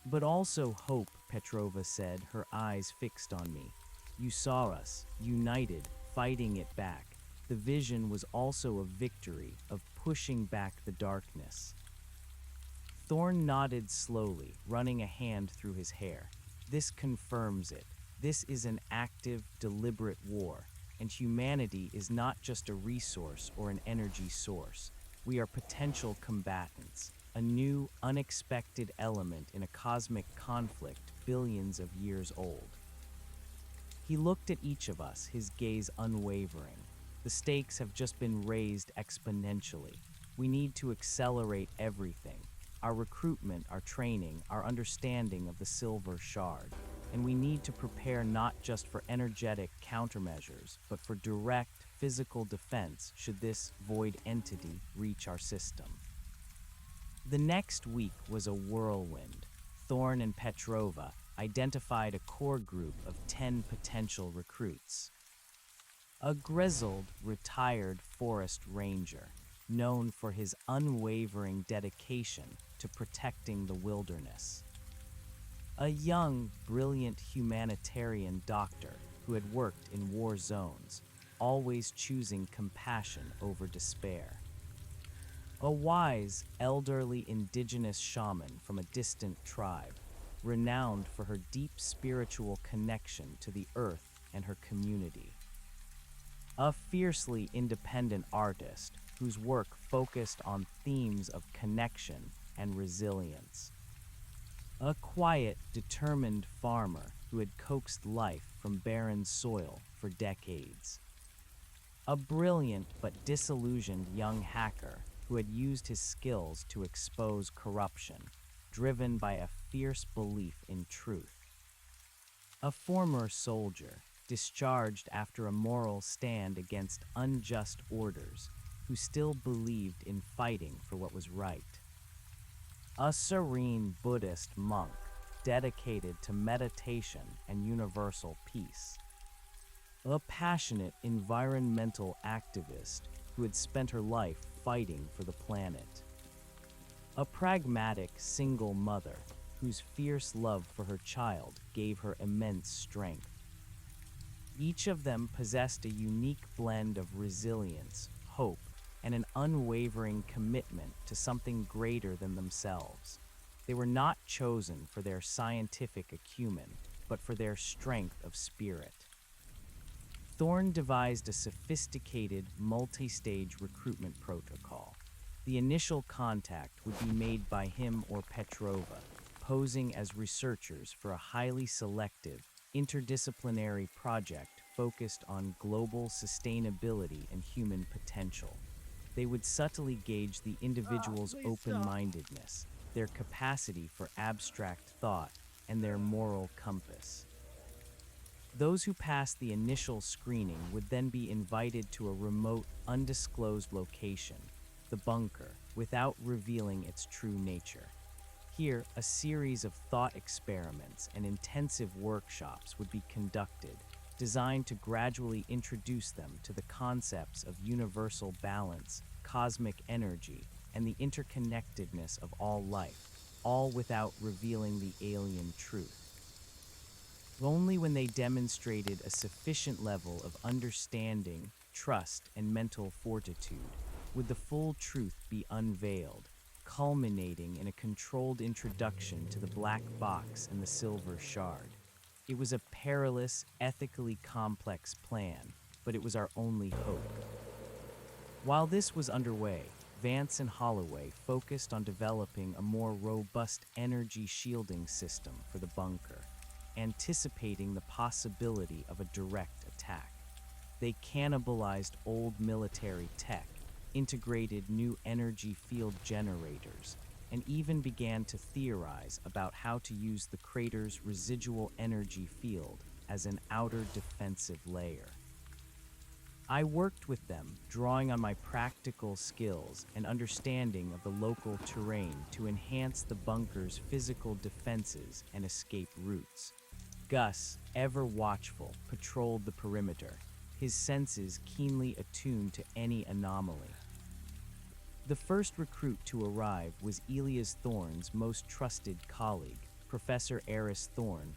"But also hope," Petrova said, her eyes fixed on me. "You saw us, united, fighting it back. The vision was also a victory, of pushing back the darkness." Thorn nodded slowly, running a hand through his hair. "This confirms it. This is an active, deliberate war, and humanity is not just a resource or an energy source. We are potential combatants, a new, unexpected element in a cosmic conflict billions of years old." He looked at each of us, his gaze unwavering. "The stakes have just been raised exponentially. We need to accelerate everything. Our recruitment, our training, our understanding of the Silver Shard. And we need to prepare not just for energetic countermeasures, but for direct, physical defense should this void entity reach our system." The next week was a whirlwind. Thorn and Petrova identified a core group of 10 potential recruits. A grizzled, retired forest ranger, known for his unwavering dedication to protecting the wilderness. A young, brilliant humanitarian doctor who had worked in war zones, always choosing compassion over despair. A wise, elderly indigenous shaman from a distant tribe, renowned for her deep spiritual connection to the earth and her community. A fiercely independent artist whose work focused on themes of connection and resilience. A quiet, determined farmer who had coaxed life from barren soil for decades. A brilliant but disillusioned young hacker who had used his skills to expose corruption, driven by a fierce belief in truth. A former soldier, discharged after a moral stand against unjust orders, who still believed in fighting for what was right. A serene Buddhist monk, dedicated to meditation and universal peace. A passionate environmental activist who had spent her life fighting for the planet. A pragmatic single mother whose fierce love for her child gave her immense strength. Each of them possessed a unique blend of resilience, hope, and an unwavering commitment to something greater than themselves. They were not chosen for their scientific acumen, but for their strength of spirit. Thorn devised a sophisticated, multi-stage recruitment protocol. The initial contact would be made by him or Petrova, posing as researchers for a highly selective, interdisciplinary project focused on global sustainability and human potential. They would subtly gauge the individual's Please stop. open-mindedness, their capacity for abstract thought, and their moral compass. Those who passed the initial screening would then be invited to a remote, undisclosed location, the bunker, without revealing its true nature. Here, a series of thought experiments and intensive workshops would be conducted, designed to gradually introduce them to the concepts of universal balance, cosmic energy, and the interconnectedness of all life, all without revealing the alien truth. Only when they demonstrated a sufficient level of understanding, trust, and mental fortitude would the full truth be unveiled, culminating in a controlled introduction to the black box and the silver shard. It was a perilous, ethically complex plan, but it was our only hope. While this was underway, Vance and Holloway focused on developing a more robust energy shielding system for the bunker, anticipating the possibility of a direct attack. They cannibalized old military tech, integrated new energy field generators, and even began to theorize about how to use the crater's residual energy field as an outer defensive layer. I worked with them, drawing on my practical skills and understanding of the local terrain to enhance the bunker's physical defenses and escape routes. Gus, ever watchful, patrolled the perimeter, his senses keenly attuned to any anomaly. The first recruit to arrive was Elias Thorne's most trusted colleague, Professor Eris Thorne,